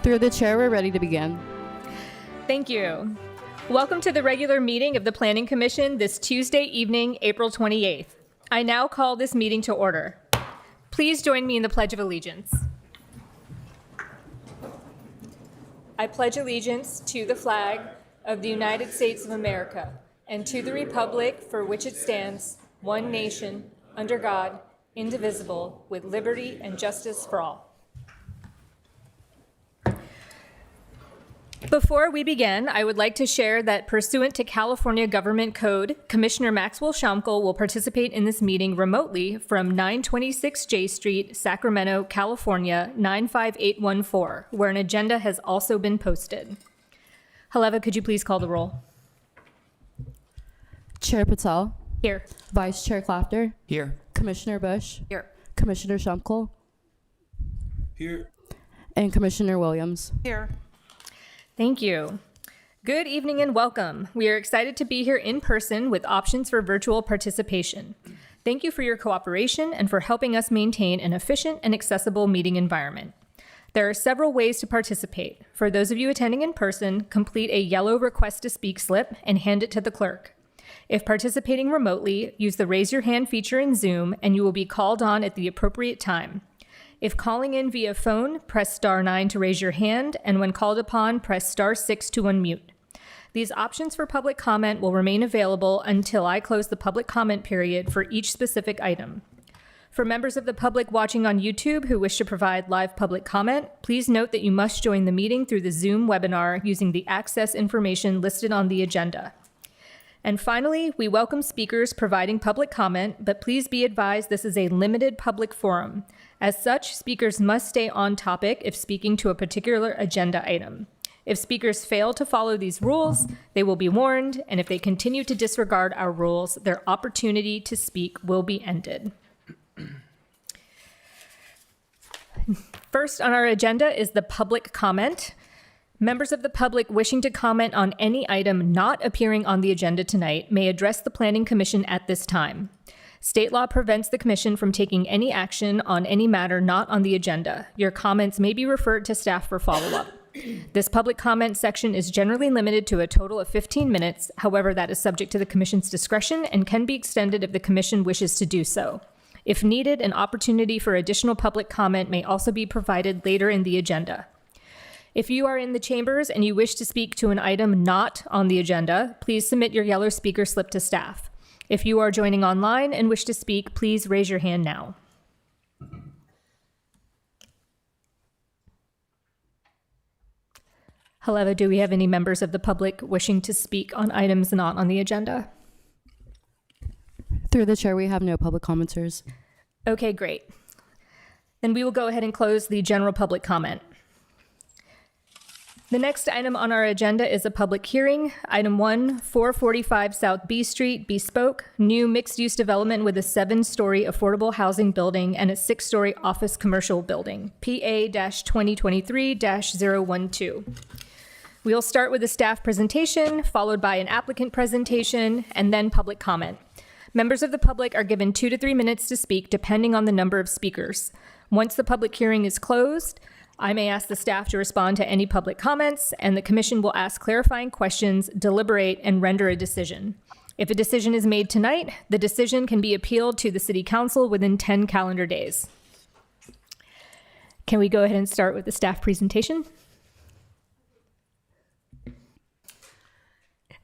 Through the chair, we're ready to begin. Thank you. Welcome to the regular meeting of the Planning Commission this Tuesday evening, April 28th. I now call this meeting to order. Please join me in the Pledge of Allegiance. I pledge allegiance to the flag of the United States of America and to the republic for which it stands, one nation, under God, indivisible, with liberty and justice for all. Before we begin, I would like to share that pursuant to California Government Code, Commissioner Maxwell Shamkel will participate in this meeting remotely from 926 J Street, Sacramento, California, 95814, where an agenda has also been posted. Haleva, could you please call the roll? Chair Patel. Here. Vice Chair Clafter. Here. Commissioner Bush. Here. Commissioner Shamkel. Here. And Commissioner Williams. Here. Thank you. Good evening and welcome. We are excited to be here in person with options for virtual participation. Thank you for your cooperation and for helping us maintain an efficient and accessible meeting environment. There are several ways to participate. For those of you attending in person, complete a yellow request to speak slip and hand it to the clerk. If participating remotely, use the raise your hand feature in Zoom and you will be called on at the appropriate time. If calling in via phone, press *9 to raise your hand, and when called upon, press *6 to unmute. These options for public comment will remain available until I close the public comment period for each specific item. For members of the public watching on YouTube who wish to provide live public comment, please note that you must join the meeting through the Zoom webinar using the access information listed on the agenda. And finally, we welcome speakers providing public comment, but please be advised this is a limited public forum. As such, speakers must stay on topic if speaking to a particular agenda item. If speakers fail to follow these rules, they will be warned, and if they continue to disregard our rules, their opportunity to speak will be ended. First on our agenda is the public comment. Members of the public wishing to comment on any item not appearing on the agenda tonight may address the Planning Commission at this time. State law prevents the Commission from taking any action on any matter not on the agenda. Your comments may be referred to staff for follow-up. This public comment section is generally limited to a total of 15 minutes. However, that is subject to the Commission's discretion and can be extended if the Commission wishes to do so. If needed, an opportunity for additional public comment may also be provided later in the agenda. If you are in the chambers and you wish to speak to an item not on the agenda, please submit your yellow speaker slip to staff. If you are joining online and wish to speak, please raise your hand now. Haleva, do we have any members of the public wishing to speak on items not on the agenda? Through the chair, we have no public commenters. Okay, great. Then we will go ahead and close the general public comment. The next item on our agenda is a public hearing. Item 1, 445 South B Street, Bespoke, new mixed-use development with a 7-story affordable housing building and a 6-story office commercial building, PA-2023-012. We'll start with a staff presentation, followed by an applicant presentation, and then public comment. Members of the public are given 2 to 3 minutes to speak, depending on the number of speakers. Once the public hearing is closed, I may ask the staff to respond to any public comments, and the Commission will ask clarifying questions, deliberate, and render a decision. If a decision is made tonight, the decision can be appealed to the City Council within 10 calendar days. Can we go ahead and start with the staff presentation?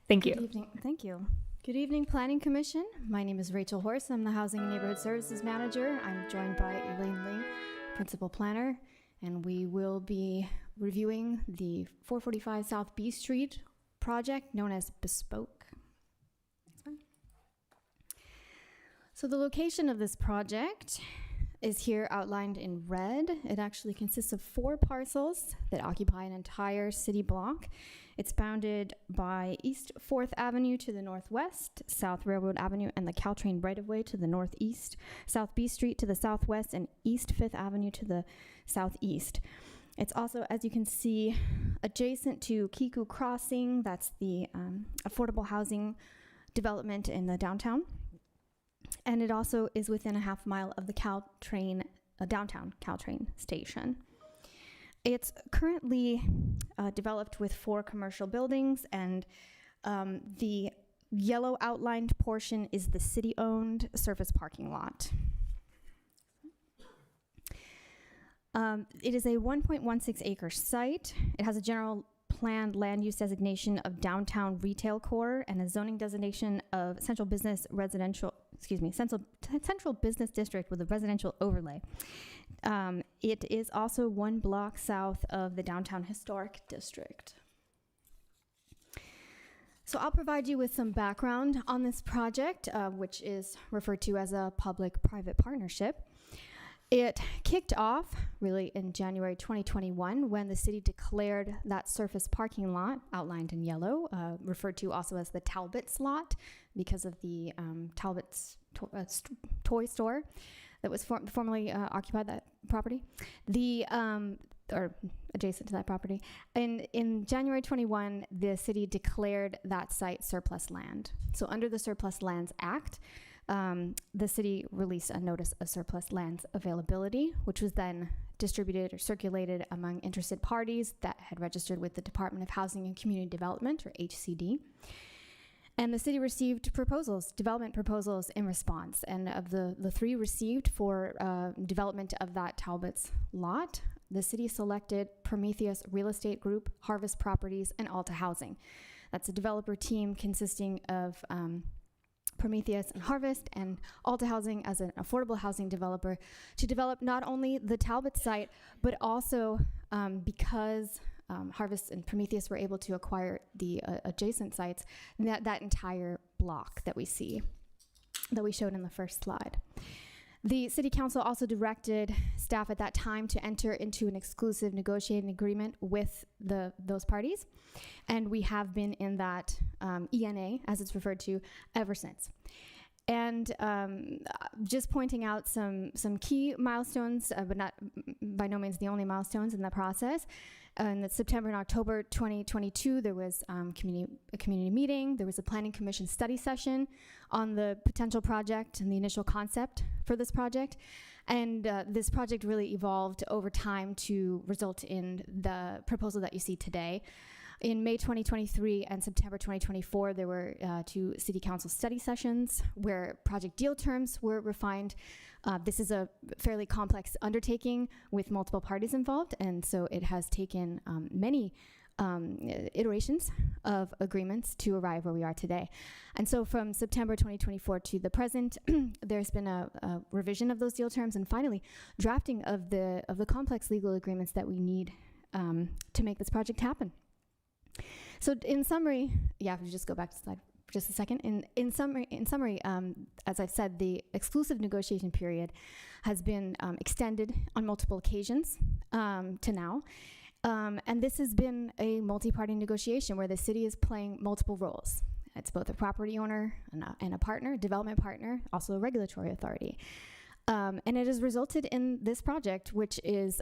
Thank you. Good evening. Thank you. Good evening, Planning Commission. My name is Rachel Horse. I'm the Housing and Neighborhood Services Manager. I'm joined by Elaine Ling, Principal Planner. And we will be reviewing the 445 South B Street project known as Bespoke. So the location of this project is here outlined in red. It actually consists of 4 parcels that occupy an entire city block. It's bounded by East 4th Avenue to the northwest, South Railroad Avenue and the Caltrain right-of-way to the northeast, South B Street to the southwest, and East 5th Avenue to the southeast. It's also, as you can see, adjacent to Kiku Crossing. That's the affordable housing development in the downtown. And it also is within a half mile of the Caltrain, downtown Caltrain station. It's currently developed with 4 commercial buildings, and the yellow outlined portion is the city-owned surface parking lot. It is a 1.16 acre site. It has a general planned land use designation of downtown retail core and a zoning designation of central business district with a residential overlay. It is also 1 block south of the downtown historic district. So I'll provide you with some background on this project, which is referred to as a public-private partnership. It kicked off really in January 2021 when the city declared that surface parking lot outlined in yellow, referred to also as the Talbot's lot because of the Talbot's toy store that was formerly occupied that property, or adjacent to that property. In January 21, the city declared that site surplus land. So under the Surplus Lands Act, the city released a notice of surplus lands availability, which was then distributed or circulated among interested parties that had registered with the Department of Housing and Community Development, or HCD. And the city received development proposals in response. And of the 3 received for development of that Talbot's lot, the city selected Prometheus Real Estate Group, Harvest Properties, and Alta Housing. That's a developer team consisting of Prometheus and Harvest and Alta Housing as an affordable housing developer to develop not only the Talbot site, but also because Harvest and Prometheus were able to acquire the adjacent sites, that entire block that we see, that we showed in the first slide. The City Council also directed staff at that time to enter into an exclusive negotiating agreement with those parties, and we have been in that ENA, as it's referred to, ever since. And just pointing out some key milestones, but not by no means the only milestones in the process. In the September and October 2022, there was a community meeting. There was a Planning Commission study session on the potential project and the initial concept for this project. And this project really evolved over time to result in the proposal that you see today. In May 2023 and September 2024, there were 2 City Council study sessions where project deal terms were refined. This is a fairly complex undertaking with multiple parties involved, and so it has taken many iterations of agreements to arrive where we are today. And so from September 2024 to the present, there's been a revision of those deal terms and finally drafting of the complex legal agreements that we need to make this project happen. So in summary, if you just go back to the slide for just a second. In summary, as I've said, the exclusive negotiation period has been extended on multiple occasions to now. And this has been a multi-party negotiation where the city is playing multiple roles. It's both a property owner and a partner, development partner, also a regulatory authority. And it has resulted in this project, which is,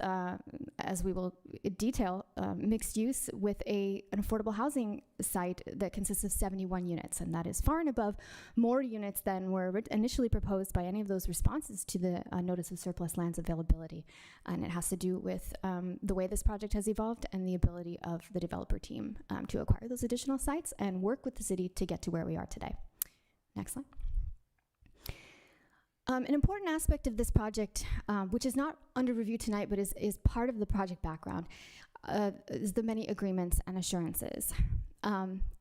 as we will detail, mixed use with an affordable housing site that consists of 71 units. And that is far and above more units than were initially proposed by any of those responses to the Notice of Surplus Lands Availability. And it has to do with the way this project has evolved and the ability of the developer team to acquire those additional sites and work with the city to get to where we are today. Next slide. An important aspect of this project, which is not under review tonight, but is part of the project background, is the many agreements and assurances.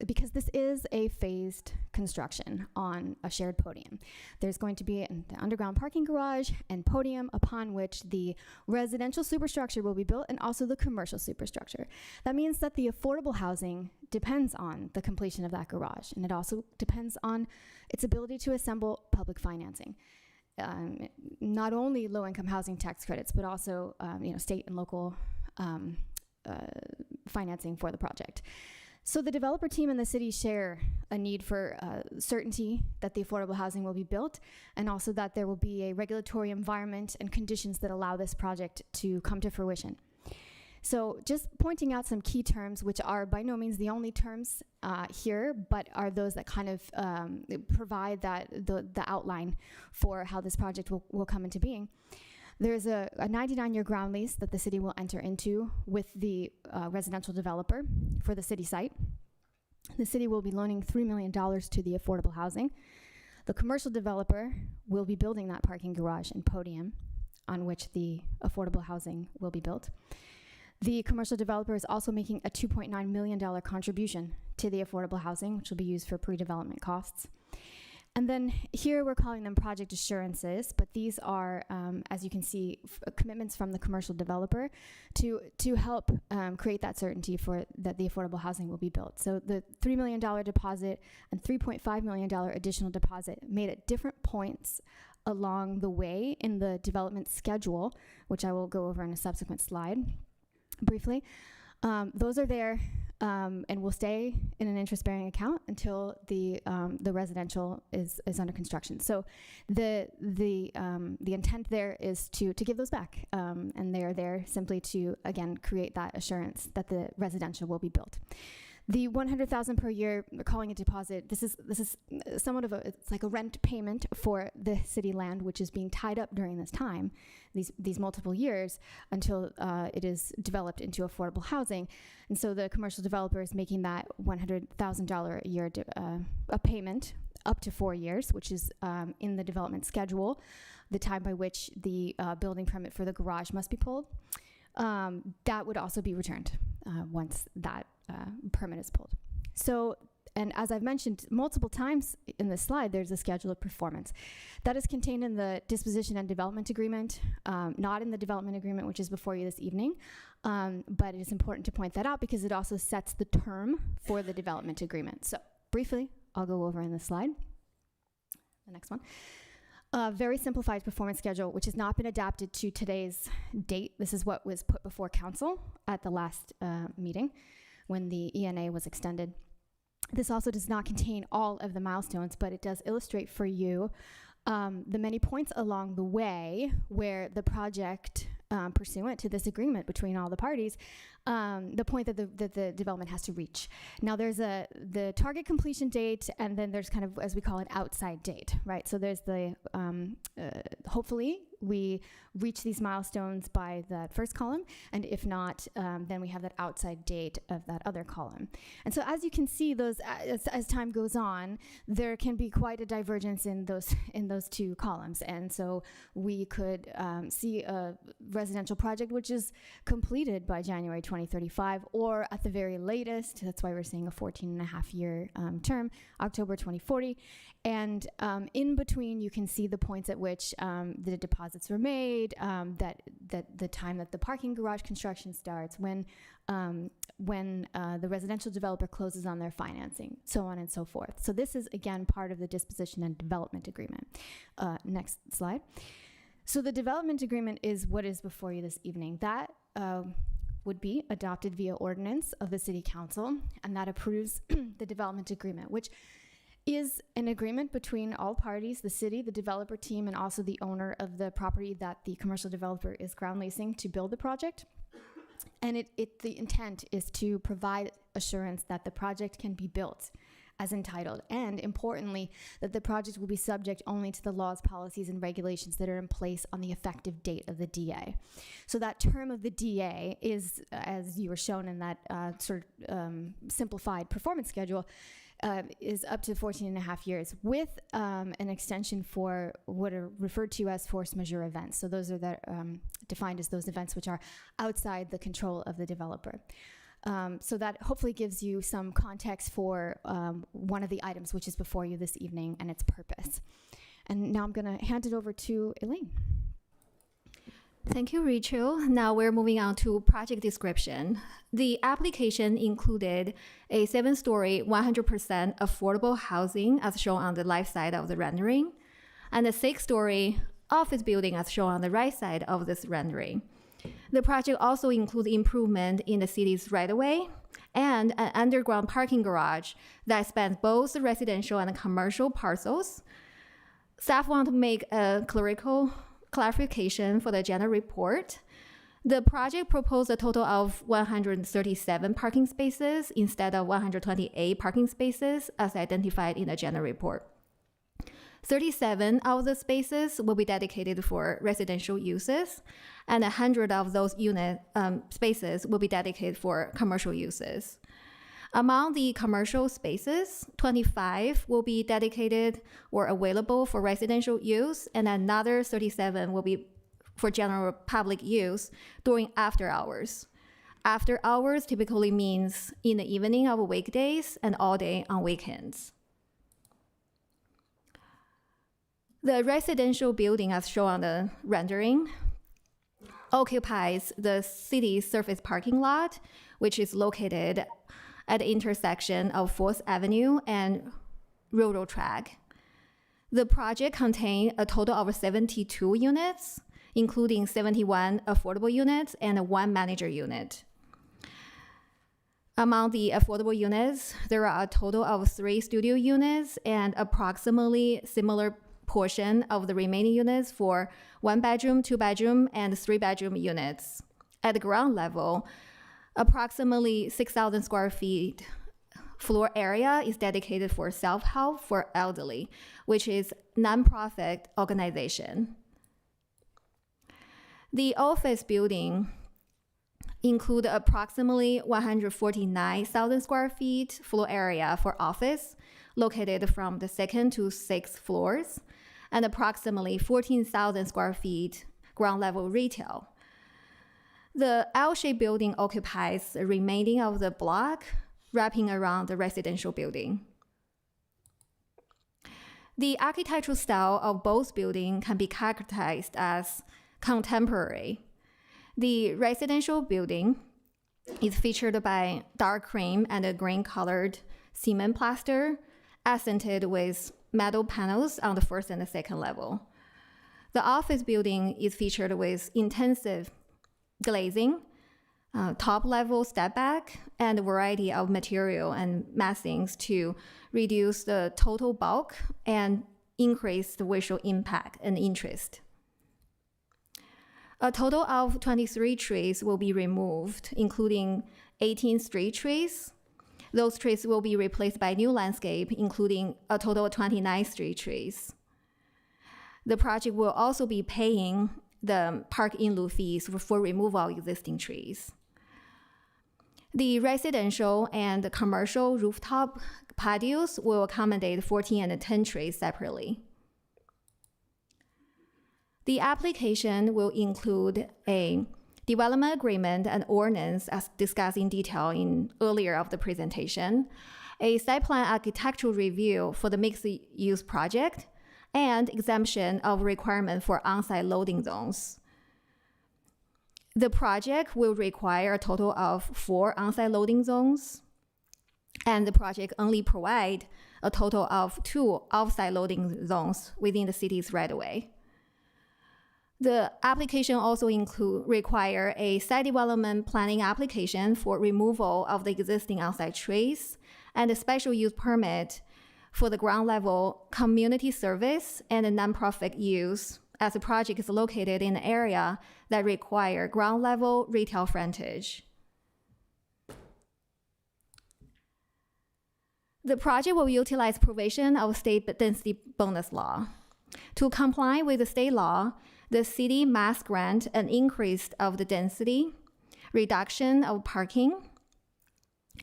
Because this is a phased construction on a shared podium. There's going to be an underground parking garage and podium upon which the residential superstructure will be built and also the commercial superstructure. That means that the affordable housing depends on the completion of that garage, and it also depends on its ability to assemble public financing. Not only low-income housing tax credits, but also state and local financing for the project. So the developer team and the city share a need for certainty that the affordable housing will be built, and also that there will be a regulatory environment and conditions that allow this project to come to fruition. So just pointing out some key terms, which are by no means the only terms here, but are those that kind of provide the outline for how this project will come into being. There's a 99-year ground lease that the city will enter into with the residential developer for the city site. The city will be loaning $3 million to the affordable housing. The commercial developer will be building that parking garage and podium on which the affordable housing will be built. The commercial developer is also making a $2.9 million contribution to the affordable housing, which will be used for pre-development costs. And then here we're calling them project assurances, but these are, as you can see, commitments from the commercial developer to help create that certainty for that the affordable housing will be built. So the $3 million deposit and $3.5 million additional deposit made at different points along the way in the development schedule, which I will go over in a subsequent slide briefly. Those are there and will stay in an interest-bearing account until the residential is under construction. So the intent there is to give those back, and they are there simply to again create that assurance that the residential will be built. The $100,000 per year, we're calling a deposit. This is somewhat of it's like a rent payment for the city land, which is being tied up during this time, these multiple years until it is developed into affordable housing. And so the commercial developer is making that $100,000 a year a payment up to 4 years, which is in the development schedule, the time by which the building permit for the garage must be pulled. That would also be returned once that permit is pulled. So, and as I've mentioned multiple times in this slide, there's a schedule of performance. That is contained in the disposition and development agreement, not in the development agreement, which is before you this evening. But it is important to point that out because it also sets the term for the development agreement. So briefly, I'll go over in this slide. The next one. A very simplified performance schedule, which has not been adapted to today's date. This is what was put before council at the last meeting when the ENA was extended. This also does not contain all of the milestones, but it does illustrate for you the many points along the way where the project, pursuant to this agreement between all the parties, the point that the development has to reach. Now there's the target completion date, and then there's kind of, as we call it, outside date, right? So there's the, hopefully we reach these milestones by that first column, and if not, then we have that outside date of that other column. And so as you can see, those as time goes on, there can be quite a divergence in those two columns. And so we could see a residential project which is completed by January 2035, or at the very latest, that's why we're seeing a 14.5-year term, October 2040. And in between, you can see the points at which the deposits were made, that the time that the parking garage construction starts, when the residential developer closes on their financing, so on and so forth. So this is, again, part of the disposition and development agreement. Next slide. So the development agreement is what is before you this evening. That would be adopted via ordinance of the City Council, and that approves the development agreement, which is an agreement between all parties, the city, the developer team, and also the owner of the property that the commercial developer is ground leasing to build the project. And the intent is to provide assurance that the project can be built as entitled, and importantly, that the project will be subject only to the laws, policies, and regulations that are in place on the effective date of the DA. So that term of the DA is, as you were shown in that simplified performance schedule, is up to 14.5 years with an extension for what are referred to as force majeure events. So those are defined as those events which are outside the control of the developer. So that hopefully gives you some context for one of the items which is before you this evening and its purpose. And now I'm going to hand it over to Elaine. Thank you, Rachel. Now we're moving on to project description. The application included a 7-story, 100% affordable housing as shown on the left side of the rendering, and a 6-story office building as shown on the right side of this rendering. The project also includes improvement in the city's right-of-way and an underground parking garage that spans both the residential and commercial parcels. Staff want to make a clerical clarification for the general report. The project proposed a total of 137 parking spaces instead of 128 parking spaces as identified in the general report. 37 of the spaces will be dedicated for residential uses, and 100 of those spaces will be dedicated for commercial uses. Among the commercial spaces, 25 will be dedicated or available for residential use, and another 37 will be for general public use during after hours. After hours typically means in the evening of weekdays and all day on weekends. The residential building, as shown on the rendering, occupies the city's surface parking lot, which is located at the intersection of 4th Avenue and Railroad Track. The project contains a total of 72 units, including 71 affordable units and 1 manager unit. Among the affordable units, there are a total of 3 studio units and approximately similar portion of the remaining units for 1-bedroom, 2-bedroom, and 3-bedroom units. At the ground level, approximately 6,000 square feet floor area is dedicated for self-help for elderly, which is nonprofit organization. The office building include approximately 149,000 square feet floor area for office, located from the 2nd to 6th floors, and approximately 14,000 square feet ground level retail. The L-shaped building occupies the remaining of the block, wrapping around the residential building. The architectural style of both buildings can be characterized as contemporary. The residential building is featured by dark cream and a green-colored cement plaster, accented with metal panels on the 1st and the 2nd level. The office building is featured with intensive glazing, top-level step-back, and a variety of material and massings to reduce the total bulk and increase the visual impact and interest. A total of 23 trees will be removed, including 18 street trees. Those trees will be replaced by new landscape, including a total of 29 street trees. The project will also be paying the park in lieu fees for removal of existing trees. The residential and commercial rooftop patios will accommodate 14 and 10 trees separately. The application will include a development agreement and ordinance as discussed in detail in earlier of the presentation, a site plan architectural review for the mixed-use project, and exemption of requirement for on-site loading zones. The project will require a total of 4 on-site loading zones, and the project only provide a total of 2 off-site loading zones within the city's right-of-way. The application also require a site development planning application for removal of the existing on-site trees and a special use permit for the ground level community service and a nonprofit use, as the project is located in an area that require ground level retail frontage. The project will utilize provision of state density bonus law. To comply with the state law, the city must grant an increase of the density, reduction of parking,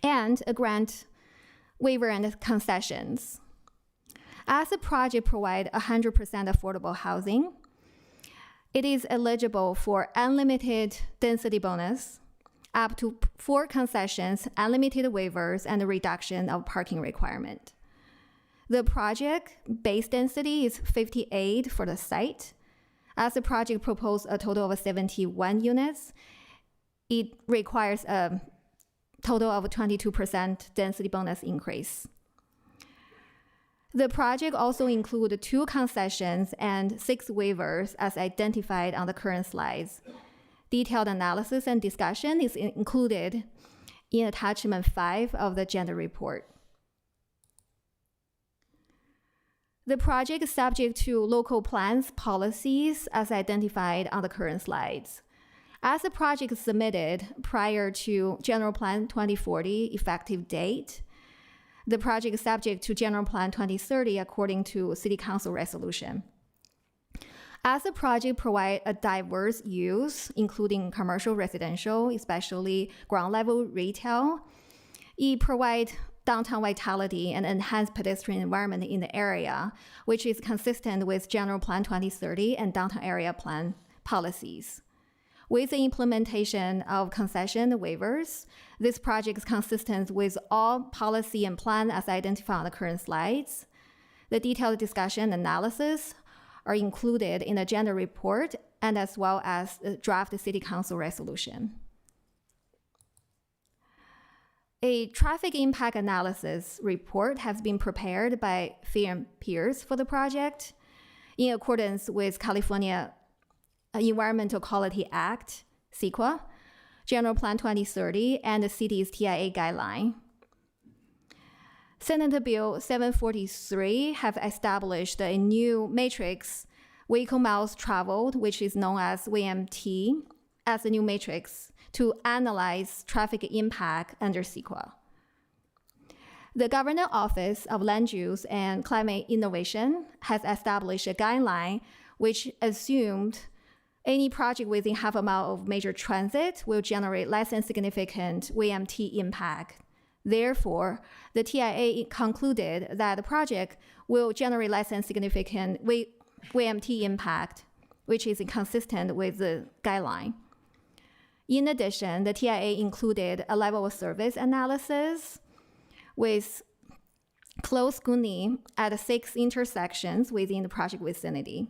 and a grant waiver and concessions. As the project provides 100% affordable housing, it is eligible for unlimited density bonus, up to 4 concessions, unlimited waivers, and a reduction of parking requirement. The project base density is 58 for the site. As the project proposed a total of 71 units, it requires a total of 22% density bonus increase. The project also includes 2 concessions and 6 waivers as identified on the current slides. Detailed analysis and discussion is included in attachment 5 of the agenda report. The project is subject to local plans policies as identified on the current slides. As the project is submitted prior to General Plan 2040 effective date, The project is subject to General Plan 2030 according to City Council resolution. As the project provides a diverse use, including commercial, residential, especially ground level retail, it provides downtown vitality and enhanced pedestrian environment in the area, which is consistent with General Plan 2030 and downtown area plan policies. With the implementation of concession waivers, this project is consistent with all policy and plan as identified on the current slides. The detailed discussion analysis are included in the agenda report and as well as the draft City Council resolution. A traffic impact analysis report has been prepared by Fear and Peers for the project in accordance with California Environmental Quality Act, CEQA, General Plan 2030, and the city's TIA guideline. Senate Bill 743 have established a new matrix, vehicle miles traveled, which is known as VMT, as a new matrix to analyze traffic impact under CEQA. The Governor Office of Land Use and Climate Innovation has established a guideline which assumed any project within half a mile of major transit will generate less than significant VMT impact. Therefore, the TIA concluded that the project will generate less than significant VMT impact, which is consistent with the guideline. In addition, the TIA included a level of service analysis with close scrutiny at 6 intersections within the project vicinity.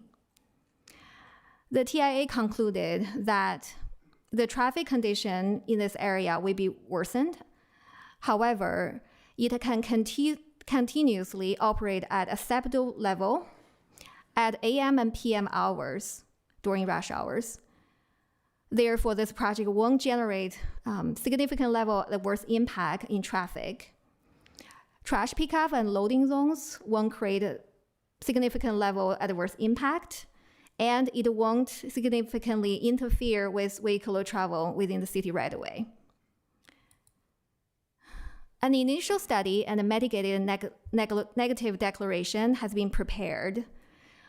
The TIA concluded that the traffic condition in this area will be worsened. However, it can continuously operate at acceptable level at AM and PM hours during rush hours. Therefore, this project won't generate significant level of worse impact in traffic. Trash pickup and loading zones won't create a significant level of adverse impact, and it won't significantly interfere with vehicular travel within the city right away. An initial study and a mitigated negative declaration has been prepared,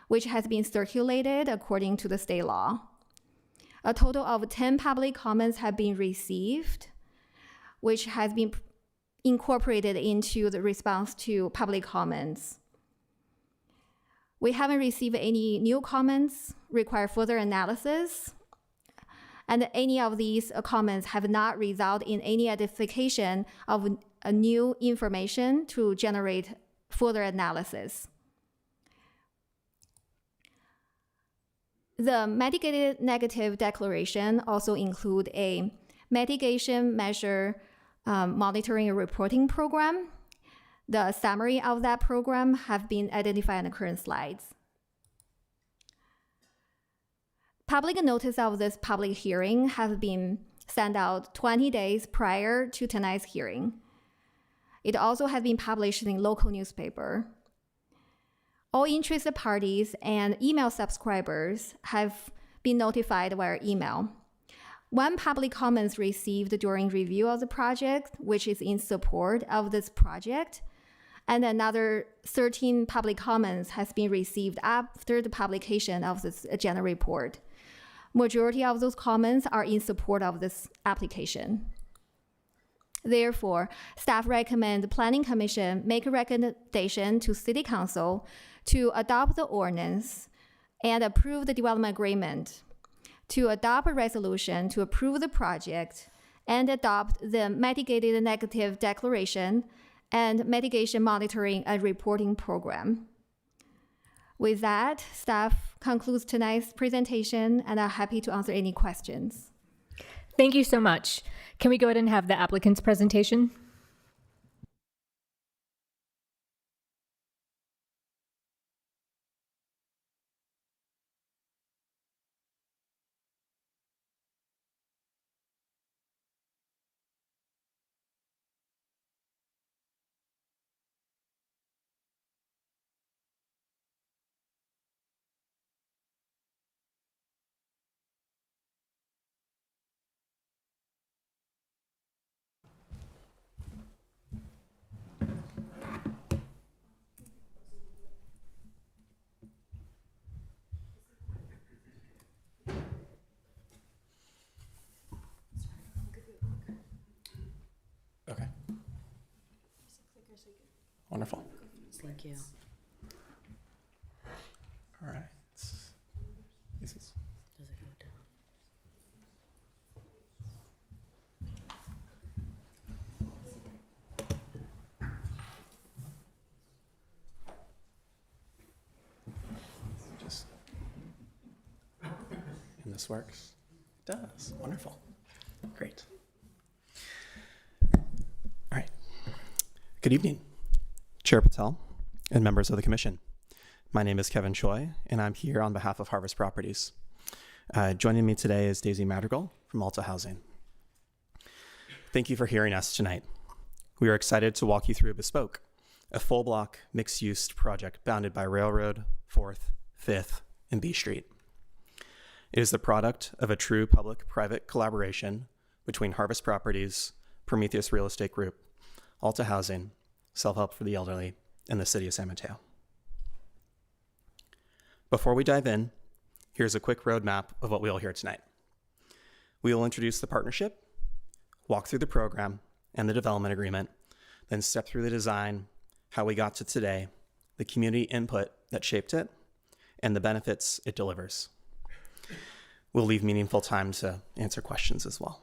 which has been circulated according to the state law. A total of 10 public comments have been received, which has been incorporated into the response to public comments. We haven't received any new comments, require further analysis, and any of these comments have not resulted in any identification of a new information to generate further analysis. The mitigated negative declaration also include a mitigation measure monitoring and reporting program. The summary of that program have been identified in the current slides. Public notice of this public hearing have been sent out 20 days prior to tonight's hearing. It also has been published in local newspaper. All interested parties and email subscribers have been notified via email. One public comments received during review of the project, which is in support of this project, and another 13 public comments has been received after the publication of this agenda report. Majority of those comments are in support of this application. Therefore, staff recommend the Planning Commission make a recommendation to City Council to adopt the ordinance and approve the development agreement, to adopt a resolution to approve the project, and adopt the mitigated negative declaration and mitigation monitoring and reporting program. With that, staff concludes tonight's presentation, and I'm happy to answer any questions. Thank you so much. Can we go ahead and have the applicant's presentation? Wonderful. Thank you. All right. This is- Does it go down? just, and this works? It does. Wonderful. Great. All right. Good evening, Chair Patel and members of the commission. My name is Kevin Choi, and I'm here on behalf of Harvest Properties. Joining me today is Daisy Madrigal from Alta Housing. Thank you for hearing us tonight. We are excited to walk you through Bespoke, a full block mixed-use project bounded by Railroad, 4th, 5th, and B Street. It is the product of a true public-private collaboration between Harvest Properties, Prometheus Real Estate Group, Alta Housing, Self-Help for the Elderly, and the City of San Mateo. Before we dive in, here's a quick roadmap of what we'll hear tonight. We will introduce the partnership, walk through the program and the development agreement, then step through the design, how we got to today, the community input that shaped it, and the benefits it delivers. We'll leave meaningful time to answer questions as well.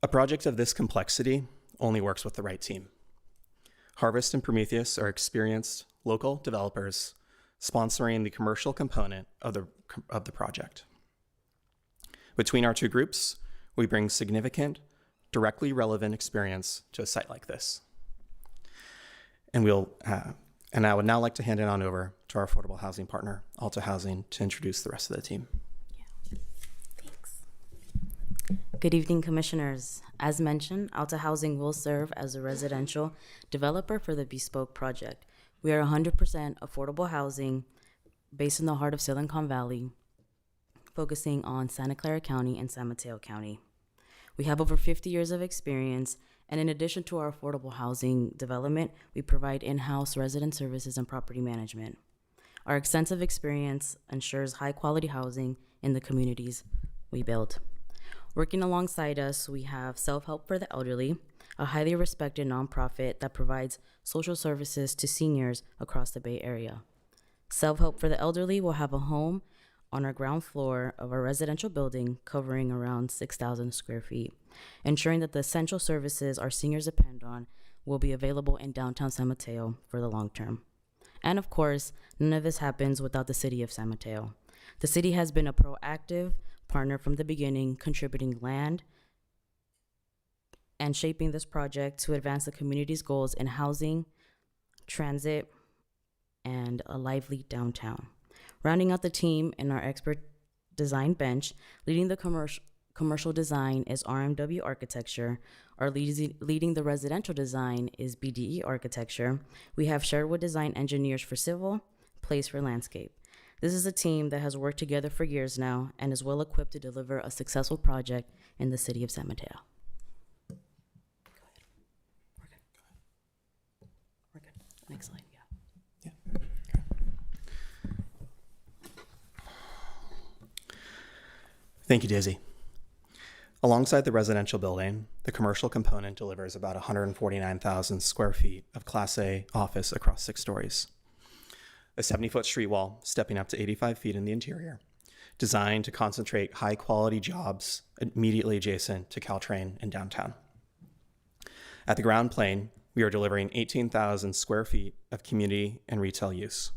A project of this complexity only works with the right team. Harvest and Prometheus are experienced local developers sponsoring the commercial component of the project. Between our two groups, we bring significant, directly relevant experience to a site like this. And I would now like to hand it on over to our affordable housing partner, Alta Housing, to introduce the rest of the team. Thanks. Good evening, commissioners. As mentioned, Alta Housing will serve as a residential developer for the Bespoke project. We are 100% affordable housing based in the heart of Silicon Valley, focusing on Santa Clara County and San Mateo County. We have over 50 years of experience, and in addition to our affordable housing development, we provide in-house resident services and property management. Our extensive experience ensures high-quality housing in the communities we build. Working alongside us, we have Self-Help for the Elderly, a highly respected nonprofit that provides social services to seniors across the Bay Area. Self-Help for the Elderly will have a home on our ground floor of our residential building covering around 6,000 square feet, ensuring that the essential services our seniors depend on will be available in downtown San Mateo for the long term. And of course, none of this happens without the city of San Mateo. The city has been a proactive partner from the beginning, contributing land and shaping this project to advance the community's goals in housing, transit, and a lively downtown. Rounding out the team in our expert design bench, leading the commercial design is RMW Architecture. Our leading the residential design is BDE Architecture. We have Sherwood Design Engineers for civil, Place for landscape. This is a team that has worked together for years now and is well equipped to deliver a successful project in the city of San Mateo. We're good. Next slide, yeah. Thank you, Daisy. Alongside the residential building, the commercial component delivers about 149,000 square feet of Class A office across 6 stories. A 70-foot street wall stepping up to 85 feet in the interior, designed to concentrate high-quality jobs immediately adjacent to Caltrain in downtown. At the ground plane, we are delivering 18,000 square feet of community and retail use,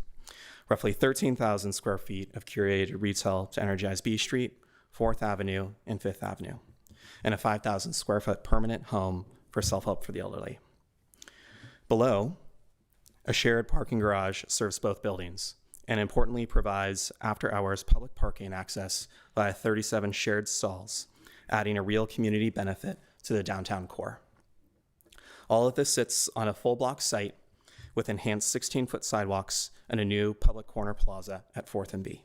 roughly 13,000 square feet of curated retail to energize B Street, 4th Avenue, and 5th Avenue, and a 5,000 square foot permanent home for Self-Help for the Elderly. Below, a shared parking garage serves both buildings and importantly provides after-hours public parking access via 37 shared stalls, adding a real community benefit to the downtown core. All of this sits on a full block site with enhanced 16-foot sidewalks and a new public corner plaza at 4th and B.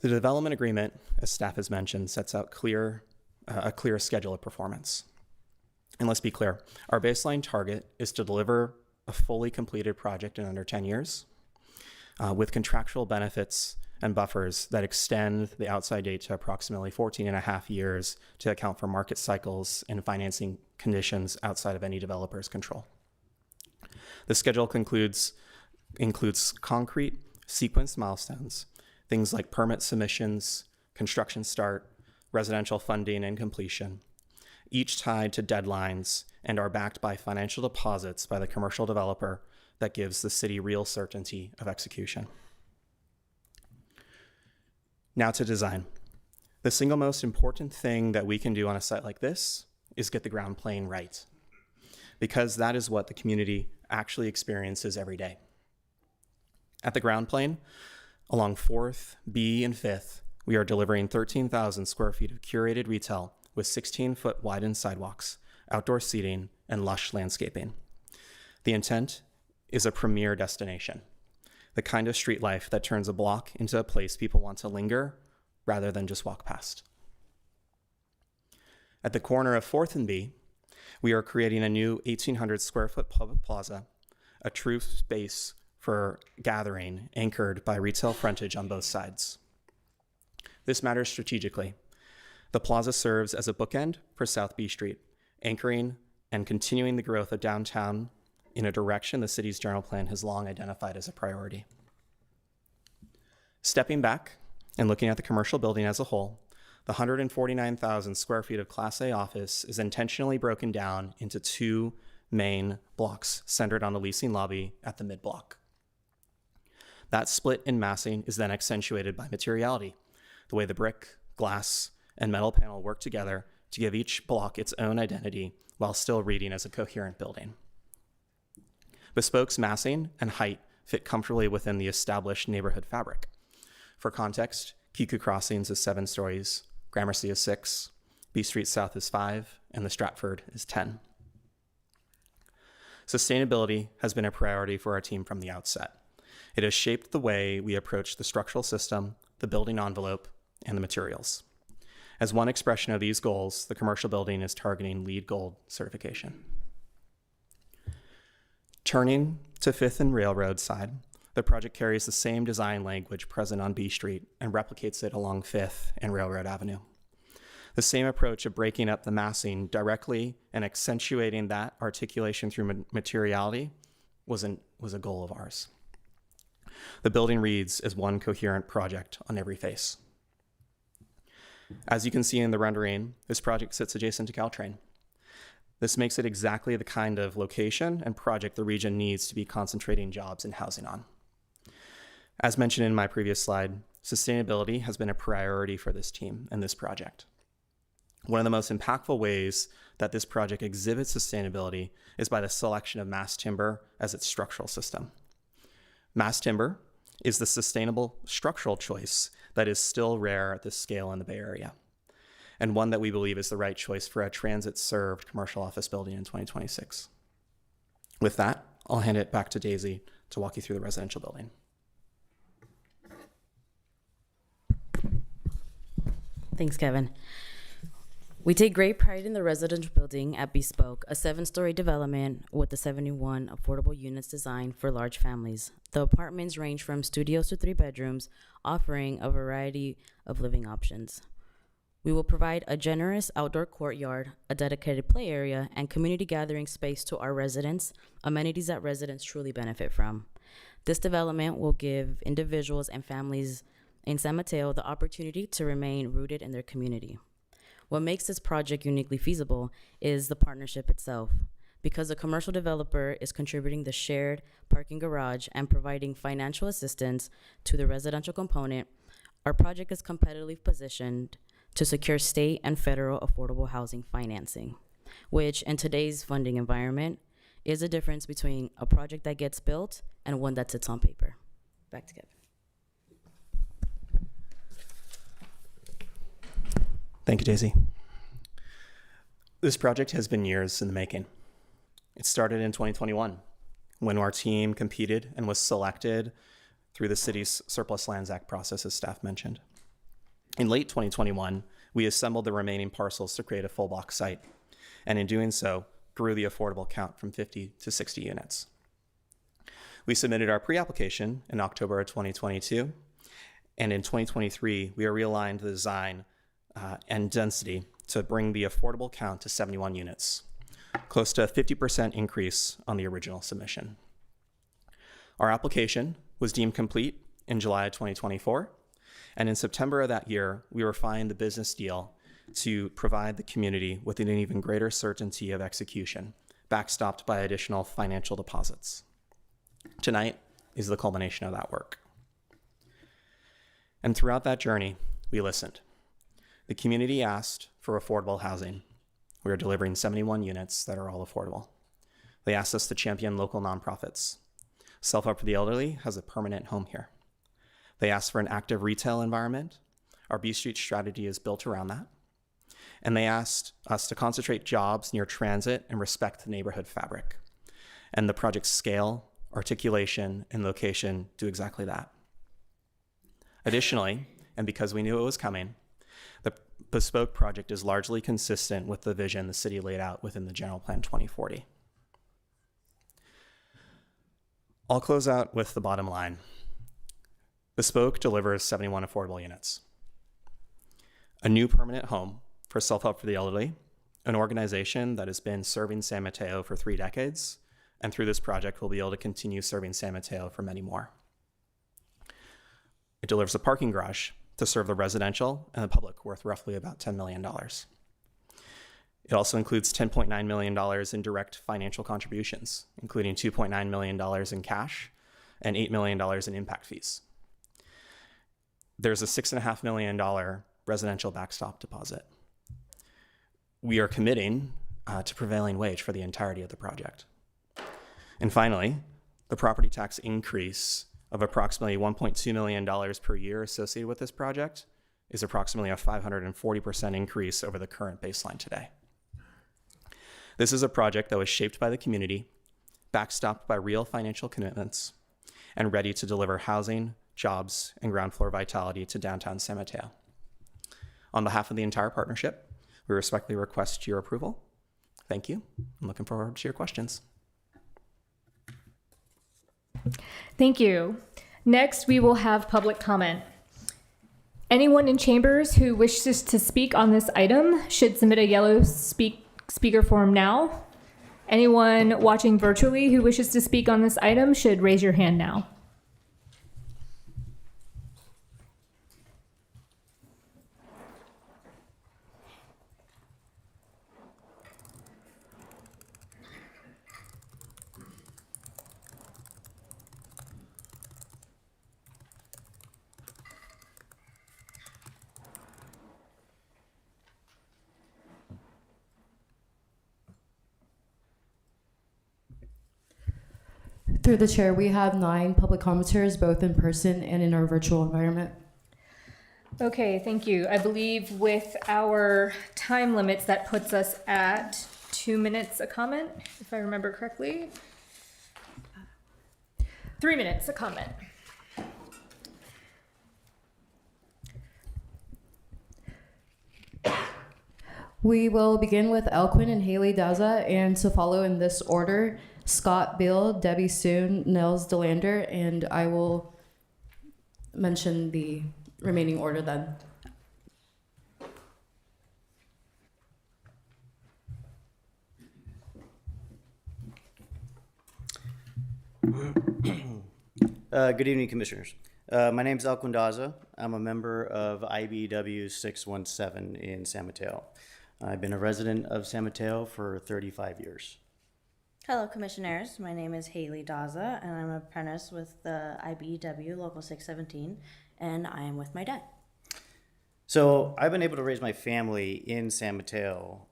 The development agreement, as staff has mentioned, sets out a clear schedule of performance. And let's be clear, our baseline target is to deliver a fully completed project in under 10 years with contractual benefits and buffers that extend the outside date to approximately 14 and a half years to account for market cycles and financing conditions outside of any developer's control. The schedule includes concrete sequence milestones, things like permit submissions, construction start, residential funding and completion, each tied to deadlines and are backed by financial deposits by the commercial developer that gives the city real certainty of execution. Now to design. The single most important thing that we can do on a site like this is get the ground plane right, because that is what the community actually experiences every day. At the ground plane, along 4th, B, and 5th, we are delivering 13,000 square feet of curated retail with 16-foot widened sidewalks, outdoor seating, and lush landscaping. The intent is a premier destination, the kind of street life that turns a block into a place people want to linger rather than just walk past. At the corner of 4th and B, we are creating a new 1,800 square foot public plaza, a true space for gathering anchored by retail frontage on both sides. This matters strategically. The plaza serves as a bookend for South B Street, anchoring and continuing the growth of downtown in a direction the city's general plan has long identified as a priority. Stepping back and looking at the commercial building as a whole, the 149,000 square feet of Class A office is intentionally broken down into 2 main blocks centered on the leasing lobby at the mid-block. That split in massing is then accentuated by materiality, the way the brick, glass, and metal panel work together to give each block its own identity while still reading as a coherent building. Bespoke's massing and height fit comfortably within the established neighborhood fabric. For context, Kiku Crossings is 7 stories, Gramercy is 6, B Street South is 5, and the Stratford is 10. Sustainability has been a priority for our team from the outset. It has shaped the way we approach the structural system, the building envelope, and the materials. As one expression of these goals, the commercial building is targeting LEED Gold certification. Turning to 5th and Railroad side, the project carries the same design language present on B Street and replicates it along 5th and Railroad Avenue. The same approach of breaking up the massing directly and accentuating that articulation through materiality was a goal of ours. The building reads as one coherent project on every face. As you can see in the rendering, this project sits adjacent to Caltrain. This makes it exactly the kind of location and project the region needs to be concentrating jobs and housing on. As mentioned in my previous slide, sustainability has been a priority for this team and this project. One of the most impactful ways that this project exhibits sustainability is by the selection of mass timber as its structural system. Mass timber is the sustainable structural choice that is still rare at this scale in the Bay Area, and one that we believe is the right choice for a transit-served commercial office building in 2026. With that, I'll hand it back to Daisy to walk you through the residential building. Thanks, Kevin. We take great pride in the residential building at Bespoke, a 7-story development with the 71 affordable units designed for large families. The apartments range from studios to 3 bedrooms, offering a variety of living options. We will provide a generous outdoor courtyard, a dedicated play area, and community gathering space to our residents, amenities that residents truly benefit from. This development will give individuals and families in San Mateo the opportunity to remain rooted in their community. What makes this project uniquely feasible is the partnership itself. Because the commercial developer is contributing the shared parking garage and providing financial assistance to the residential component, our project is competitively positioned to secure state and federal affordable housing financing, which in today's funding environment is the difference between a project that gets built and one that sits on paper. Back to Kevin. Thank you, Daisy. This project has been years in the making. It started in 2021 when our team competed and was selected through the city's Surplus Lands Act process, as staff mentioned. In late 2021, we assembled the remaining parcels to create a full block site, and in doing so, grew the affordable count from 50 to 60 units. We submitted our pre-application in October of 2022, And in 2023, we realigned the design and density to bring the affordable count to 71 units, close to a 50% increase on the original submission. Our application was deemed complete in July of 2024, and in September of that year, we refined the business deal to provide the community with an even greater certainty of execution, backstopped by additional financial deposits. Tonight is the culmination of that work. And throughout that journey, we listened. The community asked for affordable housing. We are delivering 71 units that are all affordable. They asked us to champion local nonprofits. Self Help for the Elderly has a permanent home here. They asked for an active retail environment. Our B Street strategy is built around that. And they asked us to concentrate jobs near transit and respect the neighborhood fabric. And the project's scale, articulation, and location do exactly that. Additionally, and because we knew it was coming, the Bespoke project is largely consistent with the vision the city laid out within the General Plan 2040. I'll close out with the bottom line. Bespoke delivers 71 affordable units, a new permanent home for Self Help for the Elderly, an organization that has been serving San Mateo for 3 decades, and through this project, we'll be able to continue serving San Mateo for many more. It delivers a parking garage to serve the residential and the public worth roughly about $10 million. It also includes $10.9 million in direct financial contributions, including $2.9 million in cash and $8 million in impact fees. There's a $6.5 million residential backstop deposit. We are committing to prevailing wage for the entirety of the project. And finally, the property tax increase of approximately $1.2 million per year associated with this project is approximately a 540% increase over the current baseline today. This is a project that was shaped by the community, backstopped by real financial commitments, and ready to deliver housing, jobs, and ground floor vitality to downtown San Mateo. On behalf of the entire partnership, we respectfully request your approval. Thank you. I'm looking forward to your questions. Thank you. Next, we will have public comment. Anyone in chambers who wishes to speak on this item should submit a yellow speaker form now. Anyone watching virtually who wishes to speak on this item should raise your hand now. Through the chair, we have 9 public commenters, both in person and in our virtual environment. Okay, thank you. I believe with our time limits, that puts us at 2 minutes a comment, if I remember correctly. 3 minutes a comment. We will begin with Elquin and Haley Daza, and to follow in this order, Scott Bill, Debbie Soon, Nels Delander, and I will mention the remaining order then. Good evening, Commissioners. My name is Elquin Daza. I'm a member of IBW 617 in San Mateo. I've been a resident of San Mateo for 35 years. Hello, Commissioners. My name is Haley Daza, and I'm an apprentice with the IBEW Local 617, and I am with my dad. So I've been able to raise my family in San Mateo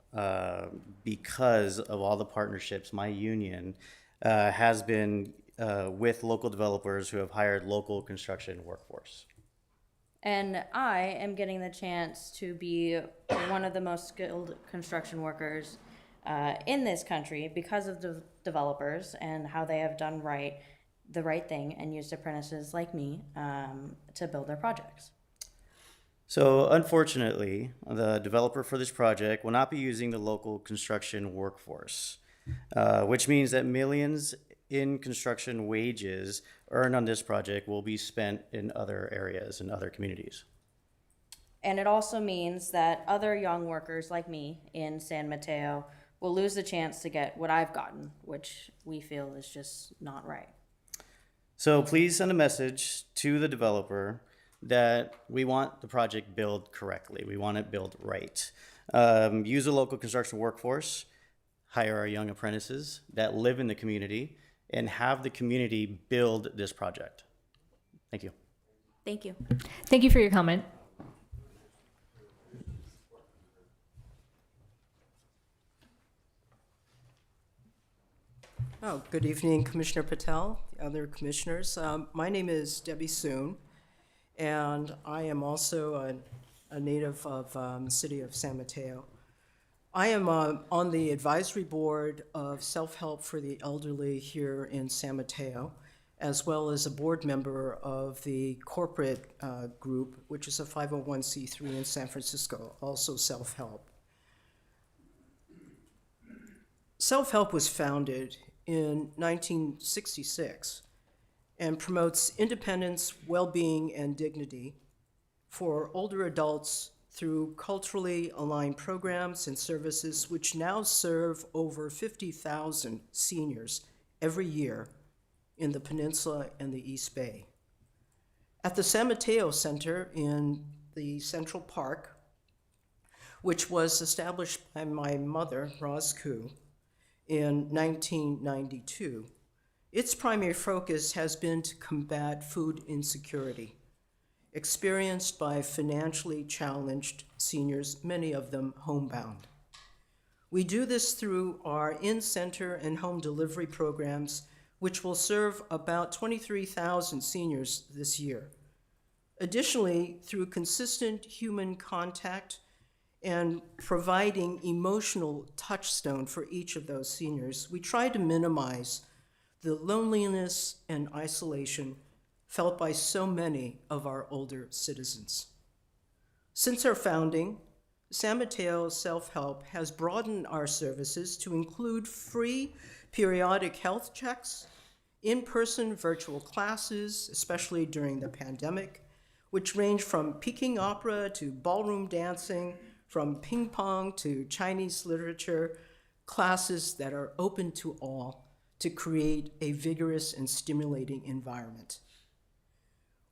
because of all the partnerships my union has been with local developers who have hired local construction workforce. And I am getting the chance to be one of the most skilled construction workers in this country because of the developers and how they have done the right thing and used apprentices like me to build their projects. So unfortunately, the developer for this project will not be using the local construction workforce, which means that millions in construction wages earned on this project will be spent in other areas and other communities. And it also means that other young workers like me in San Mateo will lose the chance to get what I've gotten, which we feel is just not right. So please send a message to the developer that we want the project built correctly. We want it built right. Use a local construction workforce, hire our young apprentices that live in the community, and have the community build this project. Thank you. Thank you. Thank you for your comment. Oh, good evening, Commissioner Patel, the other commissioners. My name is Debbie Soon, and I am also a native of the city of San Mateo. I am on the advisory board of Self-Help for the Elderly here in San Mateo, as well as a board member of the corporate group, which is a 501c3 in San Francisco, also Self-Help. Self-Help was founded in 1966 and promotes independence, well-being, and dignity for older adults through culturally aligned programs and services which now serve over 50,000 seniors every year in the peninsula and the East Bay. At the San Mateo Center in the Central Park, which was established by my mother, Roz Koo, in 1992, its primary focus has been to combat food insecurity experienced by financially challenged seniors, many of them homebound. We do this through our in-center and home delivery programs, which will serve about 23,000 seniors this year. Additionally, through consistent human contact and providing emotional touchstone for each of those seniors, we try to minimize the loneliness and isolation felt by so many of our older citizens. Since our founding, San Mateo Self-Help has broadened our services to include free periodic health checks, in-person virtual classes, especially during the pandemic, which range from Peking opera to ballroom dancing, from ping pong to Chinese literature, classes that are open to all to create a vigorous and stimulating environment.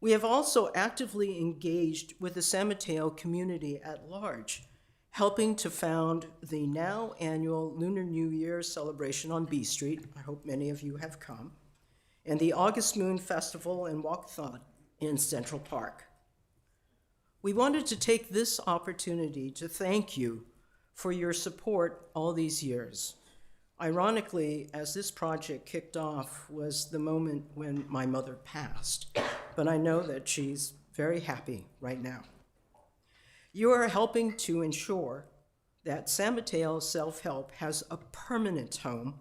We have also actively engaged with the San Mateo community at large, helping to found the now annual Lunar New Year celebration on B Street. I hope many of you have come, and the August Moon Festival and Walkathon in Central Park. We wanted to take this opportunity to thank you for your support all these years. Ironically, as this project kicked off was the moment when my mother passed, but I know that she's very happy right now. You are helping to ensure that San Mateo Self-Help has a permanent home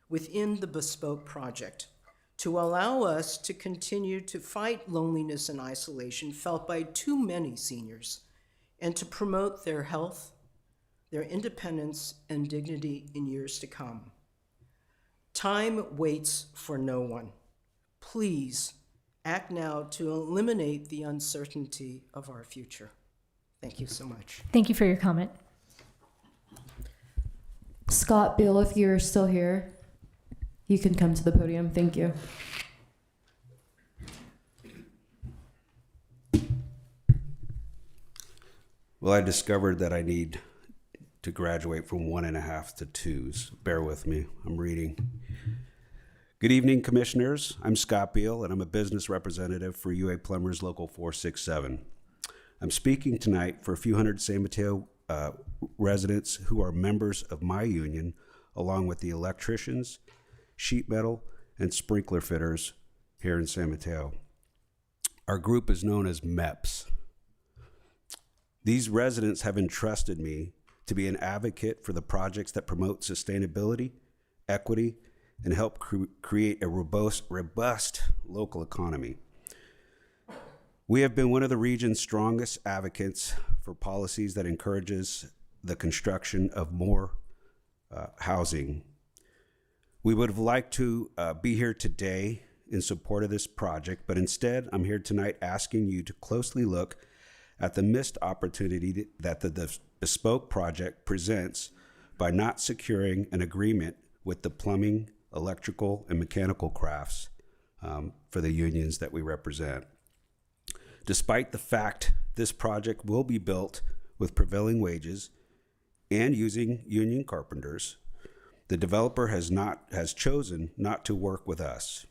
within the Bespoke project to allow us to continue to fight loneliness and isolation felt by too many seniors and to promote their health, their independence, and dignity in years to come. Time waits for no one. Please act now to eliminate the uncertainty of our future. Thank you so much. Thank you for your comment. Scott, Bill, if you're still here, you can come to the podium. Thank you. Well, I discovered that I need to graduate from 1.5 to 2s. Bear with me, I'm reading. Good evening, commissioners. I'm Scott Beal, and I'm a business representative for UA Plumbers Local 467. I'm speaking tonight for a few hundred San Mateo residents who are members of my union, along with the electricians, sheet metal, and sprinkler fitters here in San Mateo. Our group is known as MEPS. These residents have entrusted me to be an advocate for the projects that promote sustainability, equity, and help create a robust local economy. We have been one of the region's strongest advocates for policies that encourages the construction of more housing. We would have liked to be here today in support of this project, but instead I'm here tonight asking you to closely look at the missed opportunity that the Bespoke project presents by not securing an agreement with the plumbing, electrical, and mechanical crafts for the unions that we represent. Despite the fact this project will be built with prevailing wages and using union carpenters, the developer has chosen not to work with us.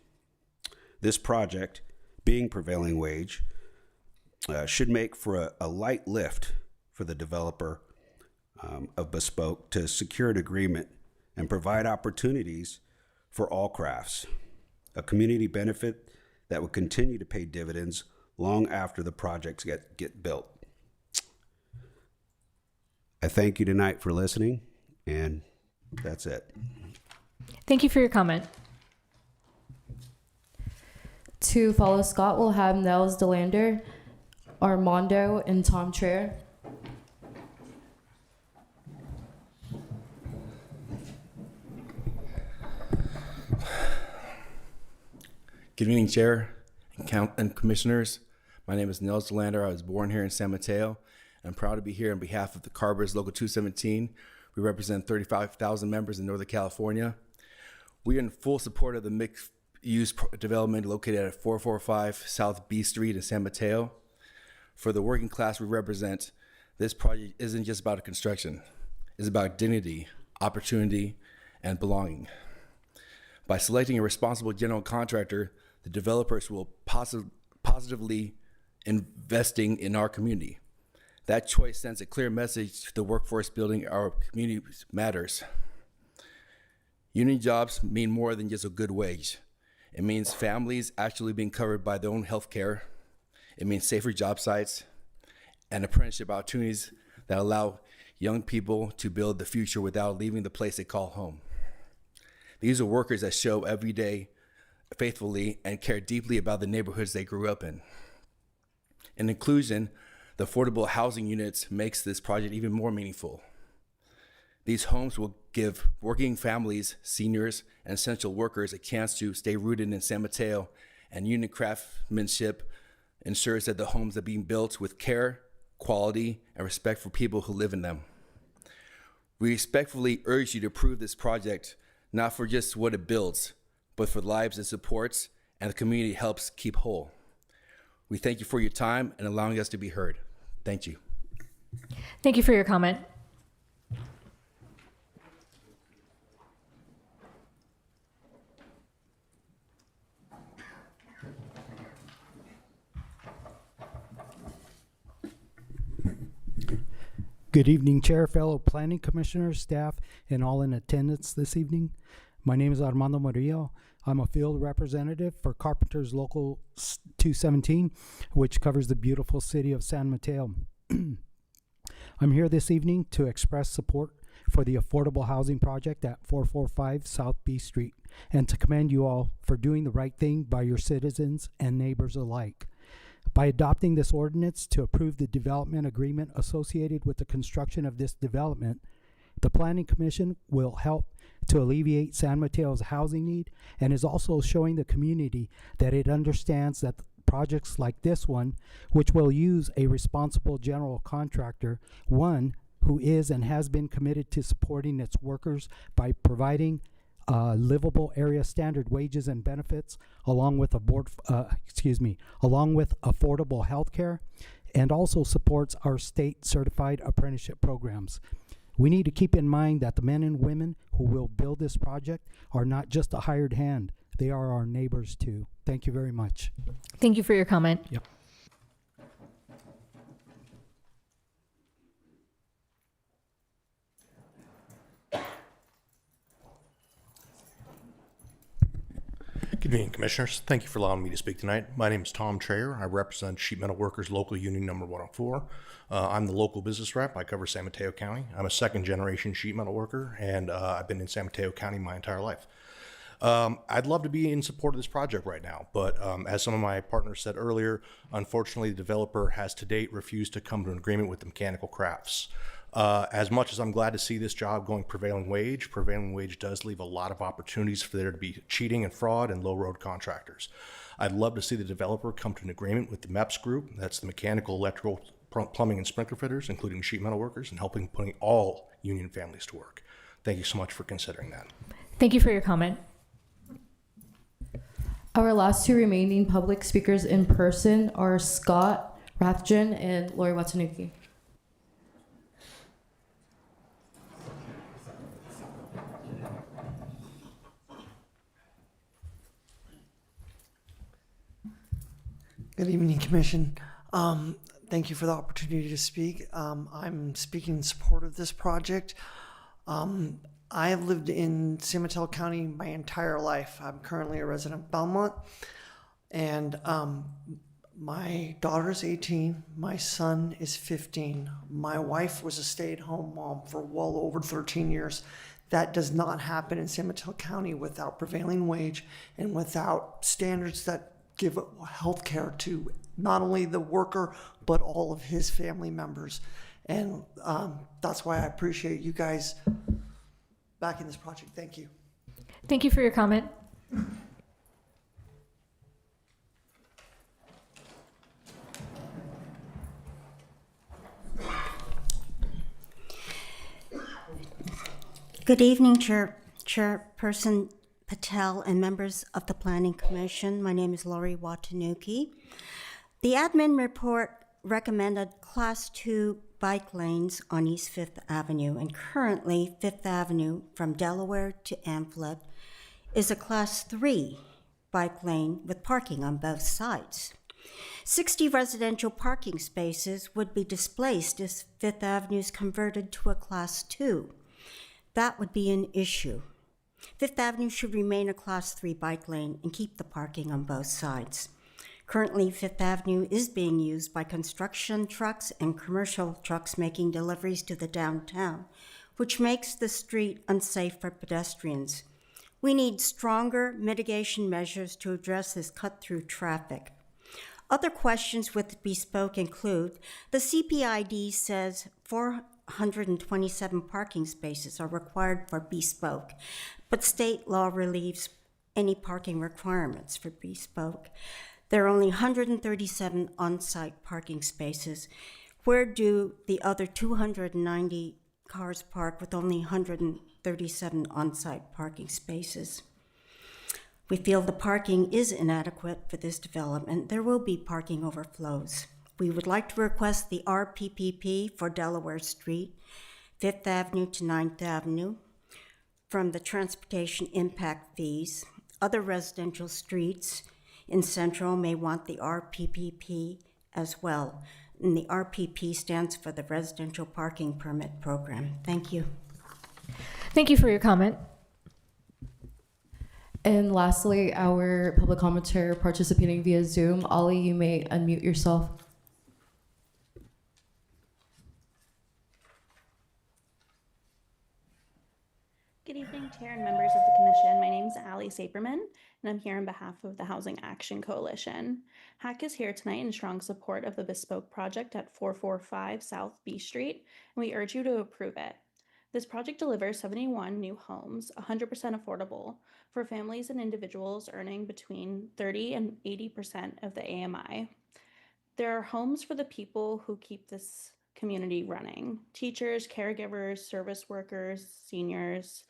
This project, being prevailing wage, should make for a light lift for the developer of Bespoke to secure an agreement and provide opportunities for all crafts, a community benefit that would continue to pay dividends long after the projects get built. I thank you tonight for listening, and that's it. Thank you for your comment. To follow Scott, we'll have Nels DeLander, Armando, and Tom Traer. Good evening, Chair and Commissioners. My name is Nels DeLander. I was born here in San Mateo. I'm proud to be here on behalf of the Carvers Local 217. We represent 35,000 members in Northern California. We are in full support of the mixed-use development located at 445 South B Street in San Mateo. For the working class we represent, this project isn't just about construction. It's about dignity, opportunity, and belonging. By selecting a responsible general contractor, the developers will positively investing in our community. That choice sends a clear message to the workforce building our community matters. Union jobs mean more than just a good wage. It means families actually being covered by their own health care. It means safer job sites and apprenticeship opportunities that allow young people to build the future without leaving the place they call home. These are workers that show every day faithfully and care deeply about the neighborhoods they grew up in. In inclusion, the affordable housing units makes this project even more meaningful. These homes will give working families, seniors, and essential workers a chance to stay rooted in San Mateo, and union craftsmanship ensures that the homes are being built with care, quality, and respect for people who live in them. We respectfully urge you to approve this project, not for just what it builds, but for the lives it supports and the community it helps keep whole. We thank you for your time and allowing us to be heard. Thank you. Thank you for your comment. Good evening, Chair, fellow planning commissioners, staff, and all in attendance this evening. My name is Armando Murillo. I'm a field representative for Carpenters Local 217, which covers the beautiful city of San Mateo. I'm here this evening to express support for the affordable housing project at 445 South B Street and to commend you all for doing the right thing by your citizens and neighbors alike. By adopting this ordinance to approve the development agreement associated with the construction of this development, the Planning Commission will help to alleviate San Mateo's housing need and is also showing the community that it understands that projects like this one, which will use a responsible general contractor, one who is and has been committed to supporting its workers by providing livable area standard wages and benefits, along with along with affordable health care, and also supports our state certified apprenticeship programs. We need to keep in mind that the men and women who will build this project are not just a hired hand, they are our neighbors too. Thank you very much. Thank you for your comment. Yep. Good evening, Commissioners. Thank you for allowing me to speak tonight. My name is Tom Traer. I represent Sheet Metal Workers Local Union Number 104. I'm the local business rep. I cover San Mateo County. I'm a second-generation sheet metal worker, and I've been in San Mateo County my entire life. I'd love to be in support of this project right now, but as some of my partners said earlier, unfortunately, the developer has to date refused to come to an agreement with the mechanical crafts. As much as I'm glad to see this job going prevailing wage does leave a lot of opportunities for there to be cheating and fraud and low road contractors. I'd love to see the developer come to an agreement with the MEPS group, that's the mechanical, electrical, plumbing, and sprinkler fitters, including sheet metal workers, and helping putting all union families to work. Thank you so much for considering that. Thank you for your comment. Our last two remaining public speakers in person are Scott Rathjen and Lori Watanuki. Good evening, Commission. Thank you for the opportunity to speak. I'm speaking in support of this project. I have lived in San Mateo County my entire life. I'm currently a resident of Belmont, and my daughter is 18, my son is 15. My wife was a stay-at-home mom for well over 13 years. That does not happen in San Mateo County without prevailing wage and without standards that give health care to not only the worker, but all of his family members. And that's why I appreciate you guys backing this project. Thank you. Thank you for your comment. Good evening, Chairperson Patel and members of the Planning Commission. My name is Lori Watanuki. The admin report recommended Class 2 bike lanes on East Fifth Avenue, and currently Fifth Avenue from Delaware to Amphlett is a Class 3 bike lane with parking on both sides. 60 residential parking spaces would be displaced if Fifth Avenue is converted to a Class 2. That would be an issue. Fifth Avenue should remain a Class 3 bike lane and keep the parking on both sides. Currently, Fifth Avenue is being used by construction trucks and commercial trucks making deliveries to the downtown, which makes the street unsafe for pedestrians. We need stronger mitigation measures to address this cut-through traffic. Other questions with Bespoke include the CPID says 427 parking spaces are required for Bespoke, but state law relieves any parking requirements for Bespoke. There are only 137 on-site parking spaces. Where do the other 290 cars park with only 137 on-site parking spaces? We feel the parking is inadequate for this development. There will be parking overflows. We would like to request the RPPP for Delaware Street, 5th Avenue to 9th Avenue, from the transportation impact fees. Other residential streets in Central may want the RPPP as well. And the RPP stands for the Residential Parking Permit Program. Thank you. Thank you for your comment. And lastly, our public commenter participating via Zoom. Ollie, you may unmute yourself. Good evening, Chair and members of the Commission. My name is Allie Saperman, and I'm here on behalf of the Housing Action Coalition. HAC is here tonight in strong support of the Bespoke project at 445 South B Street, and we urge you to approve it. This project delivers 71 new homes, 100% affordable, for families and individuals earning between 30 and 80% of the AMI. There are homes for the people who keep this community running: teachers, caregivers, service workers, seniors.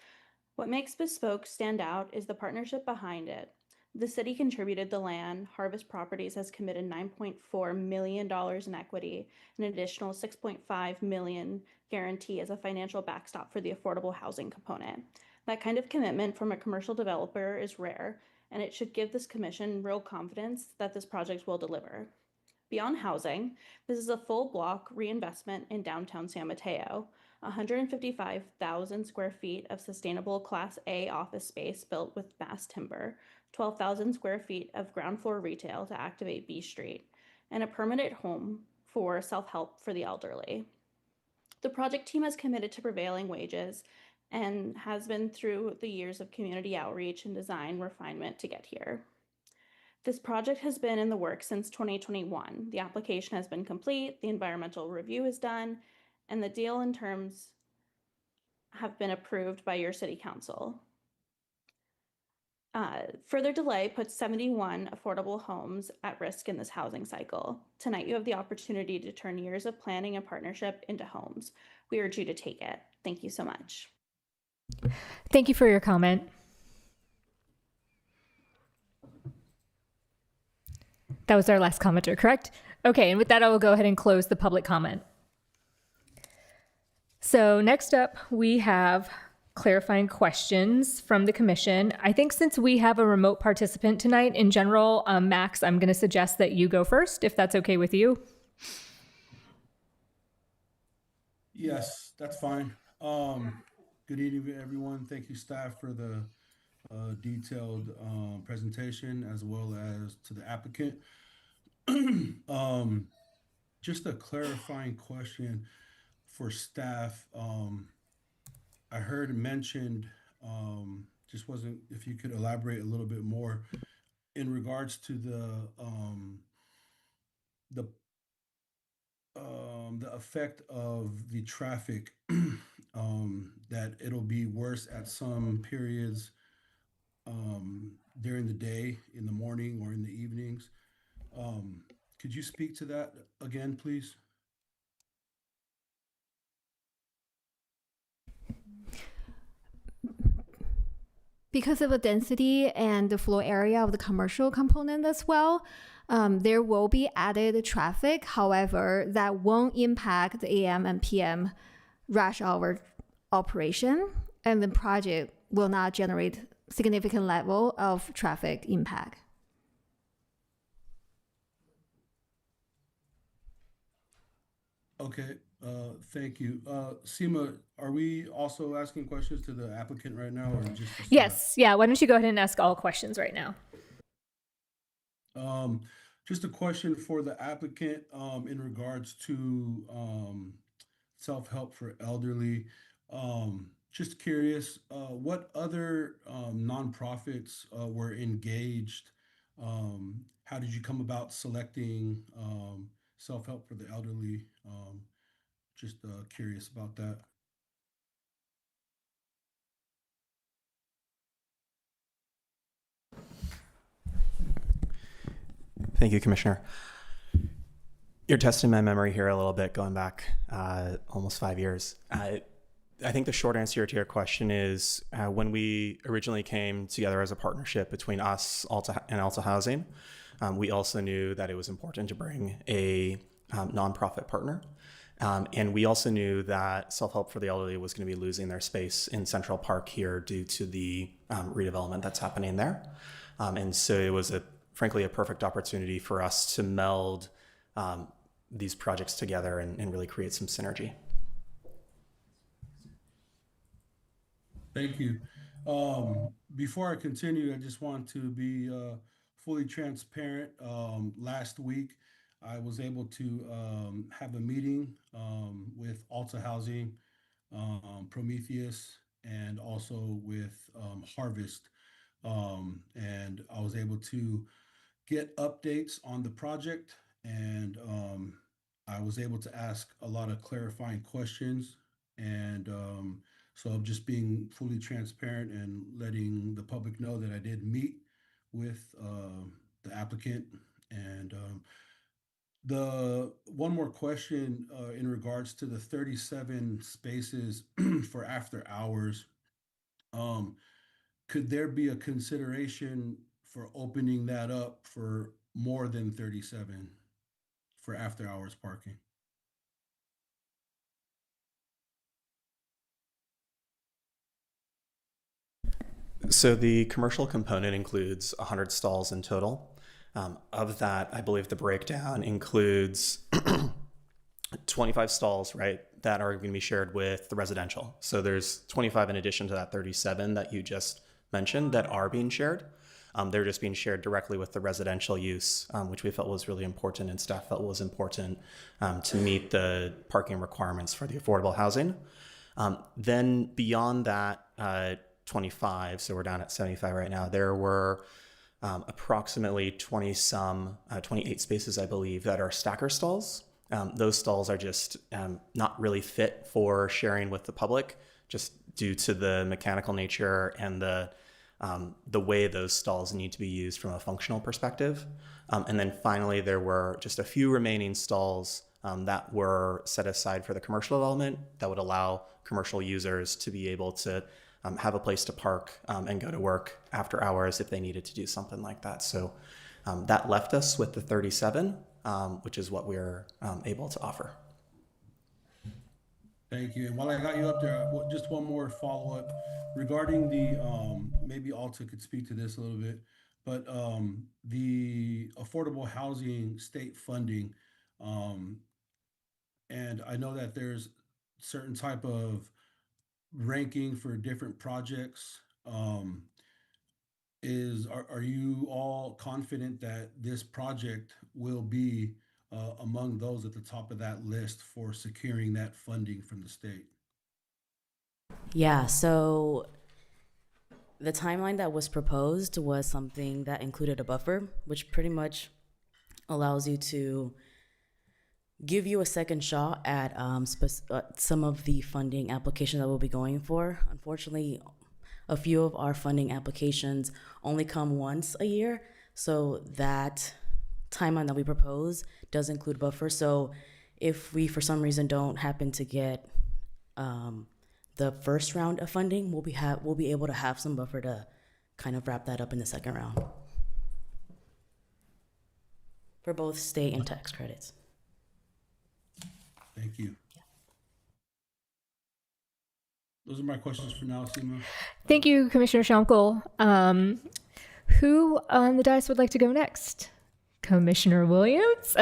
What makes Bespoke stand out is the partnership behind it. The city contributed the land. Harvest Properties has committed $9.4 million in equity, an additional $6.5 million guarantee as a financial backstop for the affordable housing component. That kind of commitment from a commercial developer is rare, and it should give this commission real confidence that this project will deliver. Beyond housing, this is a full block reinvestment in downtown San Mateo. 155,000 square feet of sustainable Class A office space built with mass timber, 12,000 square feet of ground floor retail to activate B Street, and a permanent home for self-help for the elderly. The project team has committed to prevailing wages and has been through the years of community outreach and design refinement to get here. This project has been in the works since 2021. The application has been complete, the environmental review is done, and the deal and terms have been approved by your city council. Further delay puts 71 affordable homes at risk in this housing cycle. Tonight, you have the opportunity to turn years of planning and partnership into homes. We urge you to take it. Thank you so much. Thank you for your comment. That was our last commenter, correct? Okay, and with that, I will go ahead and close the public comment. So next up, we have clarifying questions from the commission. I think since we have a remote participant tonight, in general, Max, I'm going to suggest that you go first, if that's okay with you. Yes, that's fine. Good evening, everyone. Thank you, staff, for the detailed presentation, as well as to the applicant. Just a clarifying question for staff. I heard mentioned, just wasn't, if you could elaborate a little bit more in regards to the the effect of the traffic, that it'll be worse at some periods during the day, in the morning or in the evenings. Could you speak to that again, please? Because of the density and the floor area of the commercial component as well, there will be added traffic. However, that won't impact the AM and PM rush hour operation, and the project will not generate significant level of traffic impact. Okay, thank you. Seema, are we also asking questions to the applicant right now, or just the staff? Yes, yeah, why don't you go ahead and ask all questions right now? Just a question for the applicant in regards to self-help for elderly. Just curious, what other nonprofits were engaged? How did you come about selecting self-help for the elderly? Just curious about that. Thank you, Commissioner. You're testing my memory here a little bit, going back almost 5 years. I think the short answer to your question is when we originally came together as a partnership between us and Alta Housing, we also knew that it was important to bring a nonprofit partner. And we also knew that Self-Help for the Elderly was going to be losing their space in Central Park here due to the redevelopment that's happening there. And so it was frankly a perfect opportunity for us to meld these projects together and really create some synergy. Thank you. Before I continue, I just want to be fully transparent. Last week, I was able to have a meeting with Alta Housing, Prometheus, and also with Harvest. And I was able to get updates on the project, and I was able to ask a lot of clarifying questions. And so I'm just being fully transparent and letting the public know that I did meet with the applicant. And the one more question in regards to the 37 spaces for after hours. Could there be a consideration for opening that up for more than 37 for after hours parking? So the commercial component includes 100 stalls in total. Of that, I believe the breakdown includes 25 stalls, right, that are going to be shared with the residential. So there's 25 in addition to that 37 that you just mentioned that are being shared. They're just being shared directly with the residential use, which we felt was really important and staff felt was important to meet the parking requirements for the affordable housing. Then beyond that 25, so we're down at 75 right now, there were approximately 28 spaces, I believe, that are stacker stalls. those stalls are just not really fit for sharing with the public, just due to the mechanical nature and the way those stalls need to be used from a functional perspective. And then finally, there were just a few remaining stalls that were set aside for the commercial development that would allow commercial users to be able to have a place to park and go to work after hours if they needed to do something like that. So that left us with the 37, which is what we're able to offer. Thank you. And while I got you up there, just one more follow-up regarding the, maybe Alta could speak to this a little bit, but the affordable housing state funding, and I know that there's certain type of ranking for different projects. Are you all confident that this project will be among those at the top of that list for securing that funding from the state? Yeah, so the timeline that was proposed was something that included a buffer, which pretty much allows you to give you a second shot at some of the funding applications that we'll be going for. Unfortunately, a few of our funding applications only come once a year, so that timeline that we propose does include buffer. So if we, for some reason, don't happen to get the first round of funding, we'll be able to have some buffer to kind of wrap that up in the second round for both state and tax credits. Thank you. Those are my questions for now, Seema. Thank you, Commissioner Schamkel. Who on the dais would like to go next? Commissioner Williams?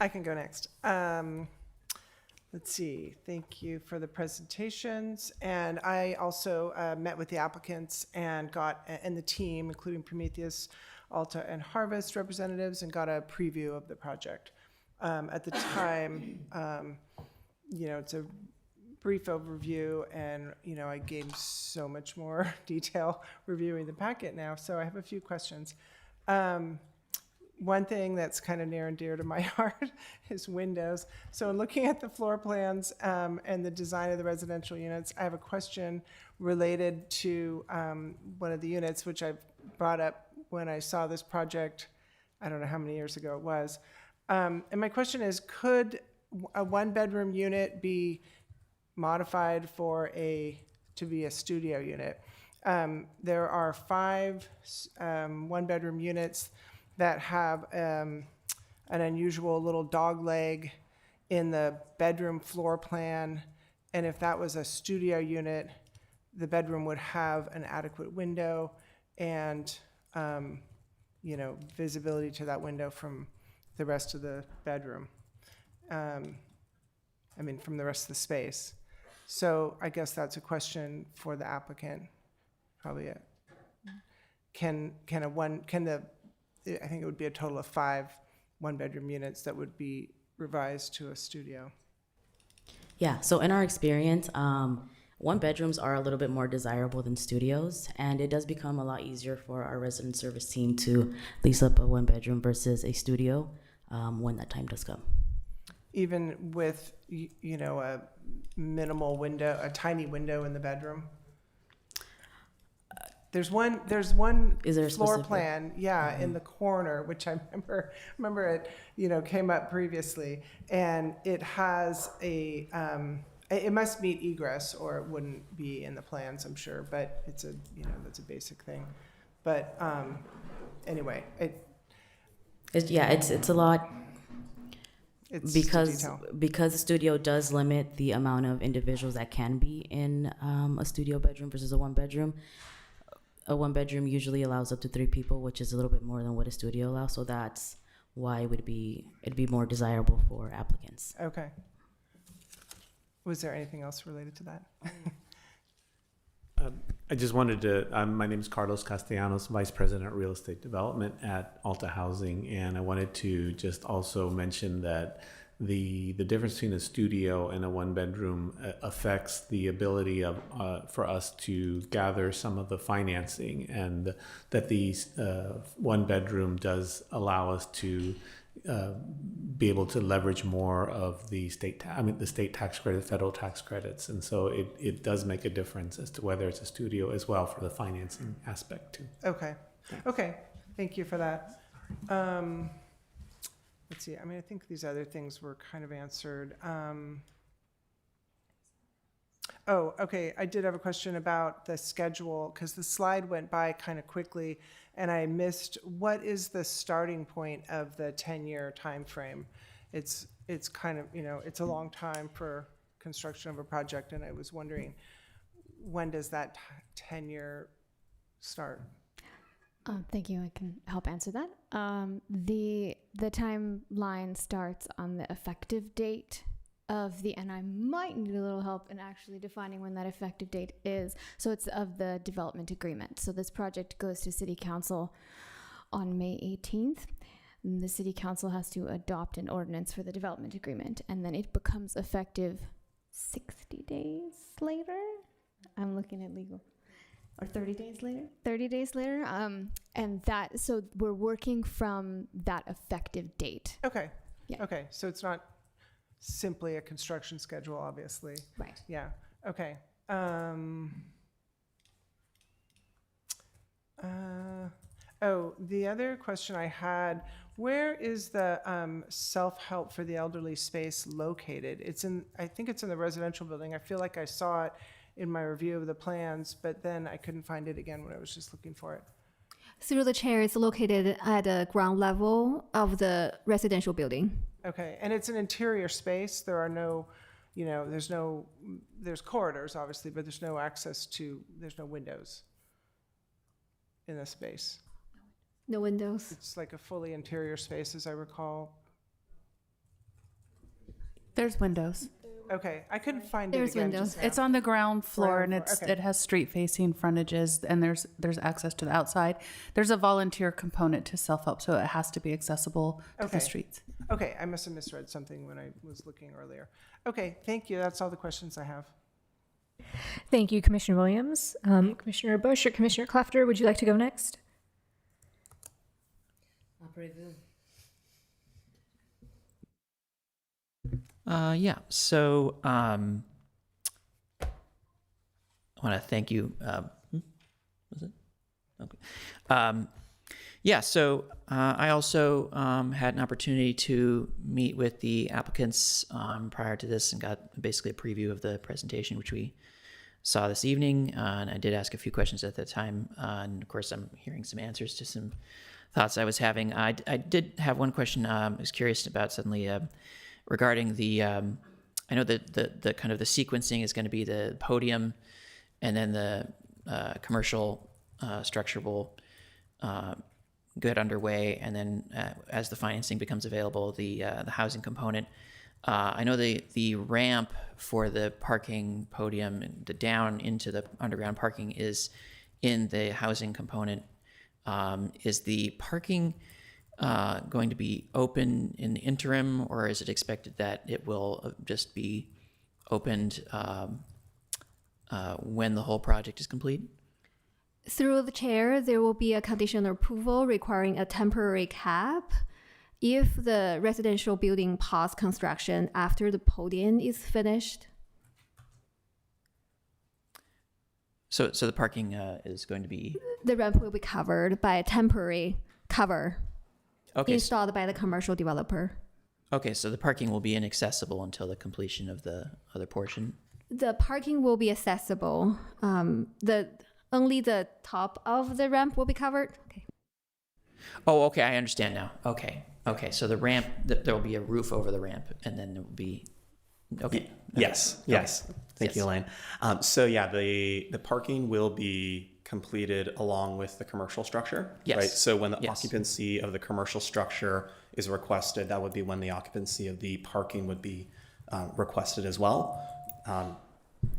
I can go next. Let's see. Thank you for the presentations. And I also met with the applicants and the team, including Prometheus, Alta, and Harvest representatives, and got a preview of the project. At the time, it's a brief overview, and I gained so much more detail reviewing the packet now. So I have a few questions. One thing that's kind of near and dear to my heart is windows. So in looking at the floor plans and the design of the residential units, I have a question related to one of the units, which I brought up when I saw this project, I don't know how many years ago it was. And my question is, could a one-bedroom unit be modified to be a studio unit? There are 5 one-bedroom units that have an unusual little dog leg in the bedroom floor plan. And if that was a studio unit, the bedroom would have an adequate window and, visibility to that window from the rest of the bedroom. From the rest of the space. So I guess that's a question for the applicant. Probably I think it would be a total of 5 one-bedroom units that would be revised to a studio. Yeah, so in our experience, one bedrooms are a little bit more desirable than studios, and it does become a lot easier for our resident service team to lease up a one bedroom versus a studio when that time does come. Even with, a minimal window, a tiny window in the bedroom? There's one Is there a floor specific- plan, in the corner, which I remember it, came up previously, and it has it must meet egress or it wouldn't be in the plans, I'm sure, but it's that's a basic thing. But anyway, It's a lot. It's because detail. because the studio does limit the amount of individuals that can be in a studio bedroom versus a one bedroom. A one bedroom usually allows up to 3 people, which is a little bit more than what a studio allows. So that's why it'd be more desirable for applicants. Okay. Was there anything else related to that? I just wanted to, my name is Carlos Castellanos, Vice President Real Estate Development at Alta Housing, and I wanted to just also mention that the difference between a studio and a one bedroom affects the ability of for us to gather some of the financing, and that the one bedroom does allow us to be able to leverage more of the the state tax credit, federal tax credits, and so it does make a difference as to whether it's a studio as well for the financing aspect too. Okay. Okay. Thank you for that. Let's see. I mean, I think these other things were kind of answered. Oh, okay. I did have a question about the schedule because the slide went by kind of quickly and I missed what is the starting point of the 10-year time frame. It's kind of, it's a long time for construction of a project, and I was wondering, when does that 10-year start? Thank you. I can help answer that. The timeline starts on the effective date of and I might need a little help in actually defining when that effective date is. So it's of the development agreement. So this project goes to City Council on May 18th. And the City Council has to adopt an ordinance for the development agreement, and then it becomes effective 60 days later. I'm looking at legal. Or 30 days later? 30 days later. And so we're working from that effective date. Okay. Yeah. Okay. So it's not simply a construction schedule, obviously. Right. Yeah. Okay. The other question I had, where is the self-help for the elderly space located? I think it's in the residential building. I feel like I saw it in my review of the plans, but then I couldn't find it again when I was just looking for it. Through the chair, it's located at the ground level of the residential building. Okay, and it's an interior space. There are no, there's corridors obviously, but there's no there's no windows in the space. No windows. It's like a fully interior space, as I recall. There's windows. Okay, I couldn't find There's it again. windows. just now. It's on the ground floor, and Okay. it has street facing frontages, and there's access to the outside. There's a volunteer component to self-help, so it has to be accessible to Okay. the streets. Okay, I must have misread something when I was looking earlier. Okay, thank you. That's all the questions I have. Thank you, Commissioner Williams. Commissioner Bush or Commissioner Klefter, would you like to go next? So I want to thank you. Was it? Okay. So I also had an opportunity to meet with the applicants prior to this and got basically a preview of the presentation, which we saw this evening. And I did ask a few questions at the time. And of course, I'm hearing some answers to some thoughts I was having. I did have one question I was curious about suddenly regarding the, I know that the kind of the sequencing is going to be the podium and then the commercial structure will get underway, and then as the financing becomes available, the housing component. I know the ramp for the parking podium and the down into the underground parking is in the housing component. Is the parking going to be open in the interim, or is it expected that it will just be opened when the whole project is complete? Through the chair, there will be a conditional approval requiring a temporary cap if the residential building pauses construction after the podium is finished. So the parking is going to be... The ramp will be covered by a temporary cover installed by the commercial developer. Okay, so the parking will be inaccessible until the completion of the other portion? The parking will be accessible. Only the top of the ramp will be covered. Okay. Oh, okay, I understand now. Okay. So the ramp, there will be a roof over the ramp, and then there will be... Okay. Yes. Thank you, Elaine. The parking will be completed along with the commercial structure. Yes. Right. So when the occupancy of the commercial structure is requested, that would be when the occupancy of the parking would be requested as well.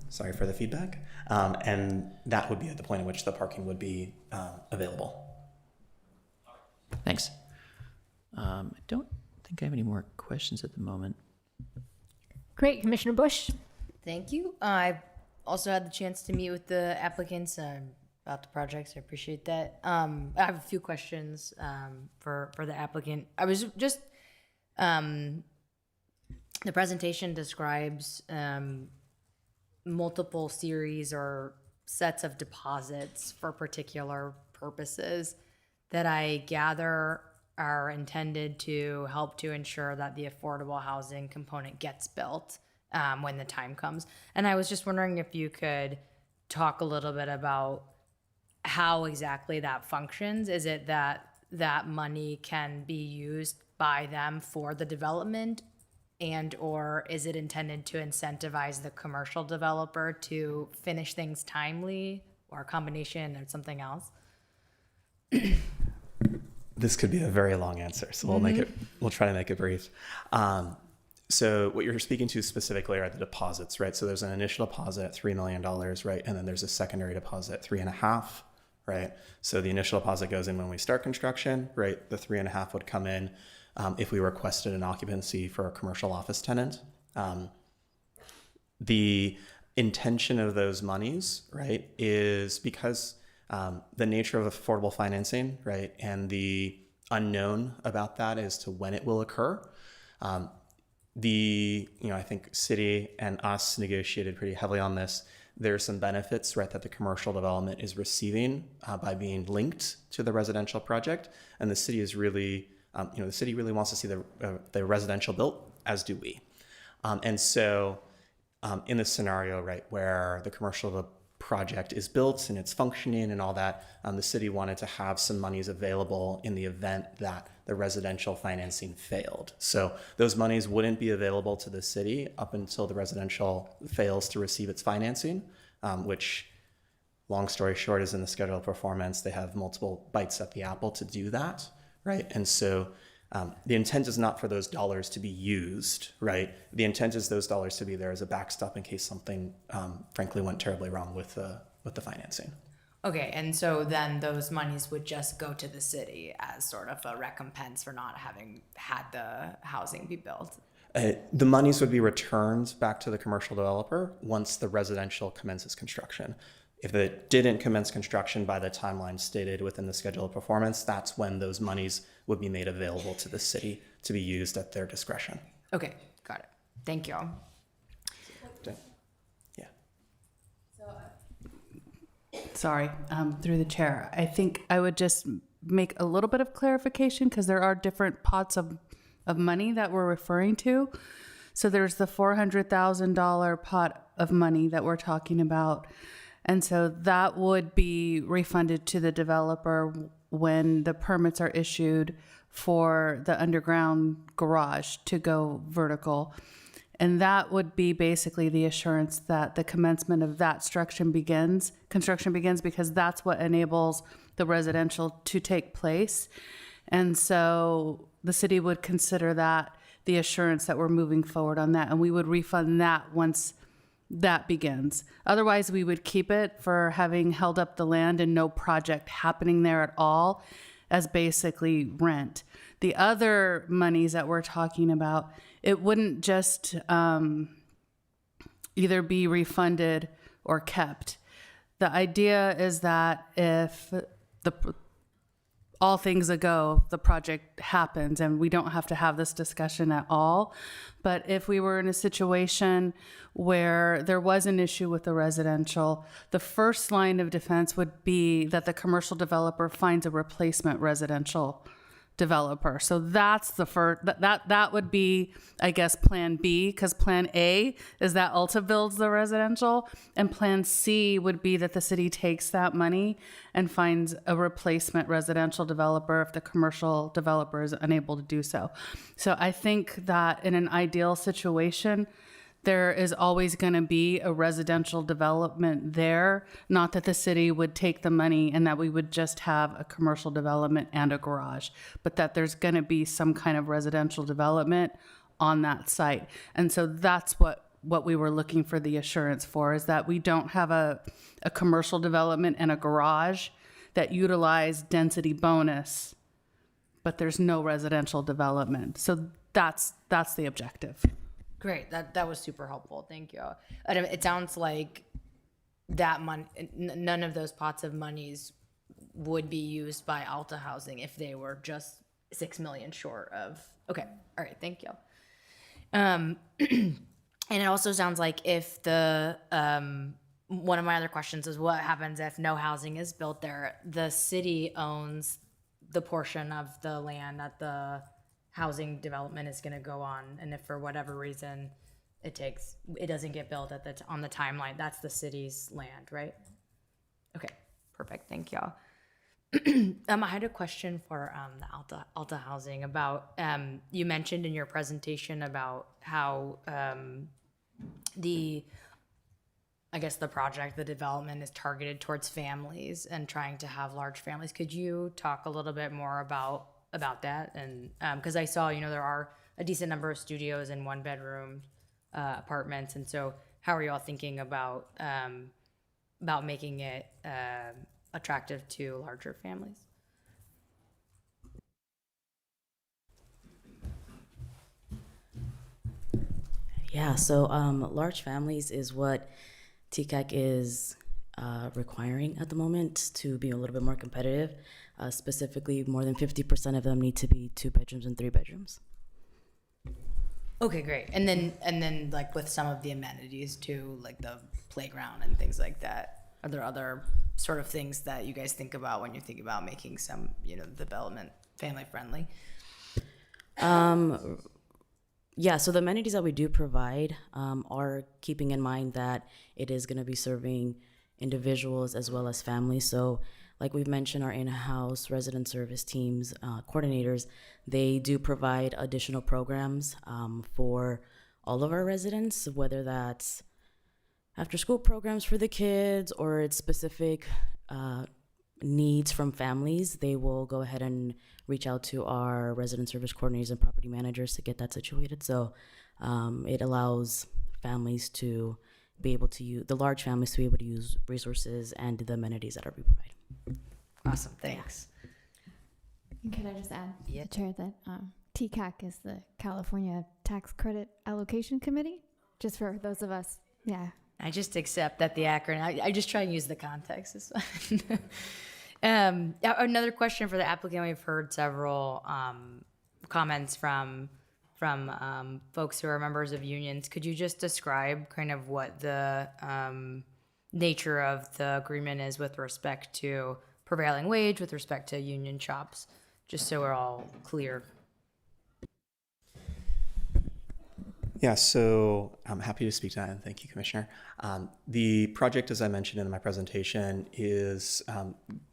Sorry for the feedback. And that would be at the point at which the parking would be available. Thanks. I don't think I have any more questions at the moment. Great. Commissioner Bush? Thank you. I've also had the chance to meet with the applicants about the projects. I appreciate that. I have a few questions for the applicant. I was just The presentation describes multiple series or sets of deposits for particular purposes that I gather are intended to help to ensure that the affordable housing component gets built when the time comes. And I was just wondering if you could talk a little bit about how exactly that functions. Is it that that money can be used by them for the development, and or is it intended to incentivize the commercial developer to finish things timely, or a combination of something else? This could be a very long answer, so we'll try to make it brief. So what you're speaking to specifically are the deposits, right? So there's an initial deposit at $3 million, right? And then there's a secondary deposit at 3.5, right? So the initial deposit goes in when we start construction, right? The 3.5 would come in if we requested an occupancy for a commercial office tenant. The intention of those monies, right, is because the nature of affordable financing, right, and the unknown about that as to when it will occur. I think city and us negotiated pretty heavily on this. There are some benefits, right, that the commercial development is receiving by being linked to the residential project, and the city is really, the city really wants to see the residential built, as do we. And so, in this scenario, right, where the commercial project is built and it's functioning and all that, the city wanted to have some monies available in the event that the residential financing failed. So those monies wouldn't be available to the city up until the residential fails to receive its financing, which, long story short, is in the schedule of performance. They have multiple bites at the apple to do that, right? And so the intent is not for those dollars to be used, right? The intent is those dollars to be there as a backstop in case something, frankly, went terribly wrong with the financing. Okay, and so then those monies would just go to the city as sort of a recompense for not having had the housing be built? The monies would be returned back to the commercial developer once the residential commences construction. If it didn't commence construction by the timeline stated within the schedule of performance, that's when those monies would be made available to the city to be used at their discretion. Okay, got it. Thank you. Yeah. Sorry, through the chair. I think I would just make a little bit of clarification because there are different pots of money that we're referring to. So there's the $400,000 pot of money that we're talking about. And so that would be refunded to the developer when the permits are issued for the underground garage to go vertical. And that would be basically the assurance that the commencement of that construction begins, because that's what enables the residential to take place. And so the city would consider that the assurance that we're moving forward on that, and we would refund that once that begins. Otherwise, we would keep it for having held up the land and no project happening there at all as basically rent. The other monies that we're talking about, it wouldn't just either be refunded or kept. The idea is that if all things ago, the project happens and we don't have to have this discussion at all. But if we were in a situation where there was an issue with the residential, the first line of defense would be that the commercial developer finds a replacement residential developer. So that's the first, that would be, I guess, plan B, because plan A is that Ulta builds the residential, and plan C would be that the city takes that money and finds a replacement residential developer if the commercial developer is unable to do so. So I think that in an ideal situation, there is always going to be a residential development there, not that the city would take the money and that we would just have a commercial development and a garage, but that there's going to be some kind of residential development on that site. And so that's what we were looking for the assurance for, is that we don't have a commercial development and a garage that utilize density bonus, but there's no residential development. So that's the objective. Great, that was super helpful. Thank you. It sounds like that none of those pots of monies would be used by Alta Housing if they were just 6 million short of. Okay, all right, thank you. And it also sounds like if the one of my other questions is what happens if no housing is built there? The city owns the portion of the land that the housing development is going to go on, and if for whatever reason it doesn't get built on the timeline, that's the city's land, right? Okay, perfect. Thank y'all. I had a question for the Alta Housing about you mentioned in your presentation about how the project, the development is targeted towards families and trying to have large families. Could you talk a little bit more about that? And because I saw, there are a decent number of studios and 1-bedroom apartments, and so how are y'all thinking about making it attractive to larger families? Yeah, so large families is what TCAC is requiring at the moment to be a little bit more competitive. Specifically, more than 50% of them need to be 2 bedrooms and 3 bedrooms. Okay, great. And then like with some of the amenities too, like the playground and things like that. Are there other sort of things that you guys think about when you think about making some, development family friendly? Yeah, so the amenities that we do provide are keeping in mind that it is going to be serving individuals as well as families. So like we've mentioned, our in-house resident service teams, coordinators, they do provide additional programs for all of our residents, whether that's after school programs for the kids or it's specific needs from families. They will go ahead and reach out to our resident service coordinators and property managers to get that situated. So it allows families to be able to use, the large families to be able to use resources and the amenities that we provide. Awesome, thanks. And could I just add, Yeah. Chair, that TCAC is the California Tax Credit Allocation Committee, just for those of us, yeah. I just accept that the acronym. I just try and use the context. It's fine. Another question for the applicant. We've heard several comments from folks who are members of unions. Could you just describe kind of what the nature of the agreement is with respect to prevailing wage, with respect to union shops, just so we're all clear? Yeah, so I'm happy to speak to that, and thank you, Commissioner. The project, as I mentioned in my presentation, is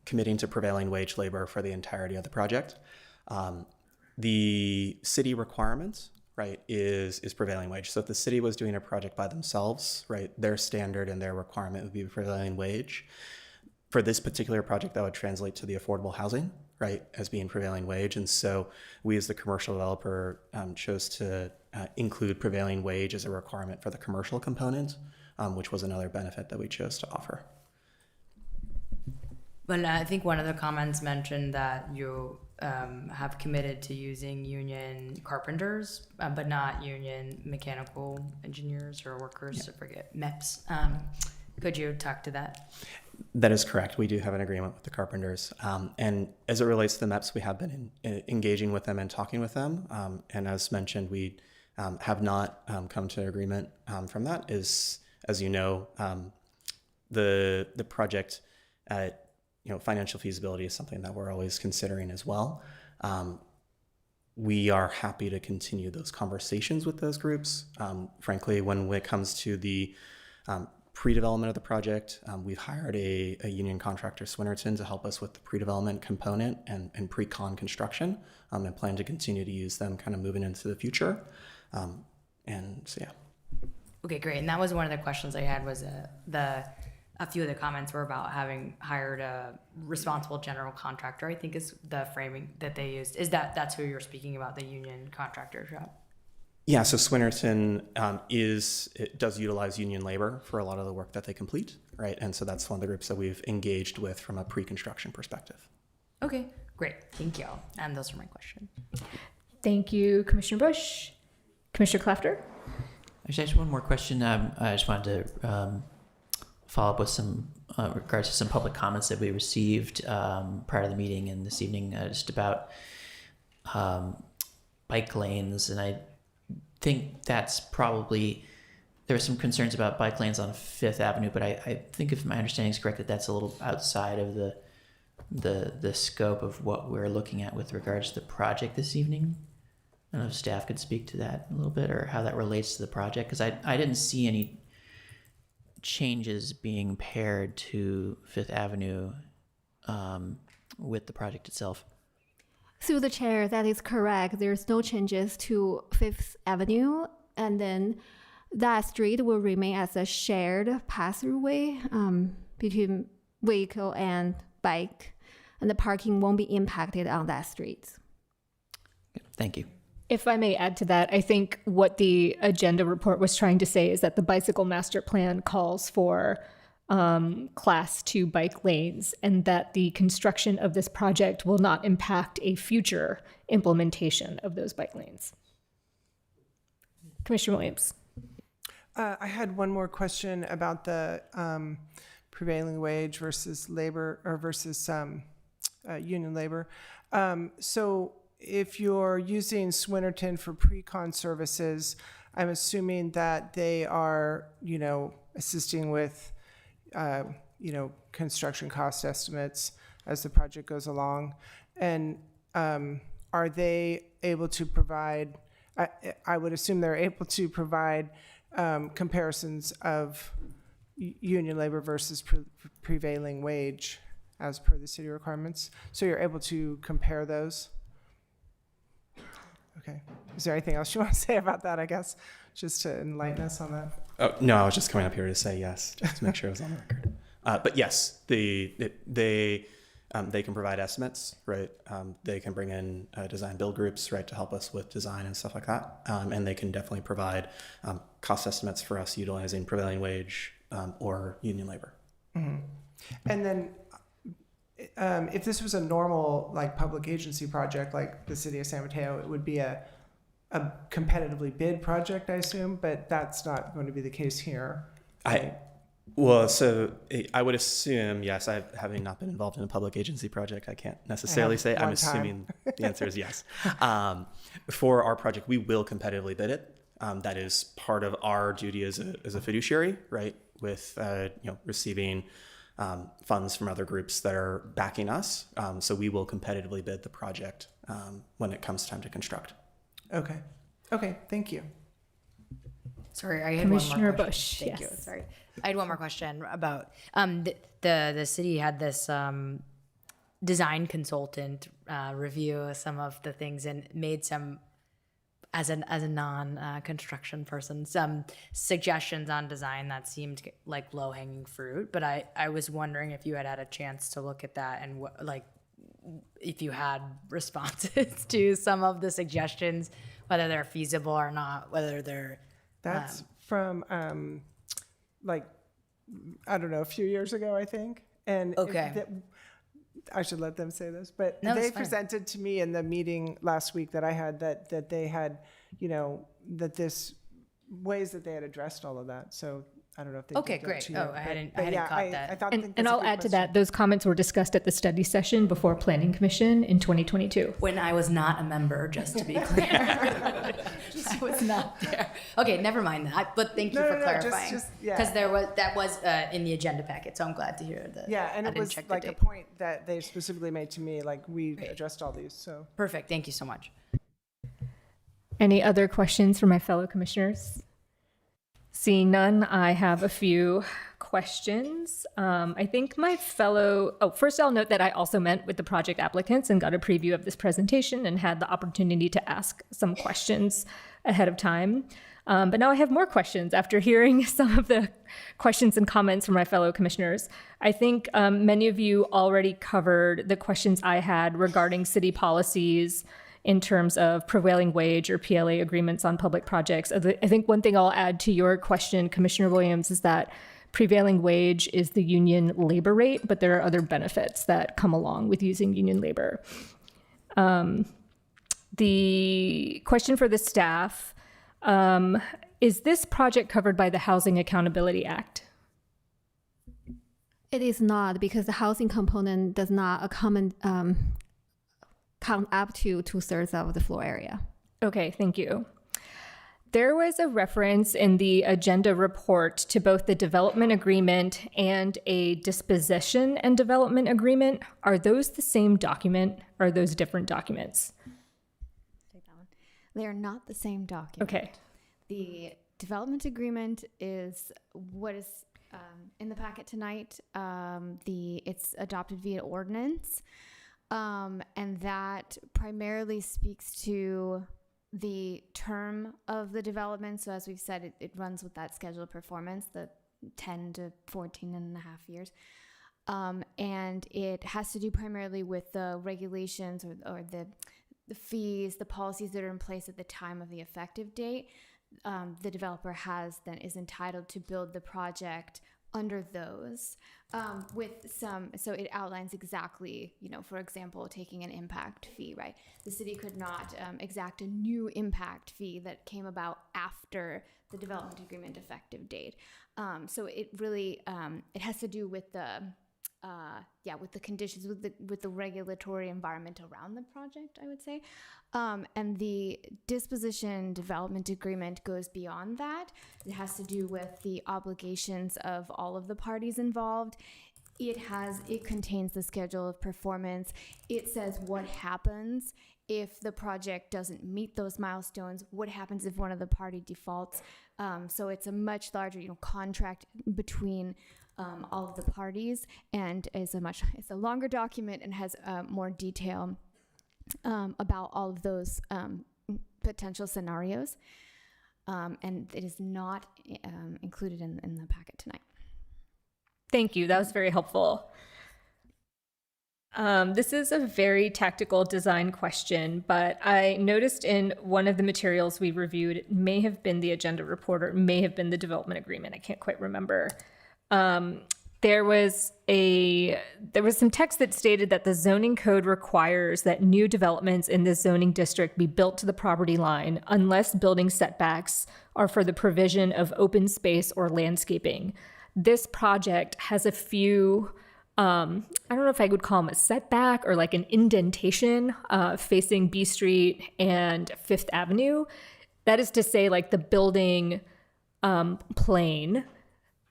committing to prevailing wage labor for the entirety of the project. The city requirement, right, is prevailing wage. So if the city was doing a project by themselves, right, their standard and their requirement would be prevailing wage. For this particular project, that would translate to the affordable housing, right, as being prevailing wage. And so we as the commercial developer chose to include prevailing wage as a requirement for the commercial component, which was another benefit that we chose to offer. But I think one of the comments mentioned that you have committed to using union carpenters, but not union mechanical engineers or workers, Yeah. I forget, MEPs. Could you talk to that? That is correct. We do have an agreement with the carpenters. And as it relates to the MEPs, we have been engaging with them and talking with them. And as mentioned, we have not come to an agreement from that. As you know, the project, financial feasibility is something that we're always considering as well. We are happy to continue those conversations with those groups. Frankly, when it comes to the pre-development of the project, we've hired a union contractor, Swinnerton, to help us with the pre-development component and pre-con construction, and plan to continue to use them kind of moving into the future. And so, yeah. Okay, great. And that was one of the questions I had was a few of the comments were about having hired a responsible general contractor, I think is the framing that they used. That's who you're speaking about, the union contractor shop? Yeah, so Swinnerton does utilize union labor for a lot of the work that they complete, right? And so that's one of the groups that we've engaged with from a pre-construction perspective. Okay, great. Thank you. And those are my questions. Thank you, Commissioner Bush. Commissioner Klafter? Actually, just one more question. I just wanted to follow up with some regards to some public comments that we received prior to the meeting and this evening, just about bike lanes, and I think that's probably, there were some concerns about bike lanes on Fifth Avenue, but I think if my understanding is correct, that that's a little outside of the scope of what we're looking at with regards to the project this evening. I don't know if staff could speak to that a little bit, or how that relates to the project, because I didn't see any changes being paired to Fifth Avenue with the project itself. Through the chair, that is correct. There's no changes to Fifth Avenue, and then that street will remain as a shared pass-throughway between vehicle and bike, and the parking won't be impacted on that street. Thank you. If I may add to that, I think what the agenda report was trying to say is that the bicycle master plan calls for class 2 bike lanes, and that the construction of this project will not impact a future implementation of those bike lanes. Commissioner Williams. I had one more question about the prevailing wage versus labor, or versus union labor. So if you're using Swinnerton for pre-con services, I'm assuming that they are, assisting with, construction cost estimates as the project goes along. And are they able to provide, I would assume they're able to provide comparisons of union labor versus prevailing wage as per the city requirements. So you're able to compare those? Okay. Is there anything else you want to say about that, I guess, just to enlighten us on that? Oh, no, I was just coming up here to say yes, just to make sure it was on the record. But yes, they can provide estimates, right? They can bring in design build groups, right, to help us with design and stuff like that. And they can definitely provide cost estimates for us utilizing prevailing wage or union labor. Mm-hmm. And then if this was a normal public agency project like the city of San Mateo, it would be a competitively bid project, I assume, but that's not going to be the case here. Well, so I would assume, yes, having not been involved in a public agency project, I can't necessarily say. I'm assuming the answer is yes. For our project, we will competitively bid it. That is part of our duty as a fiduciary, right? With receiving funds from other groups that are backing us. So we will competitively bid the project when it comes time to construct. Okay. Okay. Thank you. Sorry, I had Commissioner one more question. Bush. Thank Yes. you. Sorry, I had one more question about the city had this design consultant review some of the things and made some, as a non-construction person, some suggestions on design that seemed like low-hanging fruit. But I was wondering if you had a chance to look at that and if you had responses to some of the suggestions, whether they're feasible or not, whether they're... That's from, I don't know, a few years ago, I think. And okay. I should let them say this, but no, they presented to me in the meeting last week that I had that they had, that this ways that they had addressed all of that. So I don't know if they okay, did go great. to you, I hadn't caught that. I thought, and I'll add to that, those comments were discussed at the study session before Planning Commission in 2022. When I was not a member, just to be clear. I was not there. Okay, never mind that. But thank you for clarifying. Because that was in the agenda packet, so I'm glad to hear that. Yeah, and it was like a point that they specifically made to me, we addressed all these. So perfect. Thank you so much. Any other questions from my fellow commissioners? Seeing none, I have a few questions. I think first I'll note that I also met with the project applicants and got a preview of this presentation and had the opportunity to ask some questions ahead of time. But now I have more questions after hearing some of the questions and comments from my fellow commissioners. I think many of you already covered the questions I had regarding city policies in terms of prevailing wage or PLA agreements on public projects. I think one thing I'll add to your question, Commissioner Williams, is that prevailing wage is the union labor rate, but there are other benefits that come along with using union labor. The question for the staff, is this project covered by the Housing Accountability Act? It is not, because the housing component does not count up to 2/3 of the floor area. Okay, thank you. There was a reference in the agenda report to both the development agreement and a disposition and development agreement. Are those the same document or are those different documents? They are not the same document. Okay. The development agreement is what is in the packet tonight. It's adopted via ordinance, and that primarily speaks to the term of the development. So as we've said, it runs with that schedule of performance, the 10 to 14 and a half years. And it has to do primarily with the regulations or the fees, the policies that are in place at the time of the effective date. The developer is entitled to build the project under those so it outlines exactly, for example, taking an impact fee, right? The city could not exact a new impact fee that came about after the development agreement effective date. So it really, it has to do with the conditions, with the regulatory environment around the project, I would say. And the disposition development agreement goes beyond that. It has to do with the obligations of all of the parties involved. It contains the schedule of performance. It says what happens if the project doesn't meet those milestones, what happens if one of the party defaults. So it's a much larger, contract between all of the parties, and it's a longer document and has more detail about all of those potential scenarios. And it is not included in the packet tonight. Thank you. That was very helpful. This is a very tactical design question, but I noticed in one of the materials we reviewed, it may have been the agenda report or it may have been the development agreement. I can't quite remember. There was some text that stated that the zoning code requires that new developments in this zoning district be built to the property line unless building setbacks are for the provision of open space or landscaping. This project has a few, I don't know if I would call them a setback or like an indentation facing B Street and Fifth Avenue. That is to say, like the building plane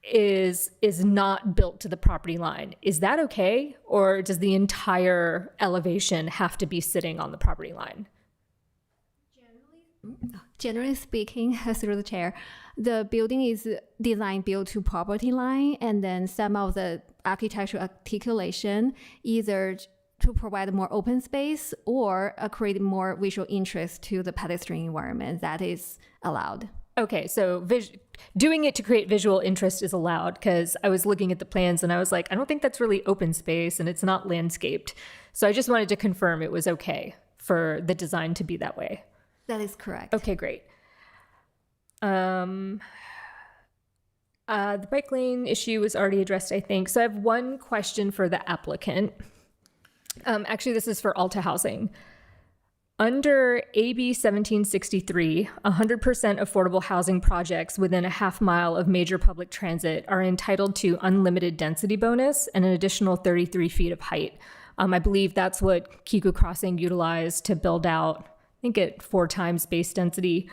is not built to the property line. Is that okay? Or does the entire elevation have to be sitting on the property line? Generally speaking, through the chair, the building is designed built to property line, and then some of the architectural articulation either to provide more open space or create more visual interest to the pedestrian environment that is allowed. Okay, so doing it to create visual interest is allowed, because I was looking at the plans and I was like, I don't think that's really open space and it's not landscaped. So I just wanted to confirm it was okay for the design to be that way. That is correct. Okay, great. The bike lane issue was already addressed, I think. So I have one question for the applicant. Actually, this is for Alta Housing. Under AB 1763, 100% affordable housing projects within a half mile of major public transit are entitled to unlimited density bonus and an additional 33 feet of height. I believe that's what Kiku Crossing utilized to build out, I think, at 4 times base density.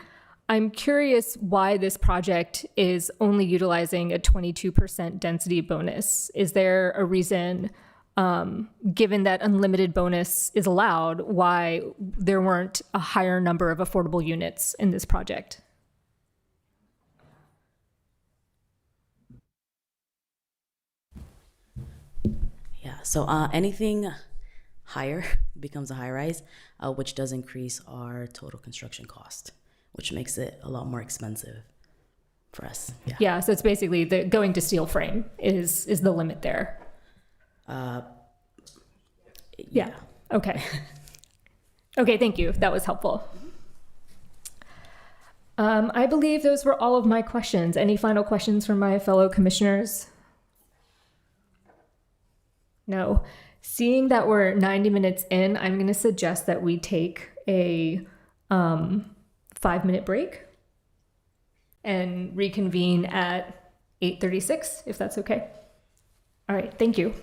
I'm curious why this project is only utilizing a 22% density bonus. Is there a reason, given that unlimited bonus is allowed, why there weren't a higher number of affordable units in this project? Yeah, so anything higher becomes a high rise, which does increase our total construction cost, which makes it a lot more expensive for us. Yeah, so it's basically the going to steel frame is the limit there. Yeah. Okay. Okay, thank you. That was helpful. I believe those were all of my questions. Any final questions from my fellow commissioners? No. Seeing that we're 90 minutes in, I'm going to suggest that we take a 5-minute break and reconvene at 8:36, if that's okay. All right, thank you.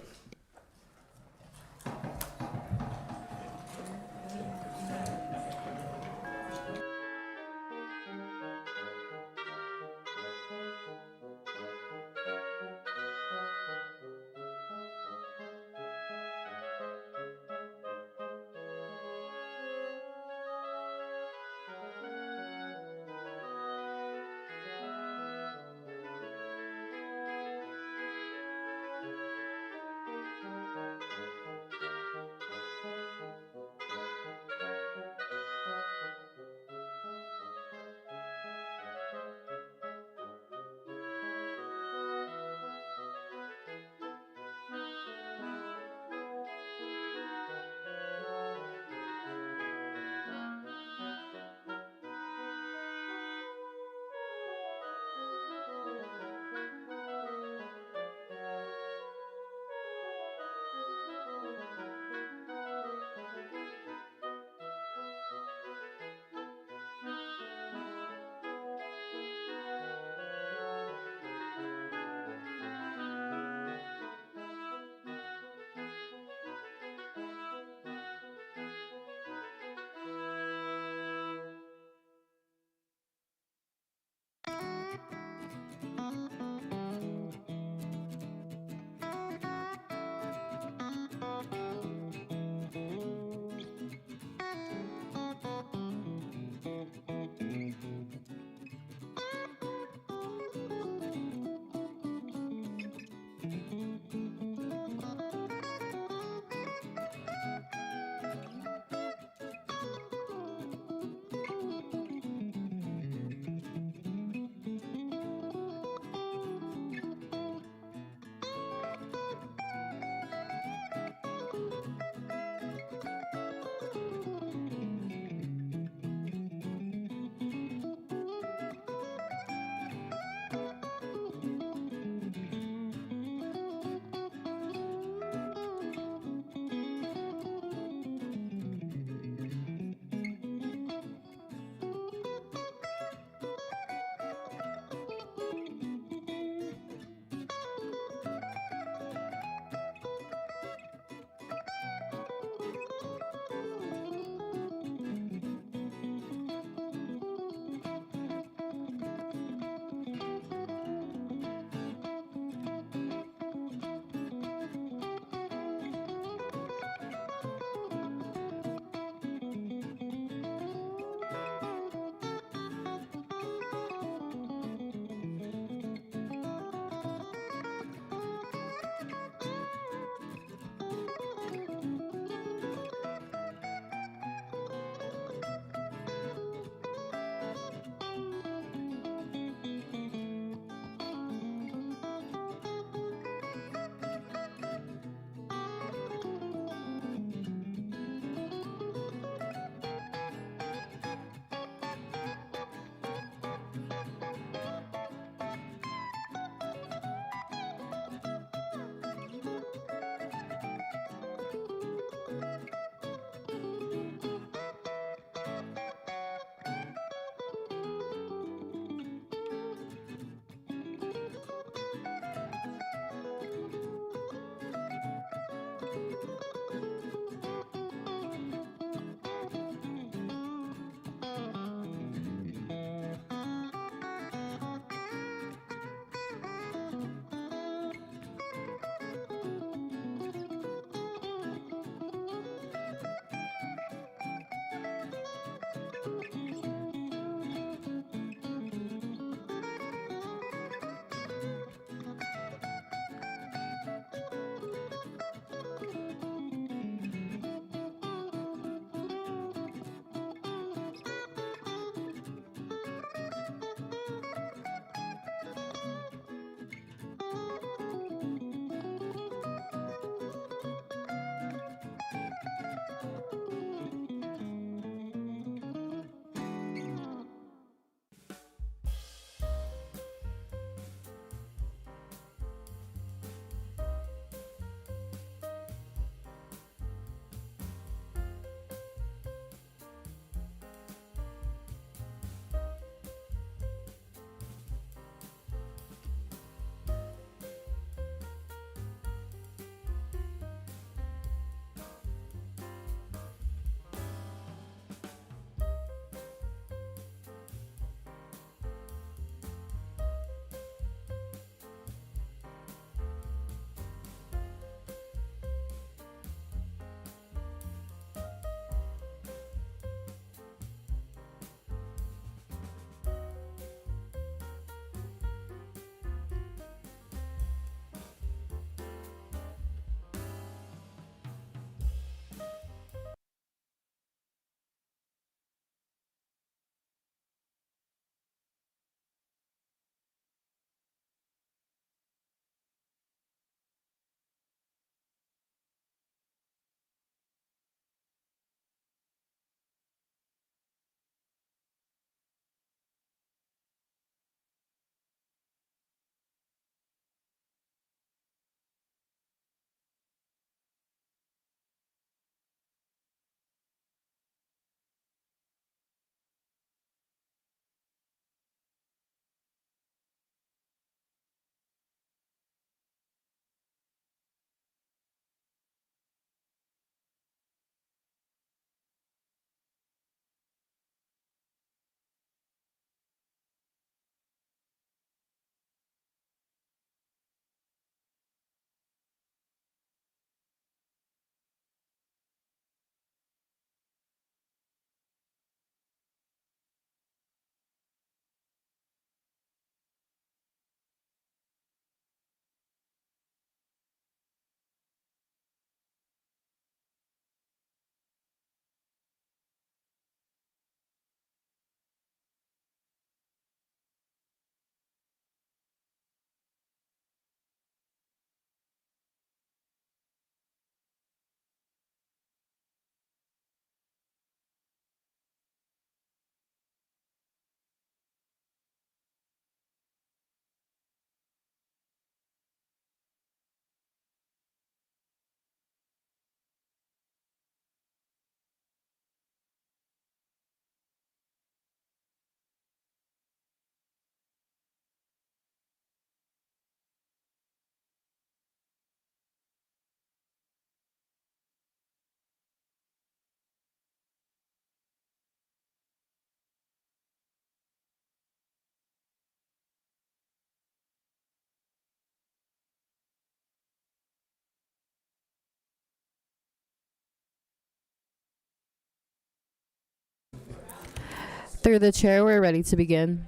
Through the chair, we're ready to begin.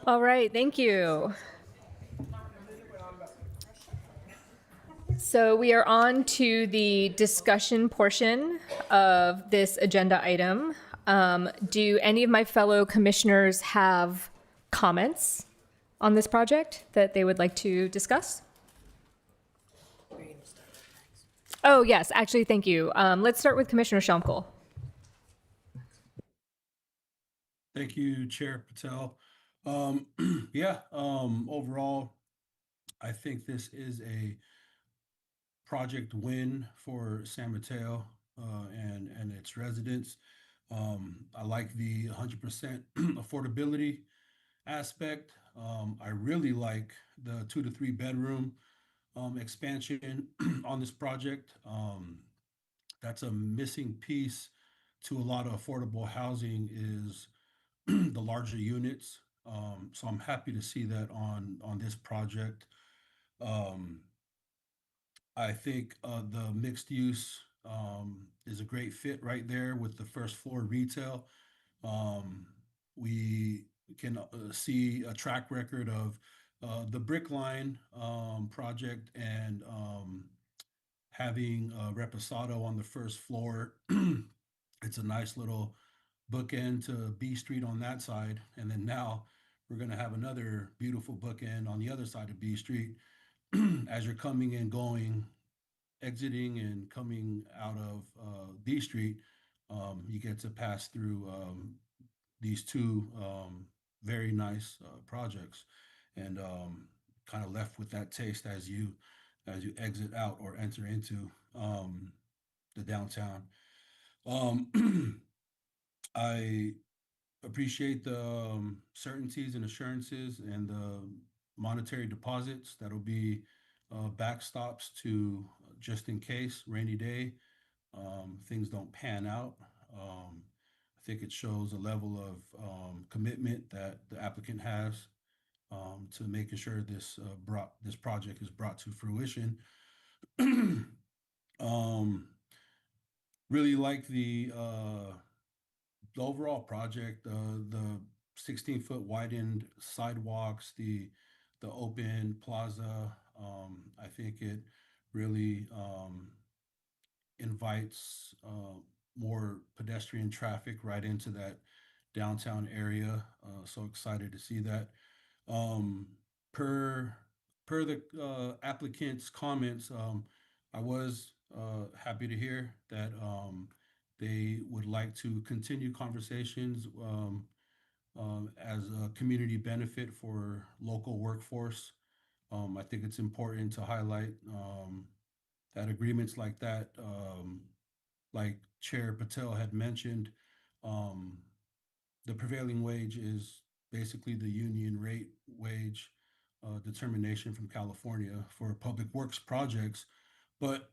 All right, thank you. So we are on to the discussion portion of this agenda item. Do any of my fellow commissioners have comments on this project that they would like to discuss? Oh, yes, actually, thank you. Let's start with Commissioner Shumkel. Thank you, Chair Patel. Overall, I think this is a project win for San Mateo and its residents. I like the 100% affordability aspect. I really like the 2 to 3 bedroom expansion on this project. That's a missing piece to a lot of affordable housing is the larger units. So I'm happy to see that on this project. I think the mixed use is a great fit right there with the first floor retail. We can see a track record of the Brick Line project and having Reposado on the first floor. It's a nice little bookend to B Street on that side. And then now we're going to have another beautiful bookend on the other side of B Street. As you're coming and going, exiting and coming out of B Street, you get to pass through these two very nice projects, and kind of left with that taste as you exit out or enter into the downtown. I appreciate the certainties and assurances and the monetary deposits that'll be backstops to just in case rainy day things don't pan out. I think it shows a level of commitment that the applicant has to making sure this project is brought to fruition. Really like the overall project, the 16-foot widened sidewalks, the open plaza. I think it really invites more pedestrian traffic right into that downtown area. So excited to see that. Per the applicant's comments, I was happy to hear that they would like to continue conversations as a community benefit for local workforce. I think it's important to highlight that agreements like that, like Chair Patel had mentioned, the prevailing wage is basically the union rate wage determination from California for public works projects. But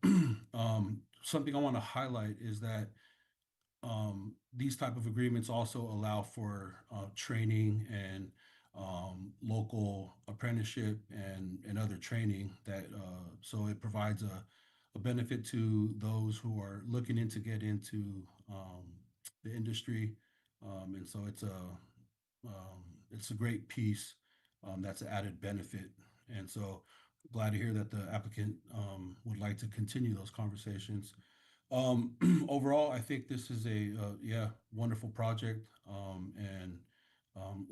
something I want to highlight is that these type of agreements also allow for training and local apprenticeship and other training that so it provides a benefit to those who are looking to get into the industry, and so it's a great piece that's an added benefit, and so glad to hear that the applicant would like to continue those conversations. Overall, I think this is a wonderful project, and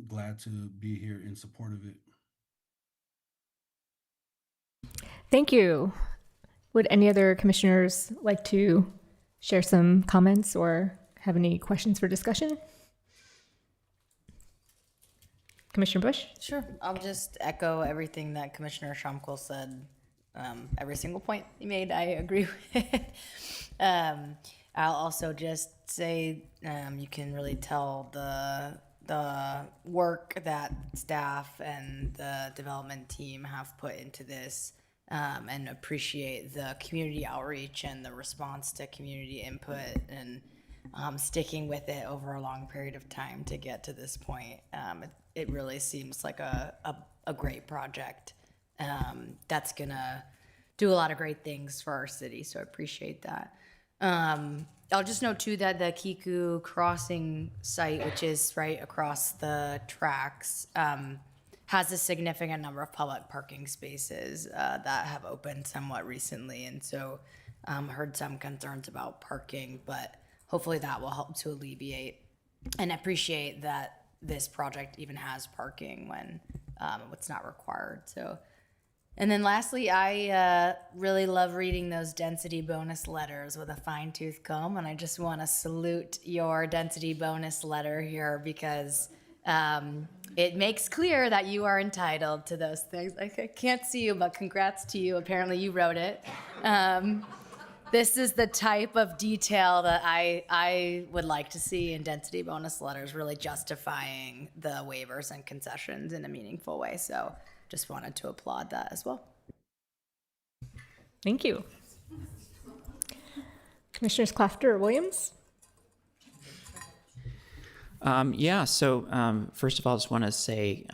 glad to be here in support of it. Thank you. Would any other commissioners like to share some comments or have any questions for discussion? Commissioner Bush? Sure. I'll just echo everything that Commissioner Shumkel said. Every single point he made, I agree with. I'll also just say you can really tell the work that staff and the development team have put into this, and appreciate the community outreach and the response to community input and sticking with it over a long period of time to get to this point. It really seems like a great project that's gonna do a lot of great things for our city. So I appreciate that. I'll just note too that the Kiku Crossing site, which is right across the tracks, has a significant number of public parking spaces that have opened somewhat recently, and so heard some concerns about parking, but hopefully that will help to alleviate and appreciate that this project even has parking when it's not required. So. And then lastly, I really love reading those density bonus letters with a fine tooth comb. And I just want to salute your density bonus letter here because it makes clear that you are entitled to those things. I can't see you, but congrats to you. Apparently you wrote it. This is the type of detail that I would like to see in density bonus letters, really justifying the waivers and concessions in a meaningful way. So just wanted to applaud that as well. Thank you. Commissioners Clafter or Williams? First of all, I just want to say,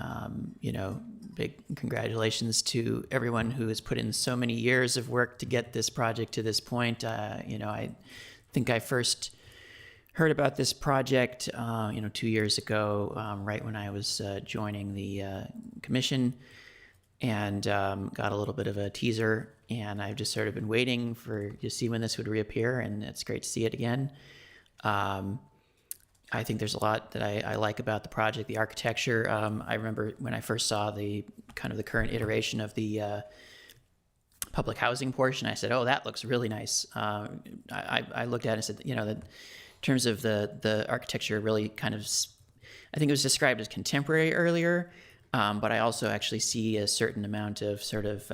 big congratulations to everyone who has put in so many years of work to get this project to this point. I think I first heard about this project, 2 years ago, right when I was joining the commission, and got a little bit of a teaser, and I've just sort of been waiting to see when this would reappear, and it's great to see it again. I think there's a lot that I like about the project, the architecture. I remember when I first saw the current iteration of the public housing portion, I said, oh, that looks really nice. I looked at it and said, that in terms of the architecture, really kind of, I think it was described as contemporary earlier, but I also actually see a certain amount of sort of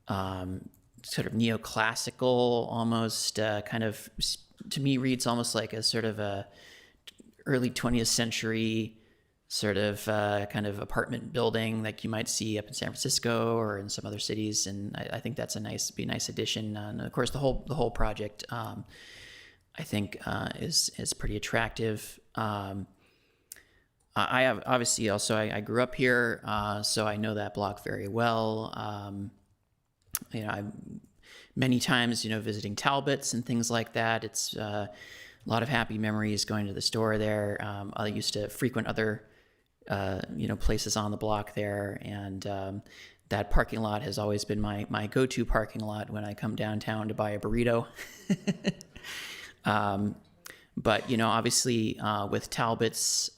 neoclassical, almost to me reads almost like a sort of a early 20th century sort of kind of apartment building like you might see up in San Francisco or in some other cities, and I think that's be a nice addition. And of course, the whole project I think is pretty attractive. I have obviously also I grew up here, so I know that block very well. I'm many times visiting Talbot's and things like that. It's a lot of happy memories going to the store there. I used to frequent other places on the block there, and that parking lot has always been my go-to parking lot when I come downtown to buy a burrito. But obviously with Talbot's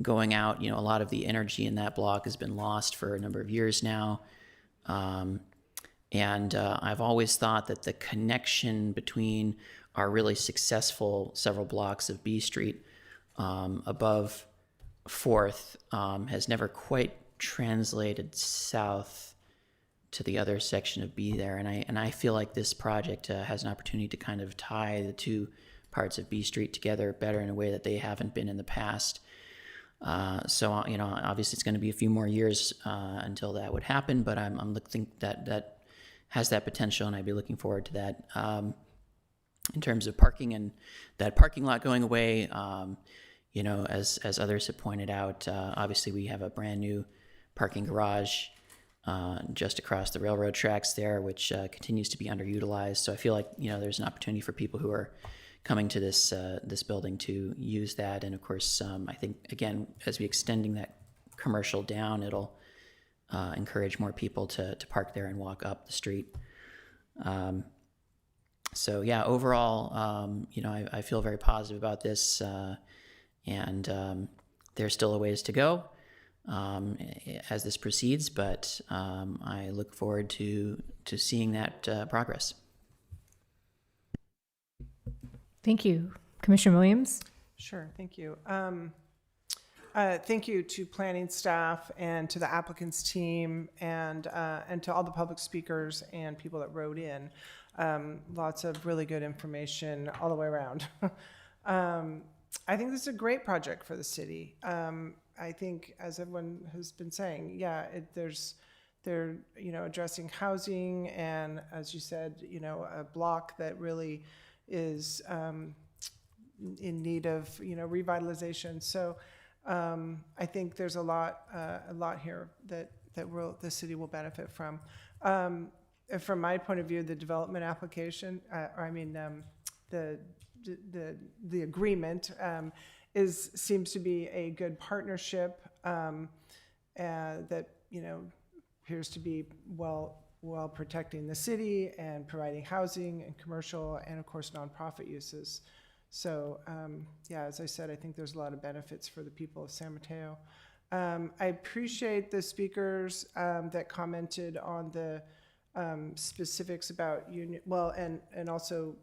going out, a lot of the energy in that block has been lost for a number of years now. And I've always thought that the connection between our really successful several blocks of B Street above 4th has never quite translated south to the other section of B there. And I feel like this project has an opportunity to kind of tie the two parts of B Street together better in a way that they haven't been in the past. So obviously it's going to be a few more years until that would happen, but I'm looking that has that potential, and I'd be looking forward to that. In terms of parking and that parking lot going away, as others have pointed out, obviously we have a brand new parking garage just across the railroad tracks there, which continues to be underutilized. So I feel like there's an opportunity for people who are coming to this building to use that. And of course, I think again, as we extending that commercial down, it'll encourage more people to park there and walk up the street. So yeah, overall, I feel very positive about this, and there's still a ways to go as this proceeds, but I look forward to seeing that progress. Thank you. Commissioner Williams? Sure, thank you. Thank you to planning staff and to the applicants team and to all the public speakers and people that wrote in. Lots of really good information all the way around. I think this is a great project for the city. I think, as everyone has been saying, they're addressing housing and, as you said, a block that really is in need of revitalization. So I think there's a lot here that the city will benefit from. From my point of view, the development application, the agreement seems to be a good partnership that appears to be well protecting the city and providing housing and commercial and of course nonprofit uses. So as I said, I think there's a lot of benefits for the people of San Mateo. I appreciate the speakers that commented on the specifics about union, and also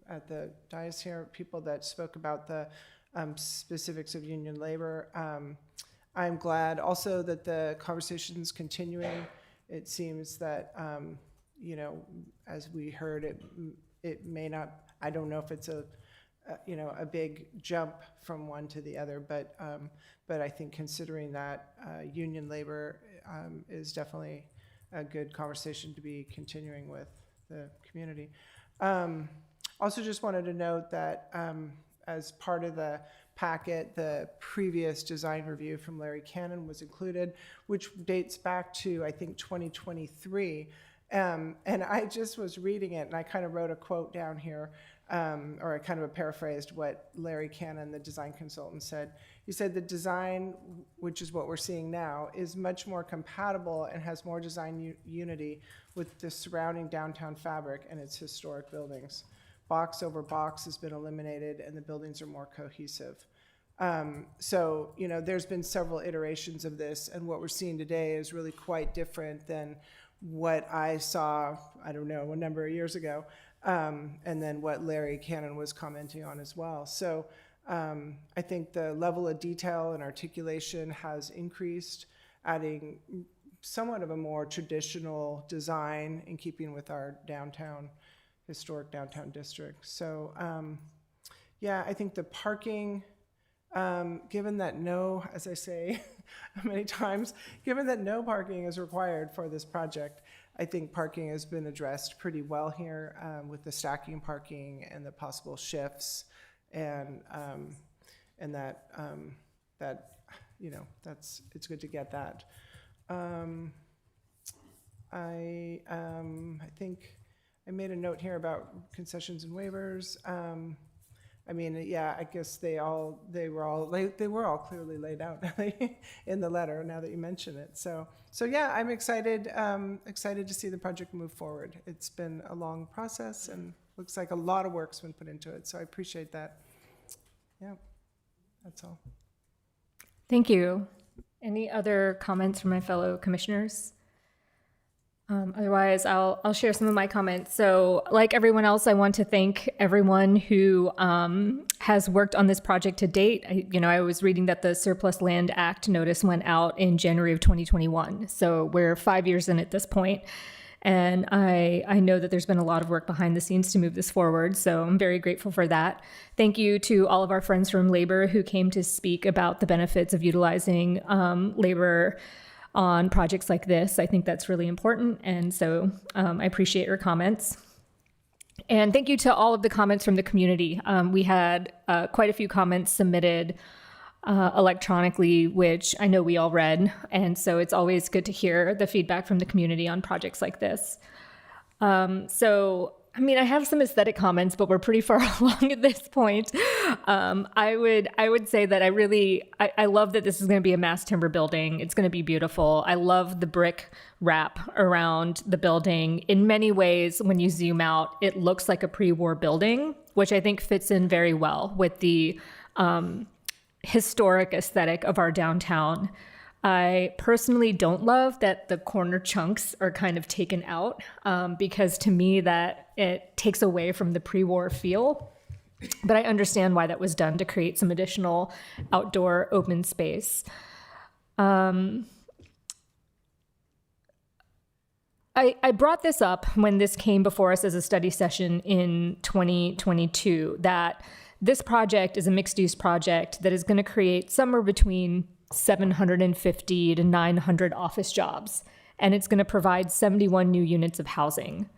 at the dais here, people that spoke about the specifics of union labor. I'm glad also that the conversation's continuing. It seems that, as we heard, it may not, I don't know if it's a big jump from one to the other, but I think considering that union labor is definitely a good conversation to be continuing with the community. Also just wanted to note that as part of the packet, the previous design review from Larry Cannon was included, which dates back to, I think, 2023. And I just was reading it, and I kind of wrote a quote down here, or I kind of paraphrased what Larry Cannon, the design consultant, said. He said the design, which is what we're seeing now, is much more compatible and has more design unity with the surrounding downtown fabric and its historic buildings. Box over box has been eliminated and the buildings are more cohesive. So, there's been several iterations of this, and what we're seeing today is really quite different than what I saw, I don't know, a number of years ago, and then what Larry Cannon was commenting on as well. So I think the level of detail and articulation has increased, adding somewhat of a more traditional design in keeping with our historic downtown district. So I think the parking, given that as I say many times, given that no parking is required for this project, I think parking has been addressed pretty well here with the stacking parking and the possible shifts, and that it's good to get that. I think I made a note here about concessions and waivers. I guess they were all clearly laid out in the letter now that you mention it. So I'm excited to see the project move forward. It's been a long process and looks like a lot of work's been put into it. So I appreciate that. Yeah, that's all. Thank you. Any other comments from my fellow commissioners? Otherwise, I'll share some of my comments. So like everyone else, I want to thank everyone who has worked on this project to date. I was reading that the Surplus Land Act notice went out in January of 2021. So we're 5 years in at this point. And I know that there's been a lot of work behind the scenes to move this forward. So I'm very grateful for that. Thank you to all of our friends from labor who came to speak about the benefits of utilizing labor on projects like this. I think that's really important. And so I appreciate your comments. And thank you to all of the comments from the community. We had quite a few comments submitted electronically, which I know we all read. And so it's always good to hear the feedback from the community on projects like this. I have some aesthetic comments, but we're pretty far along at this point. I would say that I love that this is going to be a mass timber building. It's going to be beautiful. I love the brick wrap around the building. In many ways, when you zoom out, it looks like a pre-war building, which I think fits in very well with the historic aesthetic of our downtown. I personally don't love that the corner chunks are kind of taken out because to me that it takes away from the pre-war feel. But I understand why that was done to create some additional outdoor open space. I brought this up when this came before us as a study session in 2022, that this project is a mixed-use project that is going to create somewhere between 750 to 900 office jobs, and it's going to provide 71 new units of housing.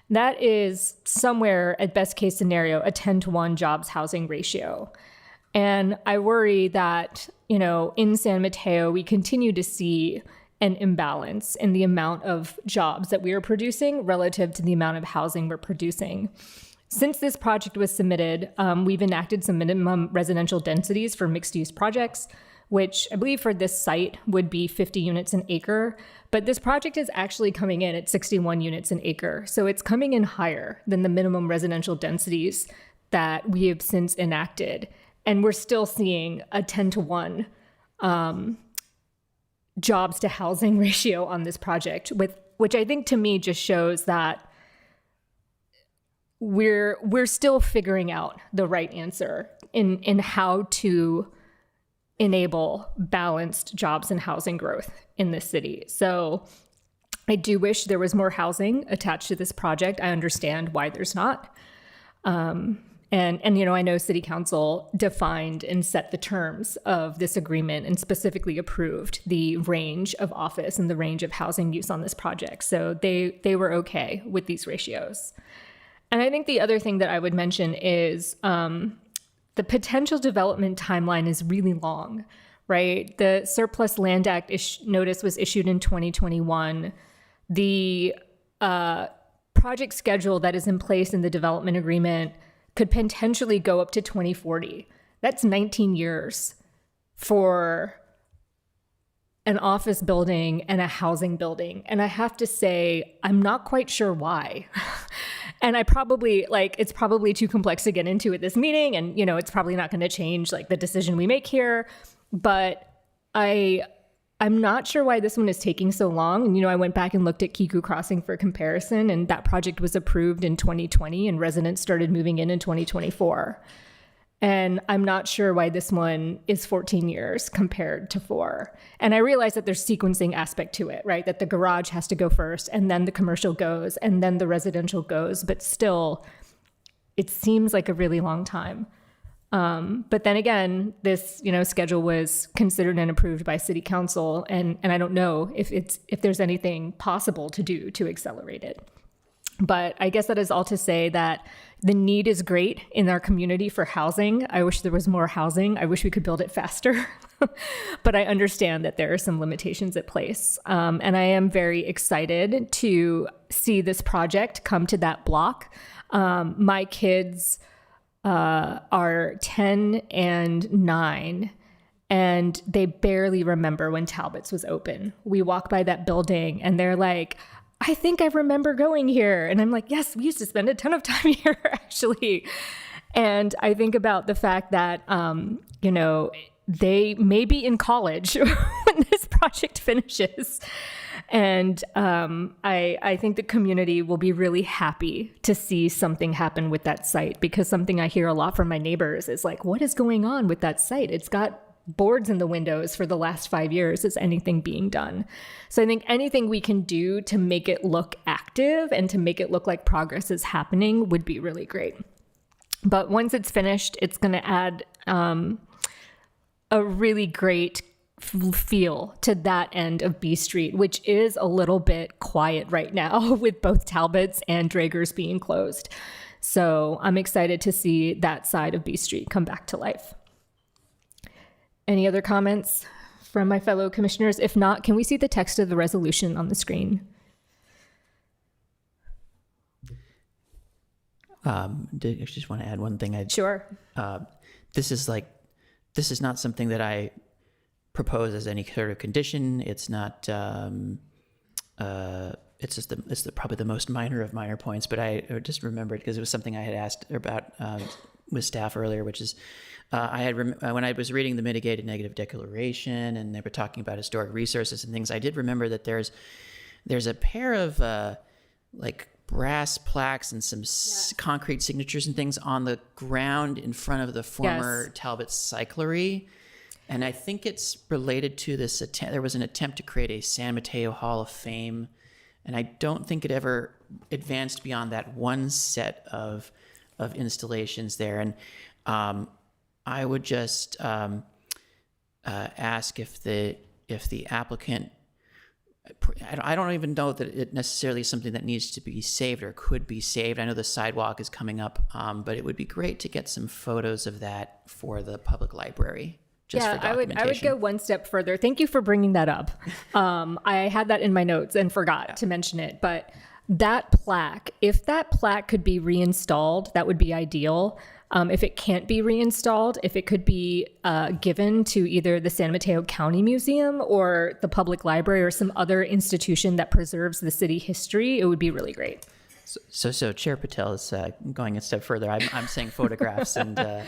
That is somewhere, at best case scenario, a 10-to-1 jobs housing ratio. And I worry that, in San Mateo, we continue to see an imbalance in the amount of jobs that we are producing relative to the amount of housing we're producing. Since this project was submitted, we've enacted some minimum residential densities for mixed-use projects, which I believe for this site would be 50 units an acre. But this project is actually coming in at 61 units an acre. So it's coming in higher than the minimum residential densities that we have since enacted. And we're still seeing a 10-to-1 jobs to housing ratio on this project, which I think to me just shows that we're still figuring out the right answer in how to enable balanced jobs and housing growth in this city. So I do wish there was more housing attached to this project. I understand why there's not. And you know, I know City Council defined and set the terms of this agreement and specifically approved the range of office and the range of housing use on this project. So they were okay with these ratios. And I think the other thing that I would mention is the potential development timeline is really long, right? The Surplus Land Act notice was issued in 2021. The project schedule that is in place in the development agreement could potentially go up to 2040. That's 19 years for an office building and a housing building. And I have to say, I'm not quite sure why. And I probably, it's probably too complex to get into at this meeting. And, you know, it's probably not going to change the decision we make here. But I'm not sure why this one is taking so long. And, you know, I went back and looked at Kiku Crossing for comparison, and that project was approved in 2020 and residents started moving in 2024. And I'm not sure why this one is 14 years compared to 4. And I realize that there's sequencing aspect to it, right? That the garage has to go first, and then the commercial goes, and then the residential goes. But still, it seems like a really long time. But then again, this, you know, schedule was considered and approved by City Council, and I don't know if there's anything possible to do to accelerate it. But I guess that is all to say that the need is great in our community for housing. I wish there was more housing. I wish we could build it faster. But I understand that there are some limitations at place. And I am very excited to see this project come to that block. My kids are 10 and 9, and they barely remember when Talbot's was open. We walk by that building and they're like, I think I remember going here. And I'm like, yes, we used to spend a ton of time here, actually. And I think about the fact that, you know, they may be in college when this project finishes. And I think the community will be really happy to see something happen with that site, because something I hear a lot from my neighbors is like, what is going on with that site? It's got boards in the windows for the last 5 years. Is anything being done? So I think anything we can do to make it look active and to make it look like progress is happening would be really great. But once it's finished, it's going to add a really great feel to that end of B Street, which is a little bit quiet right now with both Talbot's and Drager's being closed. So I'm excited to see that side of B Street come back to life. Any other comments from my fellow commissioners? If not, can we see the text of the resolution on the screen? I just want to add one thing. Sure. This is not something that I propose as any sort of condition. It's not. It's probably the most minor of minor points. But I just remembered because it was something I had asked about with staff earlier, which is when I was reading the mitigated negative declaration and they were talking about historic resources and things. I did remember that there's a pair of brass plaques and some concrete signatures and things on the ground in front of the former Talbot Cyclery. And I think it's related to this there was an attempt to create a San Mateo Hall of Fame. And I don't think it ever advanced beyond that one set of installations there. And I would just ask if the applicant, I don't even know that it necessarily is something that needs to be saved or could be saved. I know the sidewalk is coming up, but it would be great to get some photos of that for the public library. Just for documentation. I would go one step further. Thank you for bringing that up. I had that in my notes and forgot to mention it, but That plaque, if that plaque could be reinstalled, that would be ideal. If it can't be reinstalled, if it could be given to either the San Mateo County Museum or the public library or some other institution that preserves the city history, it would be really great. So Chair Patel is going a step further. I'm saying photographs, and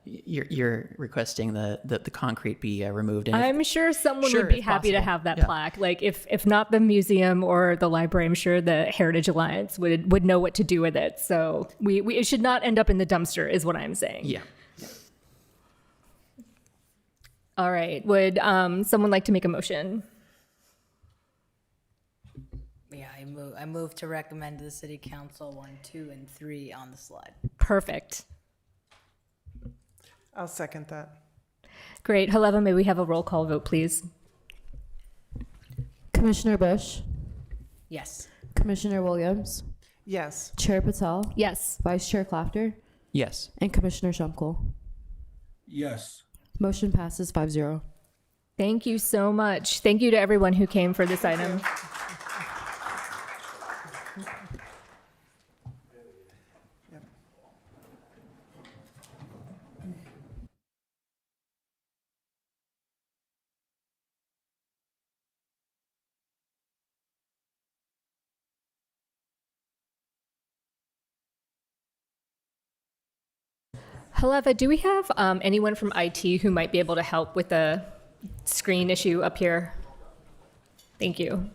you're requesting the concrete be removed. And I'm sure someone would be happy to have that plaque. Like if not the museum or the library, I'm sure the Heritage Alliance would know what to do with it. So it should not end up in the dumpster, is what I'm saying. Yeah. All right. Would someone like to make a motion? Yeah, I move to recommend to the city council 1, 2, and 3 on the slide. Perfect. I'll second that. Great. Haleva, may we have a roll call vote, please? Commissioner Bush, Yes. Commissioner Williams, Yes. Chair Patel, Yes. Vice Chair Clafter, Yes. and Commissioner Shumkle. Yes. Motion passes 5-0. Thank you so much. Thank you to everyone who came for this item. Haleva, do we have anyone from IT who might be able to help with the screen issue up here? Thank you.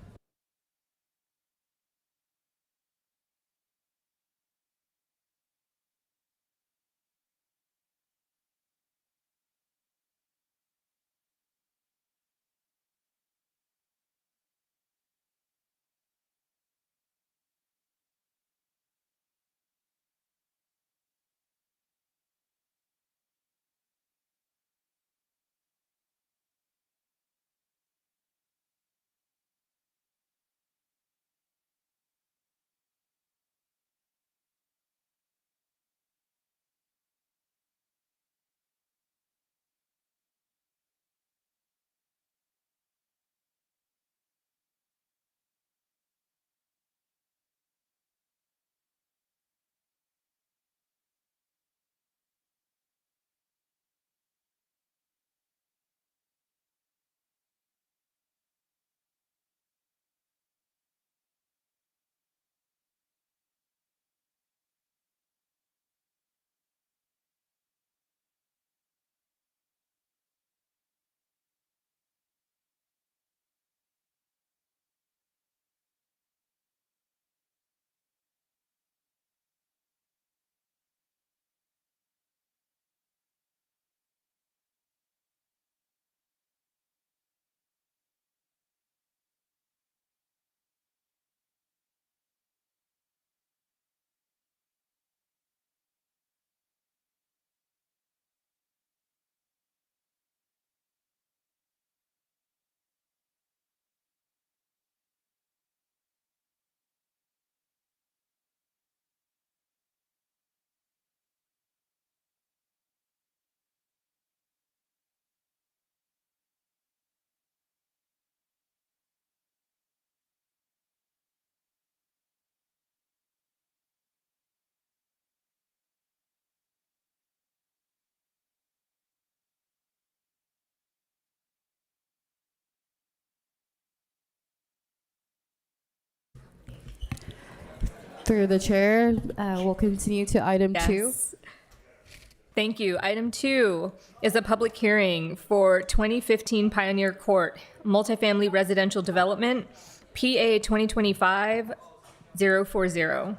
Through the chair, we'll continue to item 2. Yes. Thank you. Item 2 is a public hearing for 2015 Pioneer Court multifamily residential development, PA 2025-040.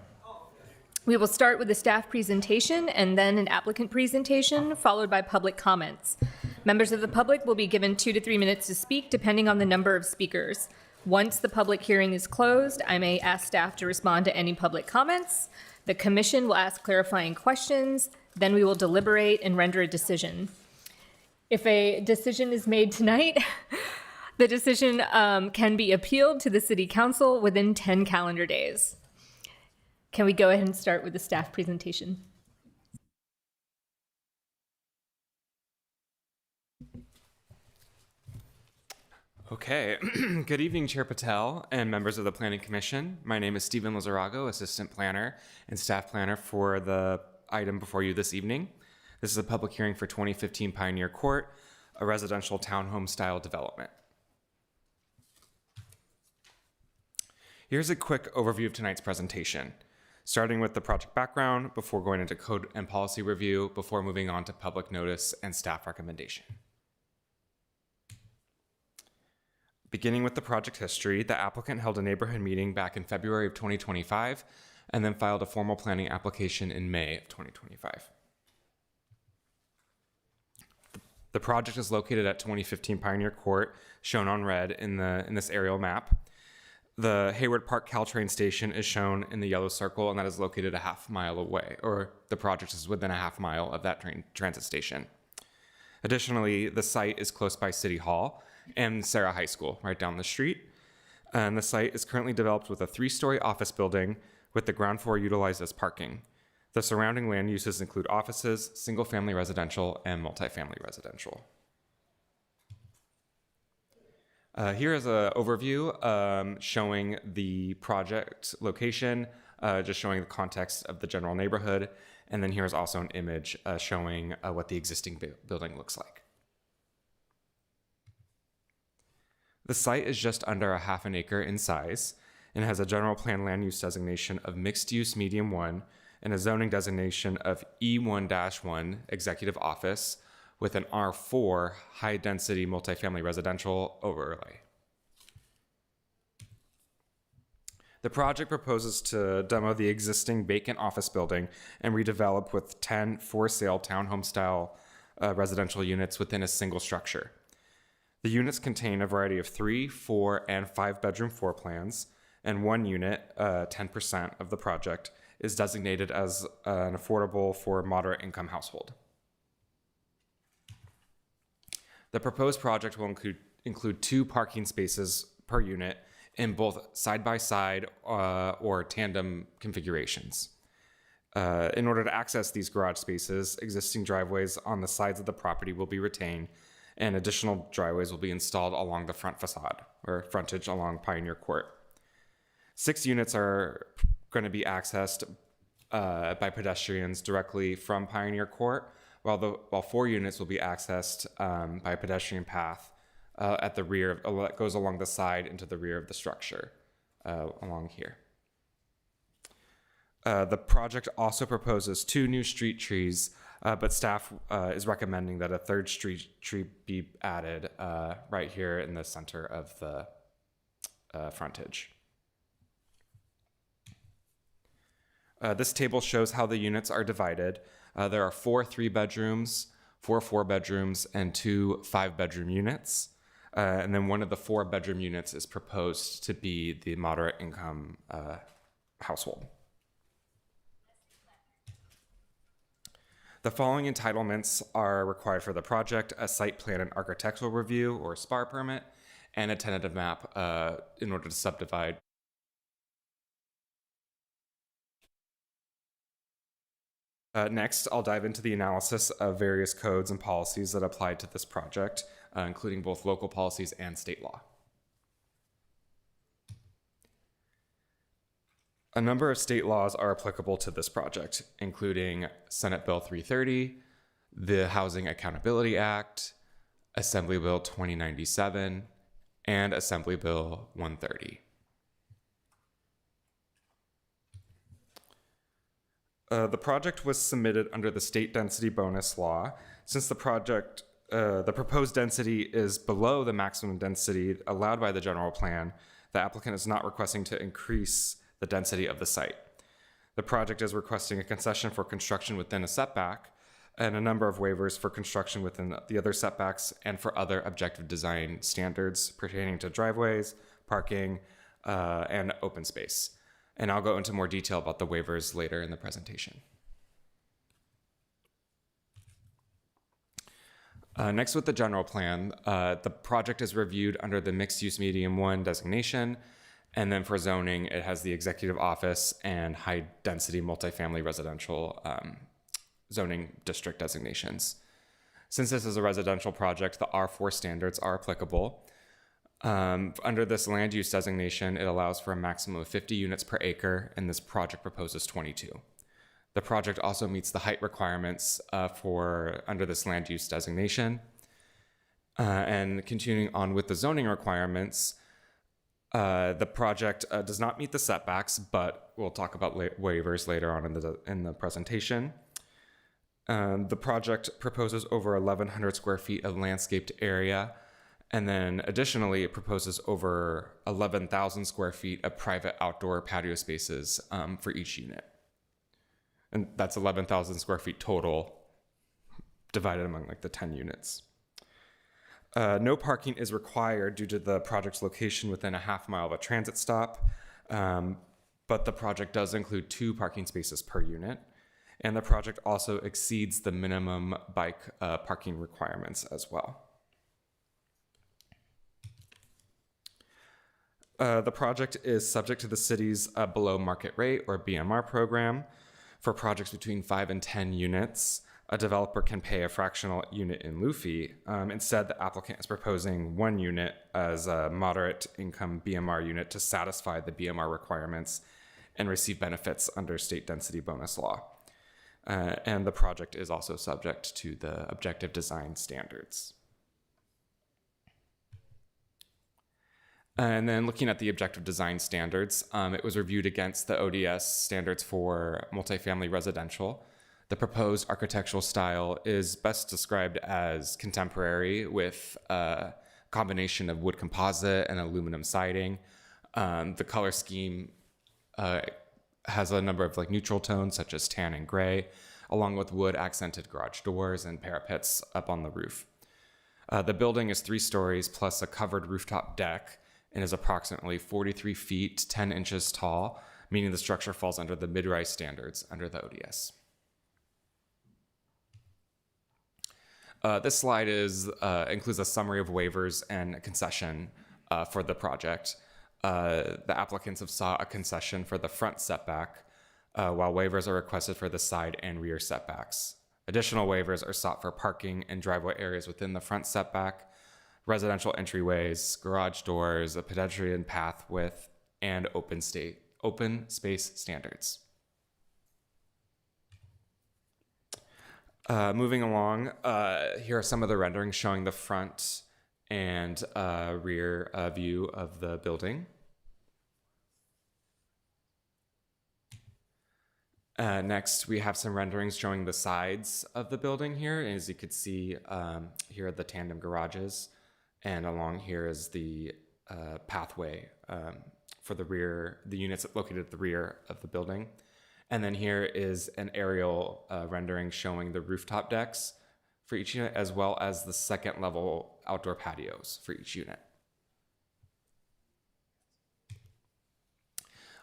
We will start with a staff presentation and then an applicant presentation, followed by public comments. Members of the public will be given 2 to 3 minutes to speak, depending on the number of speakers. Once the public hearing is closed, I may ask staff to respond to any public comments. The commission will ask clarifying questions. Then we will deliberate and render a decision. If a decision is made tonight, the decision can be appealed to the city council within 10 calendar days. Can we go ahead and start with the staff presentation? Okay. Good evening, Chair Patel and members of the Planning Commission. My name is Stephen Lizarago, Assistant Planner and Staff Planner for the item before you this evening. This is a public hearing for 2015 Pioneer Court, a residential townhome style development. Here's a quick overview of tonight's presentation, starting with the project background before going into code and policy review, before moving on to public notice and staff recommendation. Beginning with the project history, the applicant held a neighborhood meeting back in February of 2025 and then filed a formal planning application in May of 2025. The project is located at 2015 Pioneer Court, shown on red in this aerial map. The Hayward Park Caltrain station is shown in the yellow circle, and that is located a half mile away, or the project is within a half mile of that transit station. Additionally, the site is close by City Hall and Sarah High School, right down the street. And the site is currently developed with a 3-story office building with the ground floor utilized as parking. The surrounding land uses include offices, single-family residential, and multifamily residential. Here is an overview showing the project location, just showing the context of the general neighborhood. And then here's also an image showing what the existing building looks like. The site is just under a half an acre in size and has a general plan land use designation of mixed use medium 1 and a zoning designation of E1-1 executive office with an R4 high density multifamily residential overlay. The project proposes to demo the existing vacant office building and redevelop with 10 for sale townhome style residential units within a single structure. The units contain a variety of 3, 4, and 5 bedroom floor plans, and one unit, 10% of the project, is designated as an affordable for moderate income household. The proposed project will include 2 parking spaces per unit in both side-by-side or tandem configurations. In order to access these garage spaces, existing driveways on the sides of the property will be retained, and additional driveways will be installed along the front facade or frontage along Pioneer Court. 6 units are going to be accessed by pedestrians directly from Pioneer Court, while 4 units will be accessed by a pedestrian path at the rear, that goes along the side into the rear of the structure along here. The project also proposes 2 new street trees, but staff is recommending that a 3rd street tree be added right here in the center of the frontage. This table shows how the units are divided. There are 4 3-bedrooms, 4 4-bedrooms, and 2 5-bedroom units. And then one of the 4-bedroom units is proposed to be the moderate income household. The following entitlements are required for the project: a site plan and architectural review or SPAR permit, and a tentative map in order to subdivide. Next, I'll dive into the analysis of various codes and policies that apply to this project, including both local policies and state law. A number of state laws are applicable to this project, including Senate Bill 330, the Housing Accountability Act, Assembly Bill 2097, and Assembly Bill 130. The project was submitted under the state density bonus law. Since the project, the proposed density is below the maximum density allowed by the general plan, the applicant is not requesting to increase the density of the site. The project is requesting a concession for construction within a setback and a number of waivers for construction within the other setbacks and for other objective design standards pertaining to driveways, parking, and open space. And I'll go into more detail about the waivers later in the presentation. Next, with the general plan, the project is reviewed under the mixed use medium 1 designation. And then for zoning, it has the executive office and high density multifamily residential zoning district designations. Since this is a residential project, the R4 standards are applicable. Under this land use designation, it allows for a maximum of 50 units per acre, and this project proposes 22. The project also meets the height requirements for under this land use designation. And continuing on with the zoning requirements, the project does not meet the setbacks, but we'll talk about waivers later on in the presentation. The project proposes over 1,100 square feet of landscaped area. And then additionally, it proposes over 11,000 square feet of private outdoor patio spaces for each unit. And that's 11,000 square feet total divided among like the 10 units. No parking is required due to the project's location within a half mile of a transit stop. But the project does include 2 parking spaces per unit. And the project also exceeds the minimum bike parking requirements as well. The project is subject to the city's below market rate or BMR program. For projects between 5 and 10 units, a developer can pay a fractional unit in lieu fee. Instead, the applicant is proposing 1 unit as a moderate income BMR unit to satisfy the BMR requirements and receive benefits under state density bonus law. And the project is also subject to the objective design standards. And then looking at the objective design standards, it was reviewed against the ODS standards for multifamily residential. The proposed architectural style is best described as contemporary with a combination of wood composite and aluminum siding. The color scheme has a number of like neutral tones such as tan and gray, along with wood accented garage doors and parapets up on the roof. The building is 3 stories plus a covered rooftop deck and is approximately 43 feet, 10 inches tall, meaning the structure falls under the mid-rise standards under the ODS. This slide includes a summary of waivers and a concession for the project. The applicants have sought a concession for the front setback, while waivers are requested for the side and rear setbacks. Additional waivers are sought for parking and driveway areas within the front setback, residential entryways, garage doors, a pedestrian path width, and open space standards. Moving along, here are some of the renderings showing the front and rear view of the building. Next, we have some renderings showing the sides of the building here. As you could see, here are the tandem garages. And along here is the pathway for the units located at the rear of the building. And then here is an aerial rendering showing the rooftop decks for each unit, as well as the second level outdoor patios for each unit.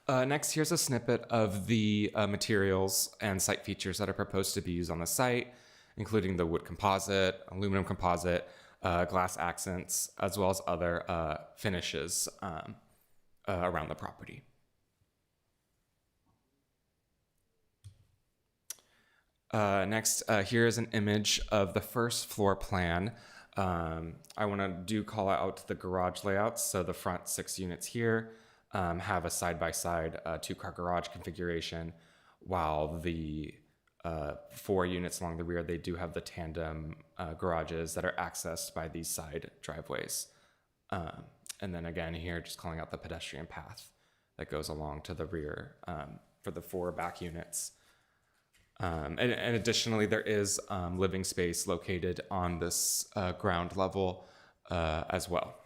Next, here's a snippet of the materials and site features that are proposed to be used on the site, including the wood composite, aluminum composite, glass accents, as well as other finishes around the property. Next, here is an image of the first floor plan. I want to call out the garage layouts. So the front 6 units here have a side-by-side 2-car garage configuration, while the 4 units along the rear, they do have the tandem garages that are accessed by these side driveways. And then again here, just calling out the pedestrian path that goes along to the rear for the 4 back units. And additionally, there is living space located on this ground level as well.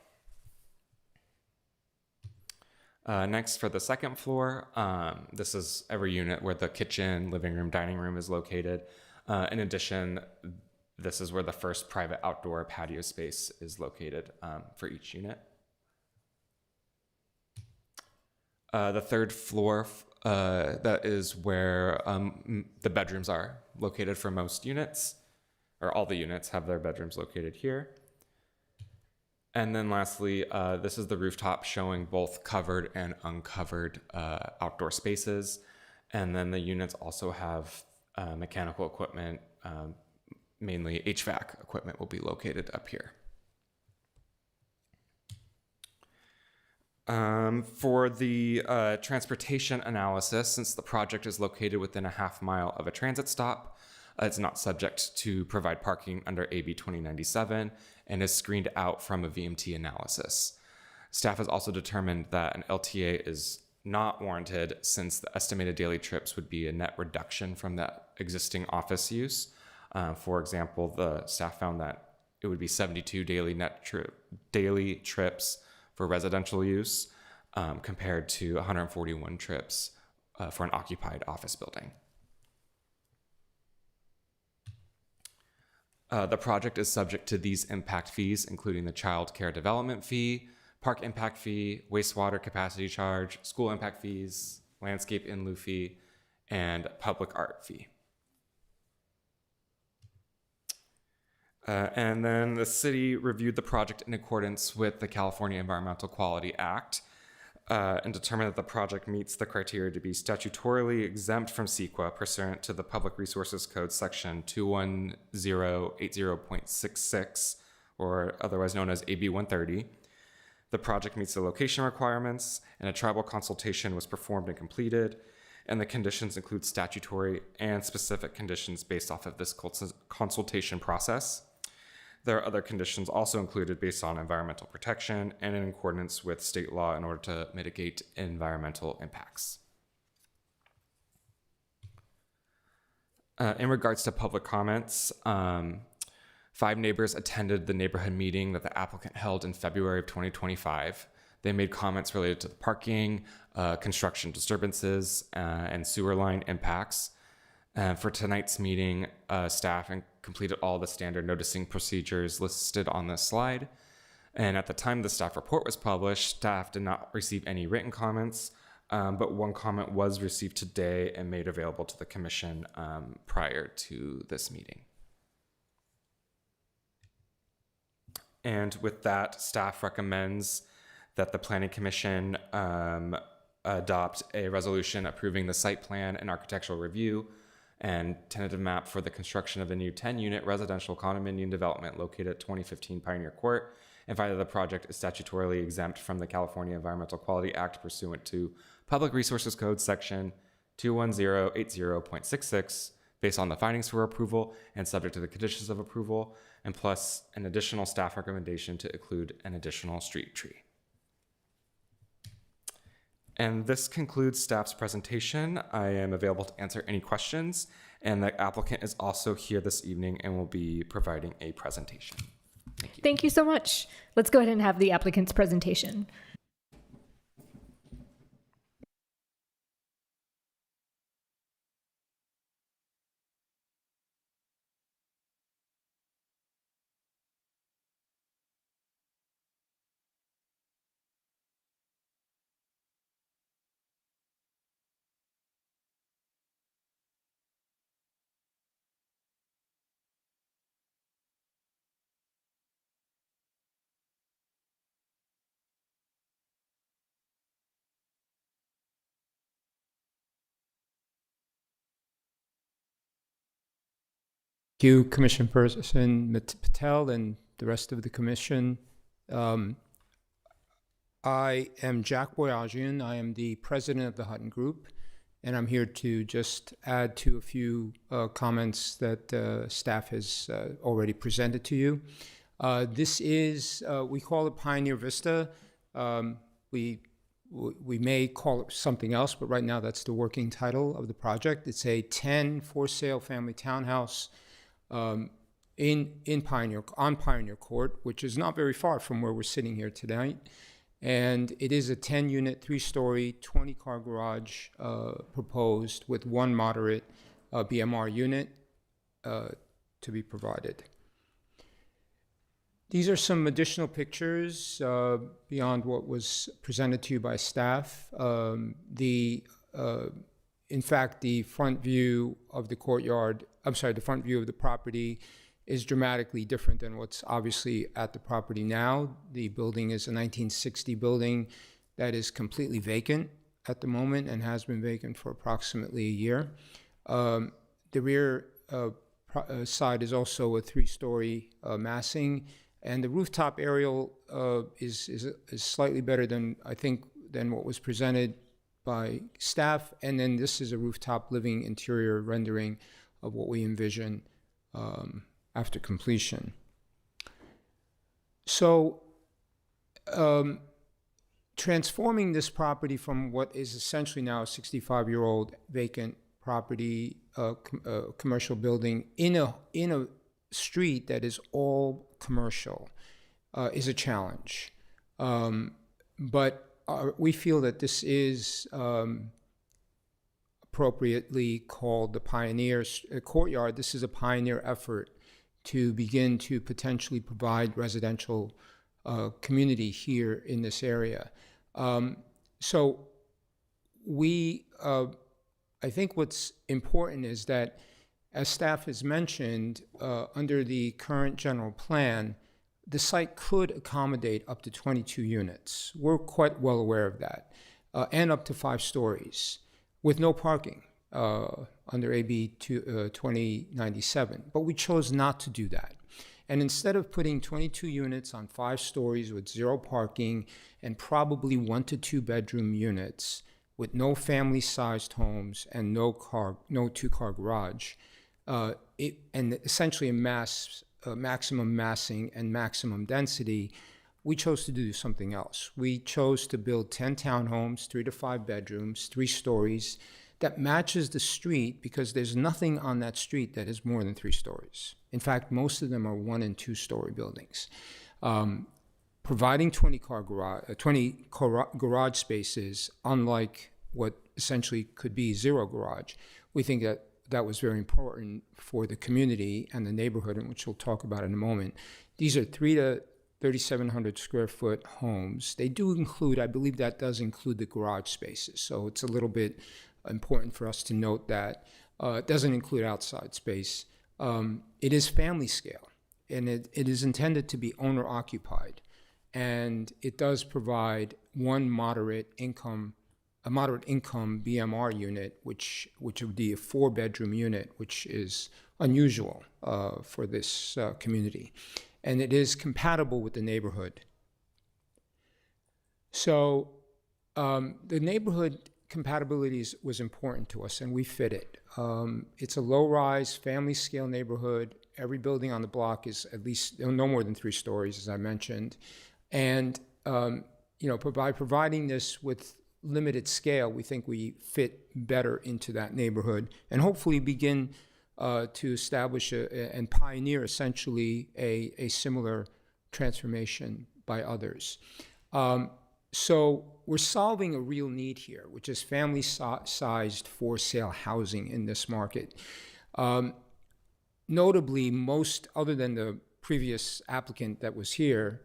Next, for the second floor, this is every unit where the kitchen, living room, dining room is located. In addition, this is where the first private outdoor patio space is located for each unit. The third floor, that is where the bedrooms are located for most units, or all the units have their bedrooms located here. And then lastly, this is the rooftop showing both covered and uncovered outdoor spaces. And then the units also have mechanical equipment, mainly HVAC equipment will be located up here. For the transportation analysis, since the project is located within a half-mile of a transit stop, it's not subject to provide parking under AB 2097 and is screened out from a VMT analysis. Staff has also determined that an LTA is not warranted since the estimated daily trips would be a net reduction from the existing office use. For example, the staff found that it would be 72 daily trips for residential use compared to 141 trips for an occupied office building. The project is subject to these impact fees, including the child care development fee, park impact fee, wastewater capacity charge, school impact fees, landscape in lieu fee, and public art fee. And then the city reviewed the project in accordance with the California Environmental Quality Act and determined that the project meets the criteria to be statutorily exempt from CEQA pursuant to the Public Resources Code section 21080.66, or otherwise known as AB 130. The project meets the location requirements, and a tribal consultation was performed and completed, and the conditions include statutory and specific conditions based off of this consultation process. There are other conditions also included based on environmental protection and in accordance with state law in order to mitigate environmental impacts. In regards to public comments, 5 neighbors attended the neighborhood meeting that the applicant held in February of 2025. They made comments related to the parking, construction disturbances, and sewer line impacts. For tonight's meeting, staff completed all the standard noticing procedures listed on this slide. And at the time the staff report was published, staff did not receive any written comments, but one comment was received today and made available to the commission prior to this meeting. And with that, staff recommends that the Planning Commission adopt a resolution approving the site plan and architectural review and tentative map for the construction of a new 10-unit residential condominium development located at 2015 Pioneer Court, and find that the project is statutorily exempt from the California Environmental Quality Act pursuant to Public Resources Code section 21080.66, based on the findings for approval and subject to the conditions of approval, and plus an additional staff recommendation to include an additional street tree. And this concludes staff's presentation. I am available to answer any questions, and the applicant is also here this evening and will be providing a presentation. Thank you. Thank you so much. Let's go ahead and have the applicant's presentation. Thank you, Commission Person Patel and the rest of the Commission. I am Jack Boyajian. I am the president of the Hutton Group, and I'm here to just add to a few comments that staff has already presented to you. This is, we call it Pioneer Vista. We may call it something else, but right now that's the working title of the project. It's a 10 for-sale family townhouse on Pioneer Court, which is not very far from where we're sitting here tonight. And it is a 10-unit, 3-story, 20-car garage proposed with one moderate BMR unit to be provided. These are some additional pictures beyond what was presented to you by staff. In fact, the front view of the courtyard, the front view of the property is dramatically different than what's obviously at the property now. The building is a 1960 building that is completely vacant at the moment and has been vacant for approximately a year. The rear side is also a 3-story massing, And the rooftop aerial is slightly better than, I think, than what was presented by staff. And then this is a rooftop living interior rendering of what we envision after completion. So transforming this property from what is essentially now a 65-year-old vacant property, commercial building in a street that is all commercial is a challenge. But we feel that this is appropriately called the Pioneer Courtyard. This is a pioneer effort to begin to potentially provide residential community here in this area. So I think what's important is that, as staff has mentioned, under the current general plan, the site could accommodate up to 22 units. We're quite well aware of that, and up to 5 stories with no parking under AB 2097. But we chose not to do that. And instead of putting 22 units on 5 stories with 0 parking and probably 1 to 2 bedroom units with no family-sized homes and no 2-car garage, and essentially maximum massing and maximum density, we chose to do something else. We chose to build 10 townhomes, 3 to 5 bedrooms, 3 stories, that matches the street, because there's nothing on that street that is more than 3 stories. In fact, most of them are 1 and 2 story buildings. Providing 20 garage spaces, unlike what essentially could be 0 garage, we think that was very important for the community and the neighborhood, and which we'll talk about in a moment. These are 3 to 3,700 square foot homes. They do include, I believe that does include the garage spaces, so it's a little bit important for us to note that. It doesn't include outside space. It is family scale, and it is intended to be owner occupied, and it does provide a moderate income BMR unit, which would be a 4-bedroom unit, which is unusual for this community, and it is compatible with the neighborhood. So the neighborhood compatibility was important to us, and we fit it. It's a low-rise, family-scale neighborhood. Every building on the block is at least no more than 3 stories, as I mentioned. And by providing this with limited scale, we think we fit better into that neighborhood, and hopefully begin to establish and pioneer essentially a similar transformation by others. So we're solving a real need here, which is family-sized for-sale housing in this market. Notably, most, other than the previous applicant that was here,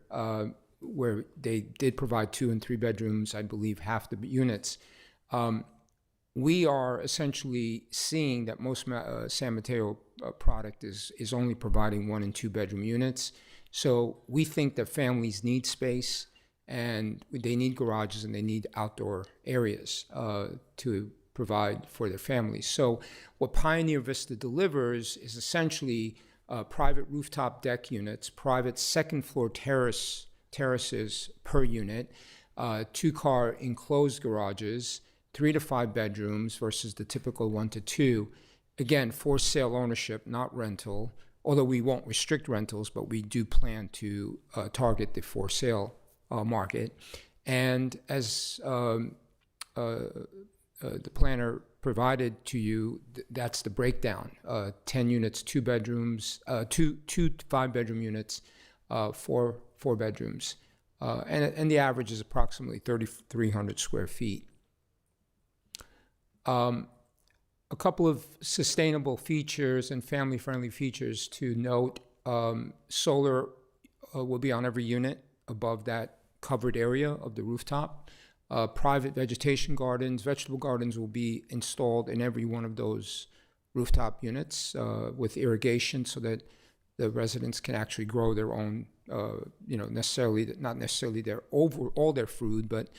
where they did provide 2 and 3 bedrooms, I believe half the units, we are essentially seeing that most San Mateo product is only providing 1 and 2 bedroom units. So we think that families need space, and they need garages, and they need outdoor areas to provide for their families. So what Pioneer Vista delivers is essentially private rooftop deck units, private second-floor terraces per unit, 2-car enclosed garages, 3 to 5 bedrooms versus the typical 1 to 2. Again, for sale ownership, not rental, although we won't restrict rentals, but we do plan to target the for sale market. And as the planner provided to you, that's the breakdown: 10 units, 2 bedrooms, 2 5-bedroom units, 4 bedrooms, and the average is approximately 3,300 square feet. A couple of sustainable features and family-friendly features to note: solar will be on every unit above that covered area of the rooftop. Private vegetable gardens will be installed in every one of those rooftop units with irrigation, so that the residents can actually grow their own, not necessarily all their food, but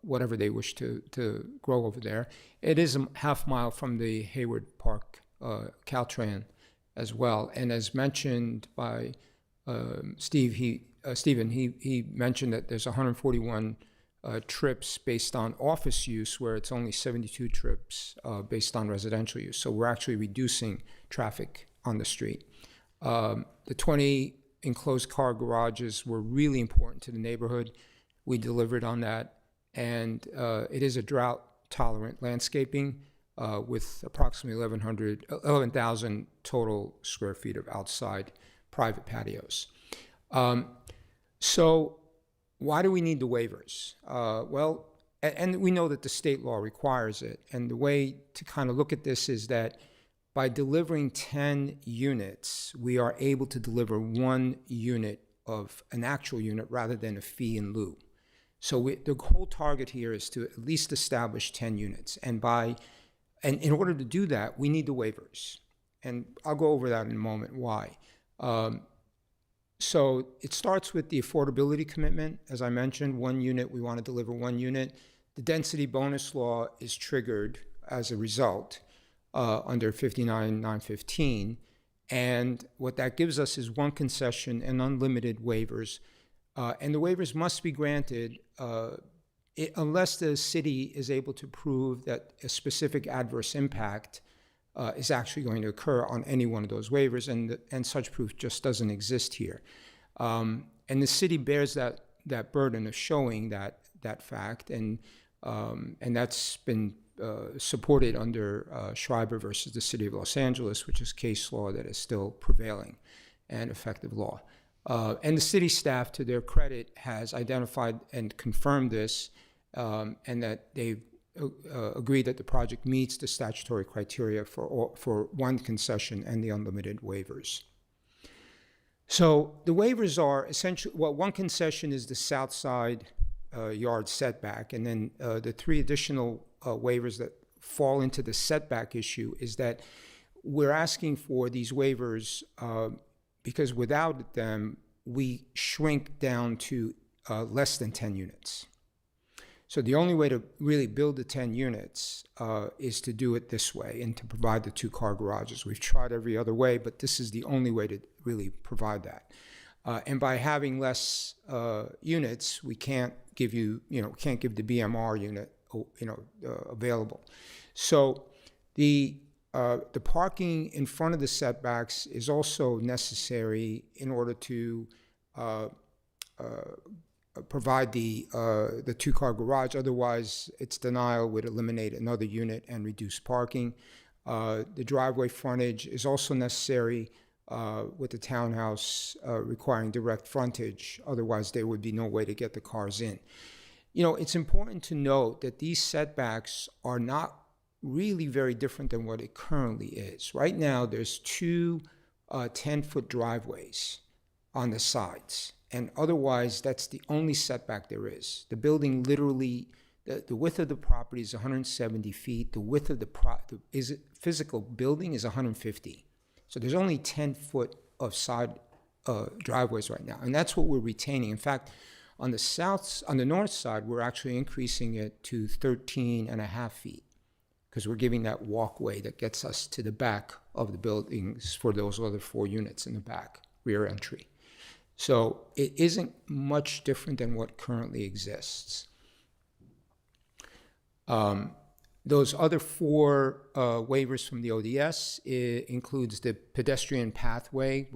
whatever they wish to grow over there. It is a half mile from the Hayward Park Caltrain as well. And as mentioned by Stephen, he mentioned that there's 141 trips based on office use, where it's only 72 trips based on residential use. So we're actually reducing traffic on the street. The 20 enclosed car garages were really important to the neighborhood. We delivered on that, and it is a drought-tolerant landscaping with approximately 11,000 total square feet of outside private patios. So why do we need the waivers? Well, and we know that the state law requires it, and the way to kind of look at this is that by delivering 10 units, we are able to deliver 1 unit of an actual unit rather than a fee in lieu. So the whole target here is to at least establish 10 units. And in order to do that, we need the waivers. And I'll go over that in a moment, why. So it starts with the affordability commitment. As I mentioned, 1 unit, we want to deliver 1 unit. The density bonus law is triggered as a result under 59.915. And what that gives us is 1 concession and unlimited waivers. And the waivers must be granted unless the city is able to prove that a specific adverse impact is actually going to occur on any one of those waivers, and such proof just doesn't exist here. And the city bears that burden of showing that fact, and that's been supported under Schreiber versus the City of Los Angeles, which is case law that is still prevailing and effective law. And the city staff, to their credit, has identified and confirmed this, and that they've agreed that the project meets the statutory criteria for 1 concession and the unlimited waivers. So the waivers are essentially, well, 1 concession is the south side yard setback, and then the 3 additional waivers that fall into the setback issue is that we're asking for these waivers because without them, we shrink down to less than 10 units. So the only way to really build the 10 units is to do it this way and to provide the 2 car garages. We've tried every other way, but this is the only way to really provide that. And by having less units, we can't give can't give the BMR unit, available. So the parking in front of the setbacks is also necessary in order to provide the 2-car garage. Otherwise, its denial would eliminate another unit and reduce parking. The driveway frontage is also necessary with the townhouse requiring direct frontage. Otherwise, there would be no way to get the cars in. It's important to note that these setbacks are not really very different than what it currently is. Right now, there's 2 10-foot driveways on the sides. And otherwise, that's the only setback there is. The building literally, the width of the property is 170 feet. The width of the physical building is 150. So there's only 10 foot of side driveways right now. And that's what we're retaining. In fact, on the north side, we're actually increasing it to 13.5 feet because we're giving that walkway that gets us to the back of the buildings for those other 4 units in the back, rear entry. So it isn't much different than what currently exists. Those other 4 waivers from the ODS includes the pedestrian pathway,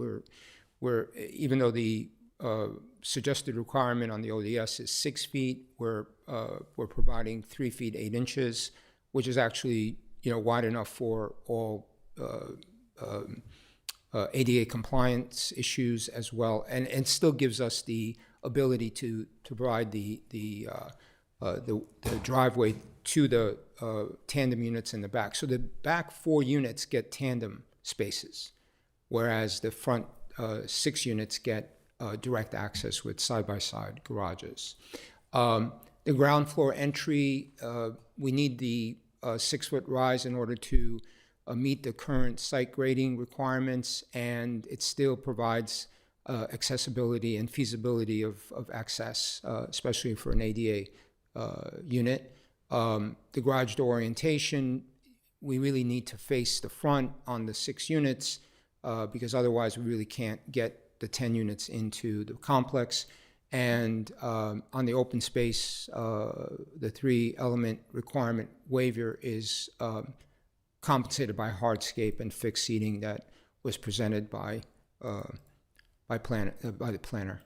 where even though the suggested requirement on the ODS is 6 feet, we're providing 3 feet 8 inches, which is actually wide enough for all ADA compliance issues as well, and still gives us the ability to provide the driveway to the tandem units in the back. So the back 4 units get tandem spaces, whereas the front 6 units get direct access with side-by-side garages. The ground floor entry, we need the 6-foot rise in order to meet the current site grading requirements, and it still provides accessibility and feasibility of access, especially for an ADA unit. The garage door orientation, we really need to face the front on the 6 units because otherwise we really can't get the 10 units into the complex. And on the open space, the 3-element requirement waiver is compensated by hardscape and fixed seating that was presented by the planner.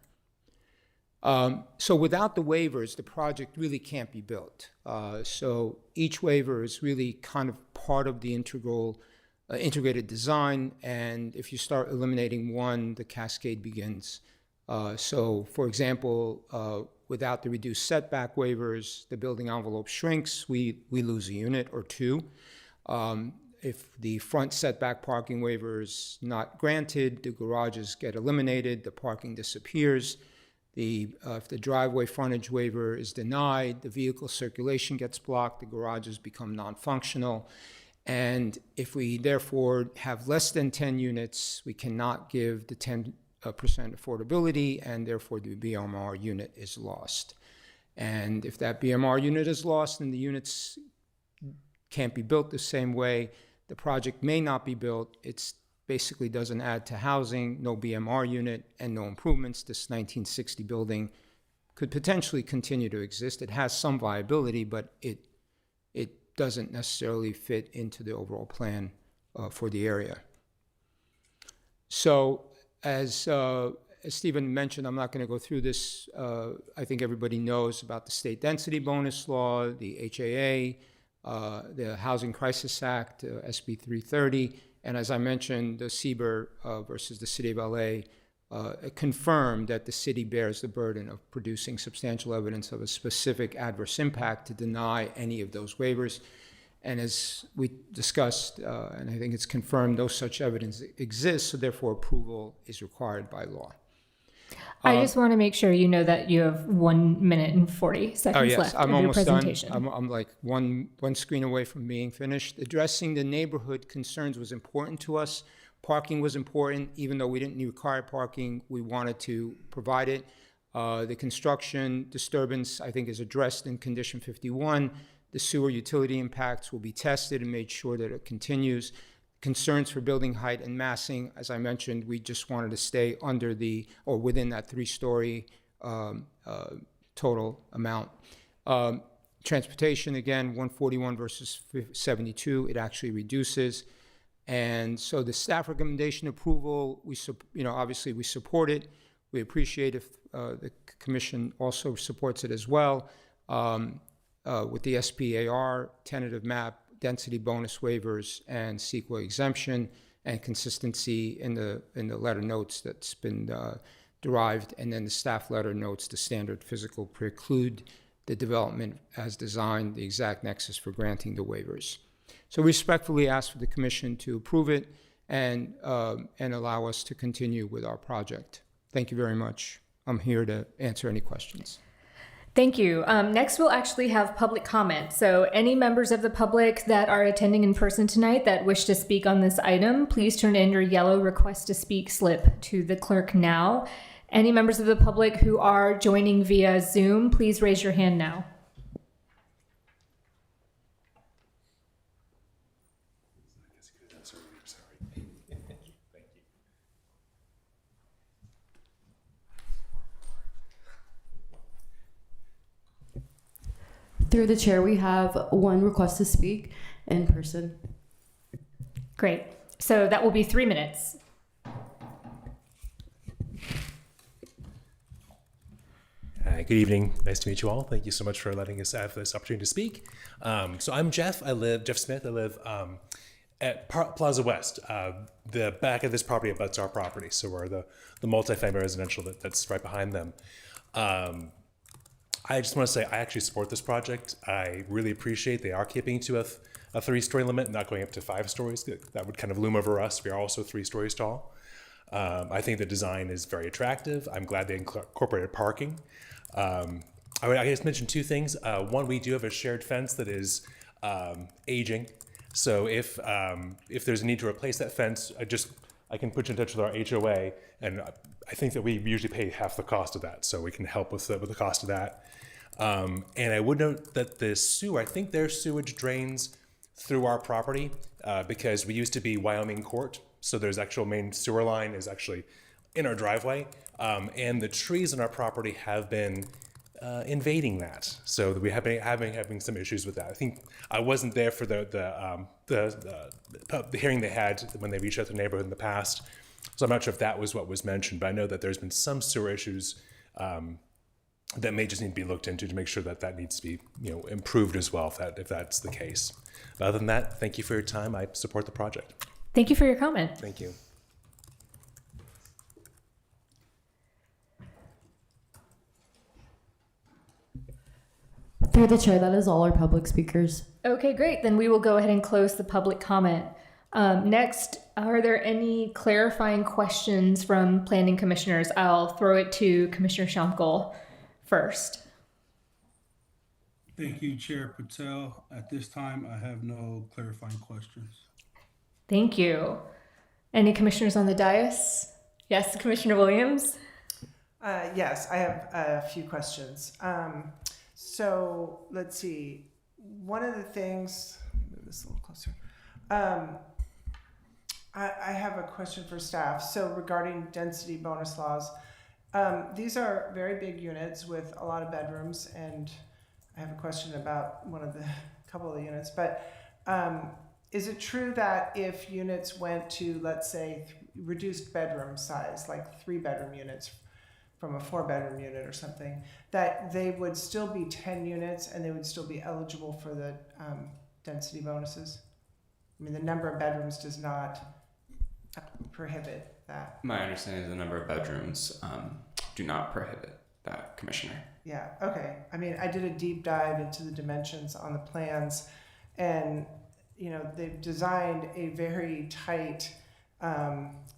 So without the waivers, the project really can't be built. So each waiver is really kind of part of the integrated design, and if you start eliminating one, the cascade begins. So for example, without the reduced setback waivers, the building envelope shrinks, we lose a unit or two. If the front setback parking waiver is not granted, the garages get eliminated, the parking disappears. If the driveway frontage waiver is denied, the vehicle circulation gets blocked, the garages become non-functional. And if we therefore have less than 10 units, we cannot give the 10% affordability, and therefore the BMR unit is lost. And if that BMR unit is lost and the units can't be built the same way, the project may not be built. It's basically doesn't add to housing, no BMR unit, and no improvements. This 1960 building could potentially continue to exist. It has some viability, but it doesn't necessarily fit into the overall plan for the area. So as Stephen mentioned, I'm not going to go through this. I think everybody knows about the state density bonus law, the HAA, the Housing Crisis Act, SB 330, and as I mentioned, the Sieber versus the City of LA confirmed that the city bears the burden of producing substantial evidence of a specific adverse impact to deny any of those waivers. And as we discussed, and I think it's confirmed, no such evidence exists, so therefore approval is required by law. I just want to make sure you know that you have 1 minute and 40 seconds left I'm of your almost presentation. done. I'm like one screen away from being finished. Addressing the neighborhood concerns was important to us. Parking was important. Even though we didn't require parking, we wanted to provide it. The construction disturbance, I think, is addressed in condition 51. The sewer utility impacts will be tested and made sure that it continues. Concerns for building height and massing, as I mentioned, we just wanted to stay under or within that 3-story total amount. Transportation, again, 141 versus 72, it actually reduces. And so the staff recommendation approval, obviously we support it. We appreciate if the commission also supports it as well. With the SPAR, tentative map, density bonus waivers, and CEQA exemption, and consistency in the letter notes that's been derived, and then the staff letter notes the standard physical preclude the development as designed, the exact nexus for granting the waivers. So respectfully ask for the commission to approve it and allow us to continue with our project. Thank you very much. I'm here to answer any questions. Thank you. Next, we'll actually have public comment. So any members of the public that are attending in person tonight that wish to speak on this item, please turn in your yellow request to speak slip to the clerk now. Any members of the public who are joining via Zoom, please raise your hand now. Through the chair, we have one request to speak in person. Great. So that will be 3 minutes. Good evening. Nice to meet you all. Thank you so much for letting us have this opportunity to speak. So I'm Jeff. Jeff Smith. I live at Plaza West. The back of this property abuts our property. So we're the multifamily residential that's right behind them. I just want to say I actually support this project. I really appreciate they are keeping to a 3-story limit and not going up to 5 stories. That would kind of loom over us. We are also 3 stories tall. I think the design is very attractive. I'm glad they incorporated parking. I just mentioned 2 things. One, we do have a shared fence that is aging. So if there's a need to replace that fence, I can put you in touch with our HOA, and I think that we usually pay half the cost of that, so we can help with the cost of that. And I would note that the sewer, I think their sewage drains through our property because we used to be Wyoming Court, so there's actual main sewer line is actually in our driveway, and the trees in our property have been invading that. So we have been having some issues with that. I think I wasn't there for the hearing they had when they reached out to the neighborhood in the past. So I'm not sure if that was what was mentioned, but I know that there's been some sewer issues that may just need to be looked into to make sure that that needs to be, improved as well, if that's the case. But other than that, thank you for your time. I support the project. Thank you for your comment. Thank you. Through the chair, that is all our public speakers. Okay, great. Then we will go ahead and close the public comment. Next, are there any clarifying questions from planning commissioners? I'll throw it to Commissioner Shamkol first. Thank you, Chair Patel. At this time, I have no clarifying questions. Thank you. Any commissioners on the dais? Yes, Commissioner Williams? Yes, I have a few questions. So let's see. One of the things, move this a little closer. I have a question for staff. So regarding density bonus laws, these are very big units with a lot of bedrooms, and I have a question about couple of the units. But is it true that if units went to, let's say, reduced bedroom size, like 3-bedroom units from a 4-bedroom unit or something, that they would still be 10 units and they would still be eligible for the density bonuses? I mean, the number of bedrooms does not prohibit that. My understanding is the number of bedrooms do not prohibit that, Commissioner. Yeah, okay. I mean, I did a deep dive into the dimensions on the plans, and they've designed a very tight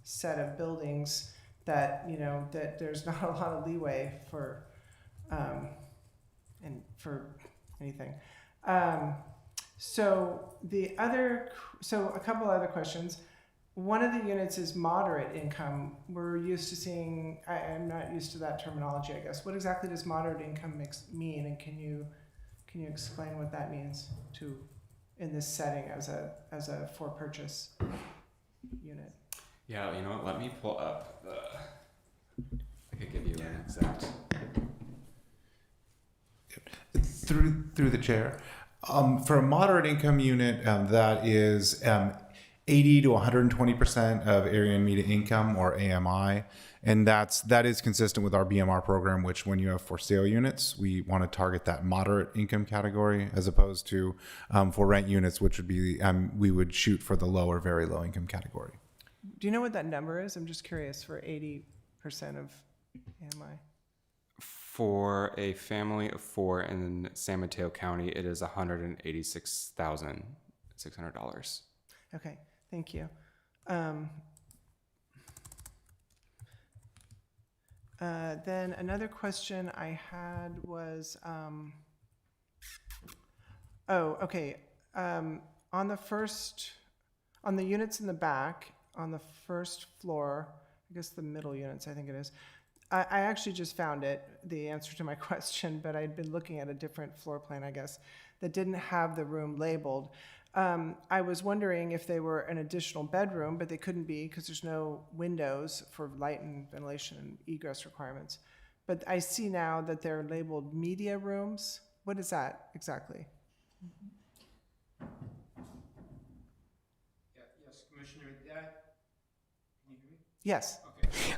set of buildings that that there's not a lot of leeway for anything. So a couple other questions. One of the units is moderate income. We're used to seeing, I'm not used to that terminology, I guess. What exactly does moderate income mean? And can you explain what that means in this setting as a for purchase unit? Yeah, you know what? Let me pull up I could give you an exact. Through the chair. For a moderate income unit, that is 80 to 120% of area and median income, or AMI, and that is consistent with our BMR program, which when you have for sale units, we want to target that moderate income category, as opposed to for rent units, which would be we would shoot for the low or very low income category. Do you know what that number is? I'm just curious for 80% of AMI. For a family of 4 in San Mateo County, it is $186,600. Okay, thank you. Then another question I had was, on the units in the back, on the first floor, I guess the middle units, I think it is, I actually just found the answer to my question, but I'd been looking at a different floor plan, I guess, that didn't have the room labeled. I was wondering if they were an additional bedroom, but they couldn't be because there's no windows for light and ventilation and egress requirements. But I see now that they're labeled media rooms. What is that exactly? Yes, Commissioner, can you hear me? Yes.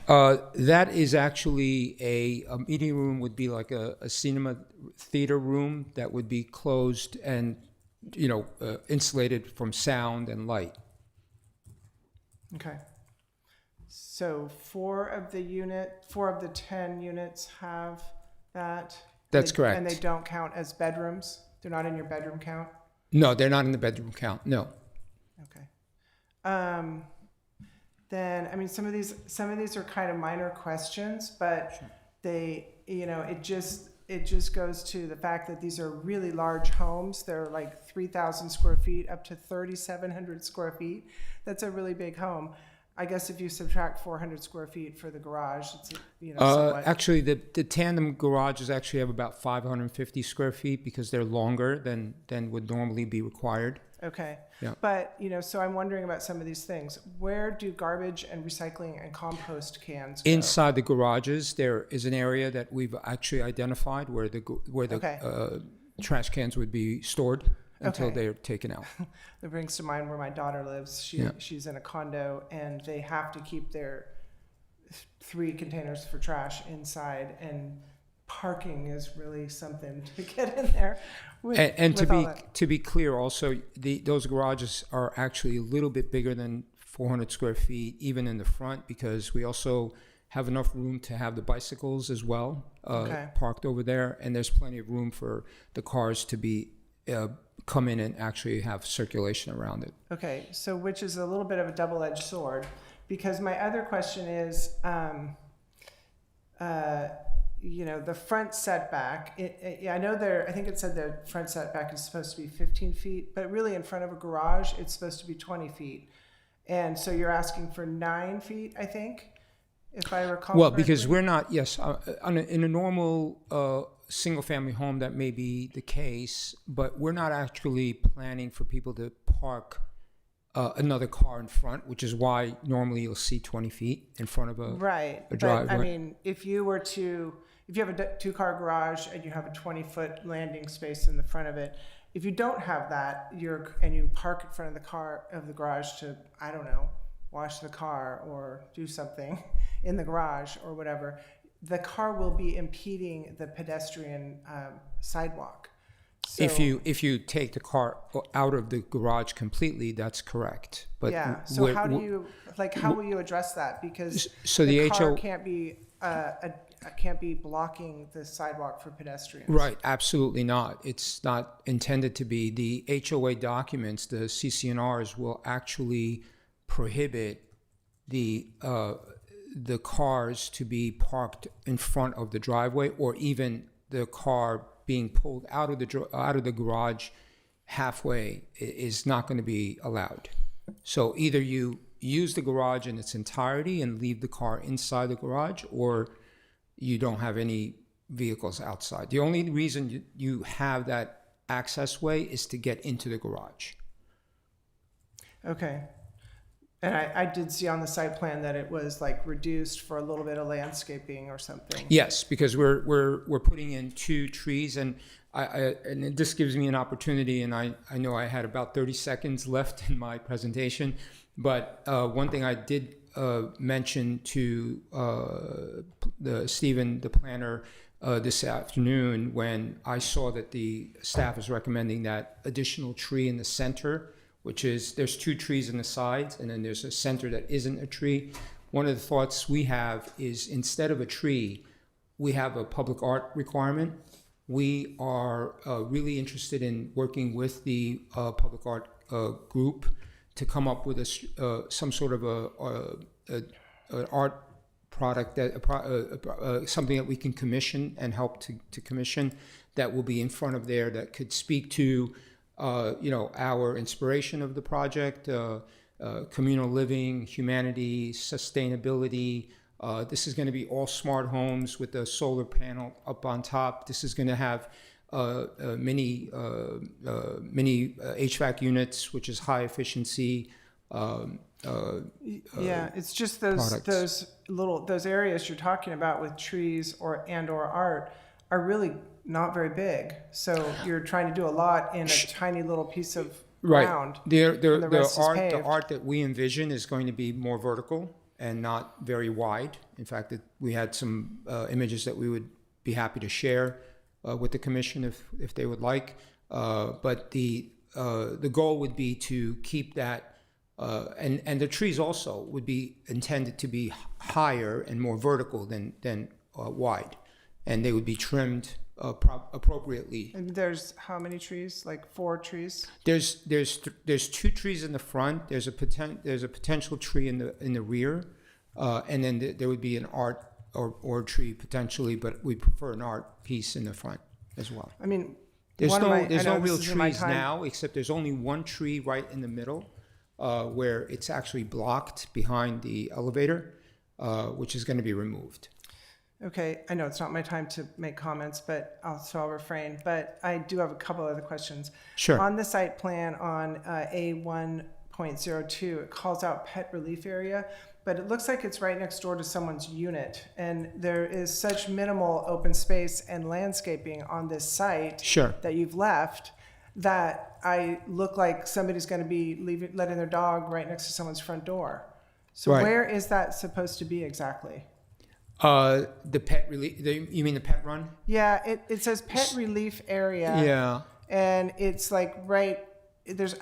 That is actually a meeting room, would be like a cinema theater room that would be closed and insulated from sound and light. Okay. So 4 of the 10 units have that? That's correct. And they don't count as bedrooms? They're not in your bedroom count? No, they're not in the bedroom count, no. Okay. Then, I mean, some of these are kind of minor questions, but they, it just goes to the fact that these are really large homes. They're like 3,000 square feet up to 3,700 square feet. That's a really big home. I guess if you subtract 400 square feet for the garage, it's, somewhat. Actually, the tandem garages actually have about 550 square feet because they're longer than would normally be required. Okay. Yeah. But, so I'm wondering about some of these things. Where do garbage and recycling and compost cans go? Inside the garages, there is an area that we've actually identified where the Okay. Trash cans would be stored until Okay. they're taken out. That brings to mind where my daughter lives. She's in a condo, and they have to keep their 3 containers for trash inside, and parking is really something to get in there. And with all that. to be clear, also those garages are actually a little bit bigger than 400 square feet, even in the front, because we also have enough room to have the bicycles as well parked over there, and there's plenty of room for the cars to be come in and actually have circulation around it. Okay, so which is a little bit of a double-edged sword, because my other question is, the front setback. I know I think it said the front setback is supposed to be 15 feet, but really in front of a garage, it's supposed to be 20 feet. And so you're asking for 9 feet, I think, if I recall Well, correctly. because we're not, yes, in a normal single-family home, that may be the case, but we're not actually planning for people to park another car in front, which is why normally you'll see 20 feet in front of a driveway. But I mean, if you have a 2-car garage and you have a 20-foot landing space in the front of it, if you don't have that, and you park in front of the garage to, I don't know, wash the car or do something in the garage or whatever, the car will be impeding the pedestrian sidewalk. So, if you take the car out of the garage completely, that's correct. But yeah. So how will you address that? Because the car can't be blocking the sidewalk for pedestrians. Right. Absolutely not. It's not intended to be. The HOA documents, the CC&Rs, will actually prohibit the cars to be parked in front of the driveway, or even the car being pulled out of the garage halfway is not going to be allowed. So either you use the garage in its entirety and leave the car inside the garage, or you don't have any vehicles outside. The only reason you have that access way is to get into the garage. Okay. And I did see on the site plan that it was like reduced for a little bit of landscaping or something. Yes, because we're putting in 2 trees, and and this gives me an opportunity. And I know I had about 30 seconds left in my presentation, but one thing I did mention to Stephen, the planner, this afternoon, when I saw that the staff is recommending that additional tree in the center, which is, there's 2 trees in the sides, and then there's a center that isn't a tree. One of the thoughts we have is, instead of a tree, we have a public art requirement. We are really interested in working with the public art group to come up with some sort of an art product, something that we can commission and help to commission, that will be in front of there, that could speak to our inspiration of the project, communal living, humanity, sustainable. This is going to be all smart homes with a solar panel up on top. This is going to have many HVAC units, which is high efficiency. It's just those areas you're talking about with trees or art are really not very big. So you're trying to do a lot in a tiny little piece of ground. Right. The art that we envision is going to be more vertical and not very wide. In fact, we had some images that we would be happy to share with the commission if they would like. But the goal would be to keep that, and the trees also would be intended to be higher and more vertical than wide, and they would be trimmed appropriately. And there's how many trees? Like 4 trees? There's 2 trees in the front. There's a potential tree in the rear, and then there would be an art or tree potentially, but we prefer an art piece in the front as well. I mean, there's no real trees now, except there's only 1 tree right in the middle, where it's actually blocked behind the elevator, which is going to be removed. Okay, I know it's not my time to make comments, but I'll refrain. But I do have a couple other questions. Sure. On the site plan on A1.02, it calls out pet relief area, but it looks like it's right next door to someone's unit. And there is such minimal open space and landscaping on this site Sure. that you've left that I look like somebody's going to be letting their dog right next to someone's front door. So Right. where is that supposed to be exactly? The pet relief, you mean the pet run? Yeah, it says pet relief area. Yeah. And it's like I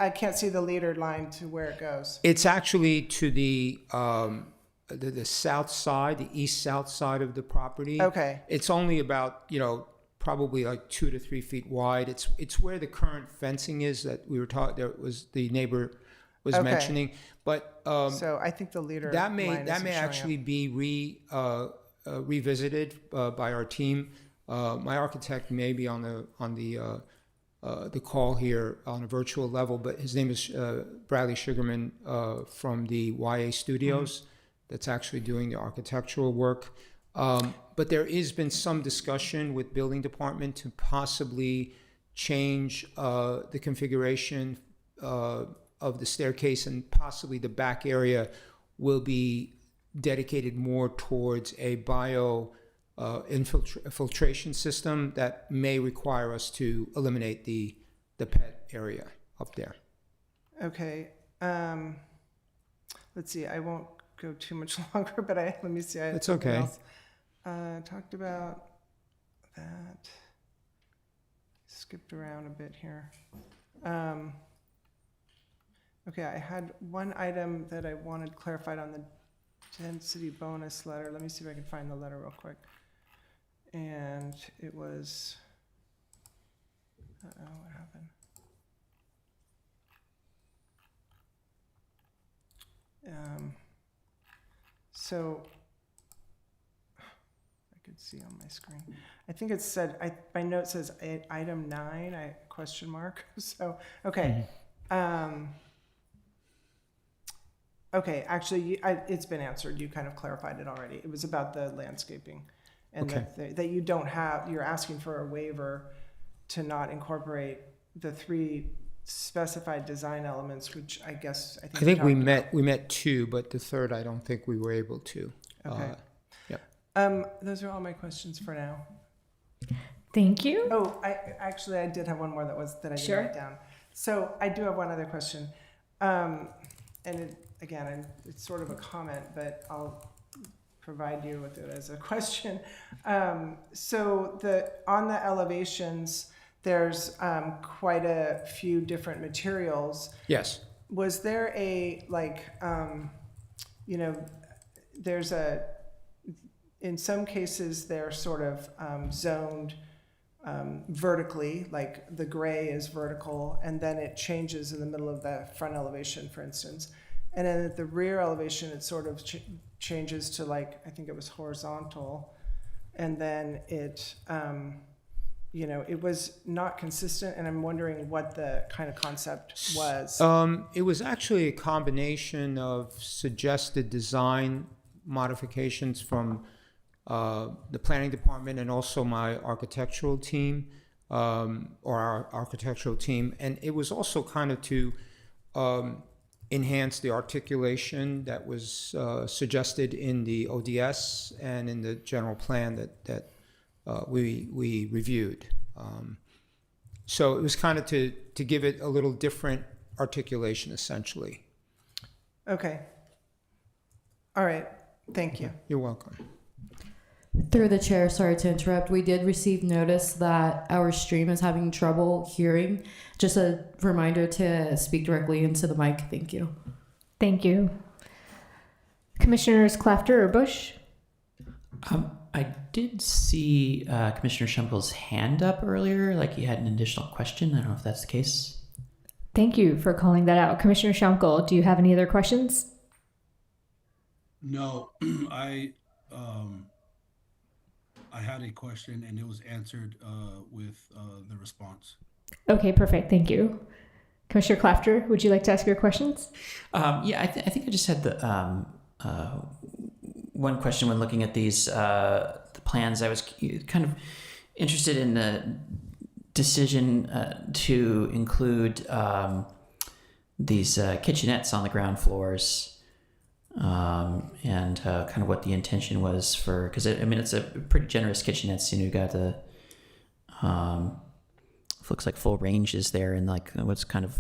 can't see the leader line to where it goes. It's actually to the south side, the east-south side of the property. Okay. It's only about, probably like 2 to 3 feet wide. It's where the current fencing is that we were talking, the neighbor was Okay. mentioning. But So I think the leader that may line isn't showing actually up. be revisited by our team. My architect may be on the call here on a virtual level, but his name is Bradley Sugarman from the YA Studios. That's actually doing the architectural work. But there has been some discussion with building department to possibly change the configuration of the staircase, and possibly the back area will be dedicated more towards a filtration system that may require us to eliminate the pet area up there. Okay. Let's see. I won't go too much longer, but let me see. I had It's something okay. else. Talked about that. Skipped around a bit here. Okay, I had one item that I wanted clarified on the density bonus letter. Let me see if I can find the letter real quick. And it was, what happened? So I could see on my screen. I think it said, my note says item 9, question mark. So, okay. Okay, actually, it's been answered. You kind of clarified it already. It was about the landscaping, and Okay. that you don't have. You're asking for a waiver to not incorporate the 3 specified design elements, which I think we met 2, but the third I don't think we were able to. Okay. Yeah. Those are all my questions for now. Thank you. Oh, I did have one more that I didn't write down. So I do have one other question, and it's sort of a comment, but I'll provide you with it as a question. So on the elevations, there's quite a few different materials. Yes. Was there in some cases they're sort of zoned vertically, like the gray is vertical, and then it changes in the middle of the front elevation, for instance. And then at the rear elevation, it sort of changes to I think it was horizontal. And then it was not consistent, and I'm wondering what the kind of concept was. It was actually a combination of suggested design modifications from the planning department and also my architectural team, or our architectural team. And it was also kind of to enhance the articulation that was suggested in the ODS and in the general plan that we reviewed. So it was kind of to give it a little different articulation, essentially. Okay. All right. Thank you. You're welcome. Through the chair, sorry to interrupt. We did receive notice that our stream is having trouble hearing. Just a reminder to speak directly into the mic. Thank you. Thank you. Commissioners Clafter or Bush? I did see Commissioner Shumkel's hand up earlier, like he had an additional question. I don't know if that's the case. Thank you for calling that out. Commissioner Shumkel, do you have any other questions? No, I had a question and it was answered with the response. Okay, perfect. Thank you. Commissioner Clafter, would you like to ask your questions? Yeah, I think I just had the one question when looking at these the the plans, I was kind of interested in the decision to include these kitchenettes on the ground floors, and kind of what the intention was for, because I mean it's a pretty generous kitchenettes. You know, you got the looks like full ranges there, and like what's kind of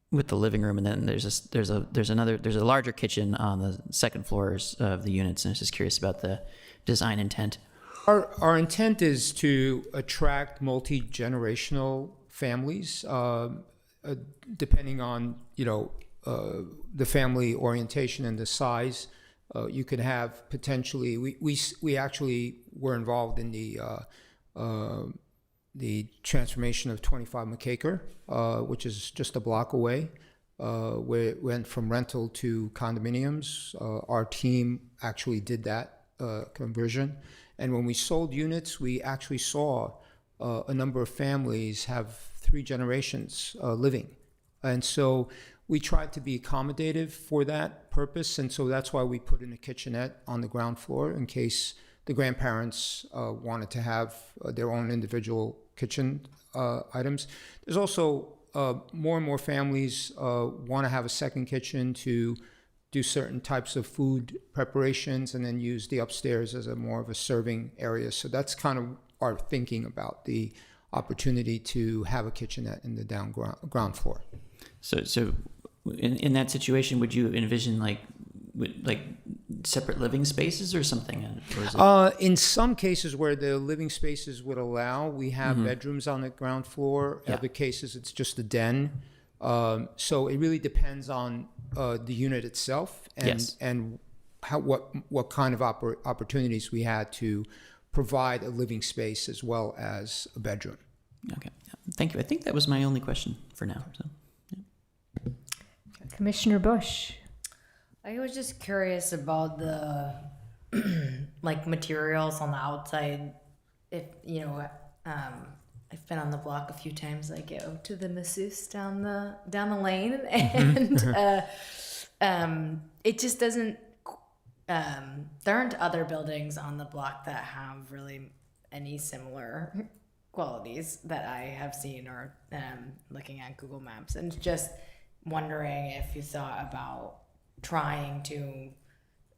with the living room, and then there's a larger kitchen on the second floors of the units, and I was just curious about the design intent. Our intent is to attract multi-generational families, depending on the family orientation and the size. You could have potentially. We actually were involved in the transformation of 25 McCaker, which is just a block away, where it went from rental to condominiums. Our team actually did that conversion. And when we sold units, we actually saw a number of families have 3 generations living. And so we tried to be accommodative for that purpose. And so that's why we put in a kitchenette on the ground floor in case the grandparents wanted to have their own individual kitchen items. There's also more and more families want to have a second kitchen to do certain types of food preparations and then use the upstairs as more of a serving area. So that's kind of our thinking about the opportunity to have a kitchenette in the ground floor. So in that situation, would you envision like separate living spaces or something? Or is it... In some cases where the living spaces would allow, we have bedrooms on the ground floor. In other cases, it's just a den. So it really depends on the unit itself and what kind of opportunities we had to provide a living space as well as a bedroom. Okay, thank you. I think that was my only question for now. So, yeah. Commissioner Bush. I was just curious about the like materials on the outside. If I've been on the block a few times. I go to the masseuse down the lane, and it just doesn't. There aren't other buildings on the block that have really any similar qualities that I have seen or looking at Google Maps, and just wondering if you thought about trying to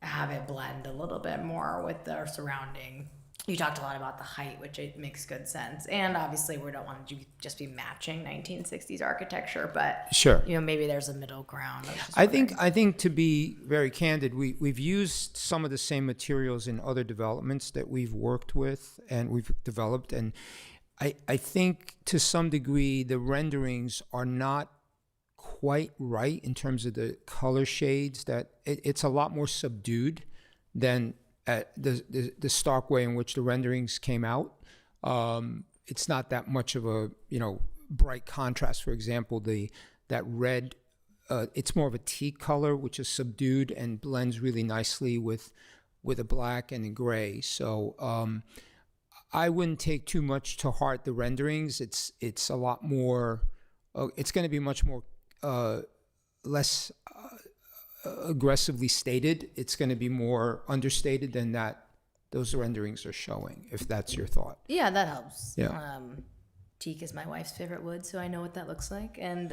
have it blend a little bit more with the surrounding. You talked a lot about the height, which it makes good sense, and obviously we don't want to just be matching 1960s architecture, but sure, maybe there's a middle ground. I think to be very candid, we've used some of the same materials in other developments that we've worked with and we've developed, and I think to some degree the renderings are not quite right in terms of the color shades. That it's a lot more subdued than the stark way in which the renderings came out. It's not that much of a bright contrast. For example, that red, it's more of a teak color, which is subdued and blends really nicely with a black and a gray. So I wouldn't take too much to heart the renderings. It's a lot more. It's going to be much more less aggressively stated. It's going to be more understated than that those renderings are showing, if that's your thought. Yeah, that helps. Yeah. Teak is my wife's favorite wood, so I know what that looks like, and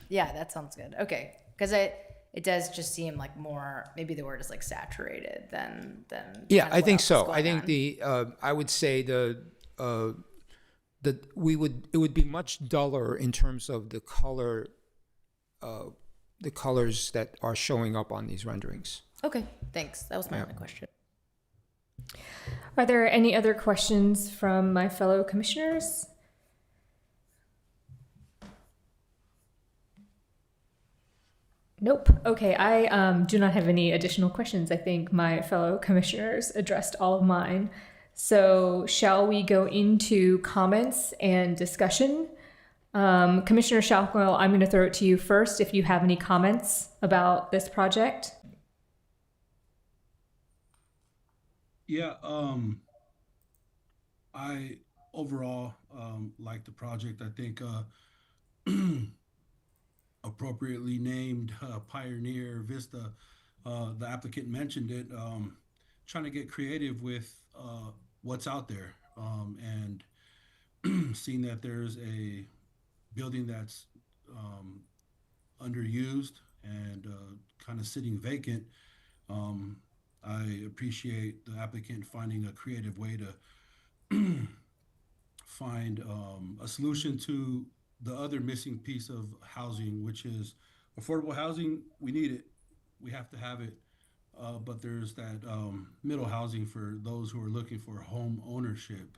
yeah, that sounds good. Okay, because it does just seem like more, maybe the word is like saturated than yeah, I think so. I think I would say it would be much duller in terms of the color, the colors that are showing up on these renderings. Okay, thanks. That was my only question. Are there any other questions from my fellow commissioners? Nope. Okay, I do not have any additional questions. I think my fellow commissioners addressed all of mine. So shall we go into comments and discussion? Commissioner Shalkwell, I'm going to throw it to you first if you have any comments about this project. Yeah, I overall like the project. I think appropriately named Pioneer Vista, the applicant mentioned it, trying to get creative with what's out there, and seeing that there's a building that's underused and kind of sitting vacant. I appreciate the applicant finding a creative way to find a solution to the other missing piece of housing, which is affordable housing. We need it. We have to have it. But there's that middle housing for those who are looking for home ownership.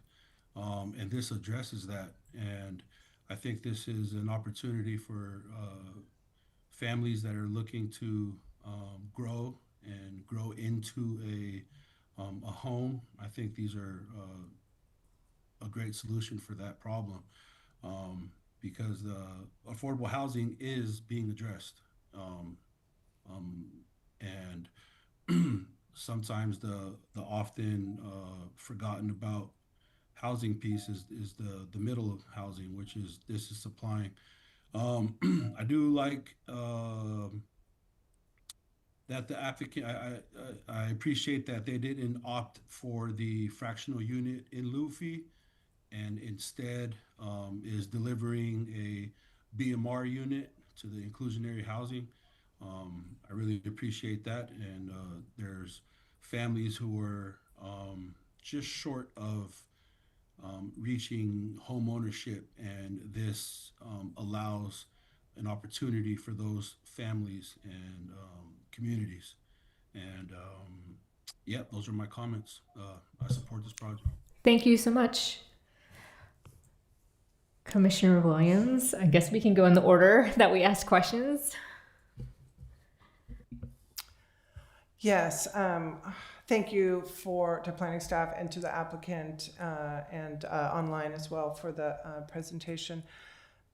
And this addresses that. And I think this is an opportunity for families that are looking to grow and grow into a home. I think these are a great solution for that problem, because the affordable housing is being addressed, and sometimes the often forgotten about housing piece is the middle of housing, which is this is supplying. I do like that the applicant. I appreciate that they didn't opt for the fractional unit in lieu fee, and instead is delivering a BMR unit to the inclusionary housing. I really appreciate that, and there's families who are just short of reaching home ownership, and this allows an opportunity for those families and communities. And yeah, those are my comments. I support this project. Thank you so much. Commissioner Williams, I guess we can go in the order that we asked questions. Yes, thank you to planning staff and to the applicant and online as well for the presentation.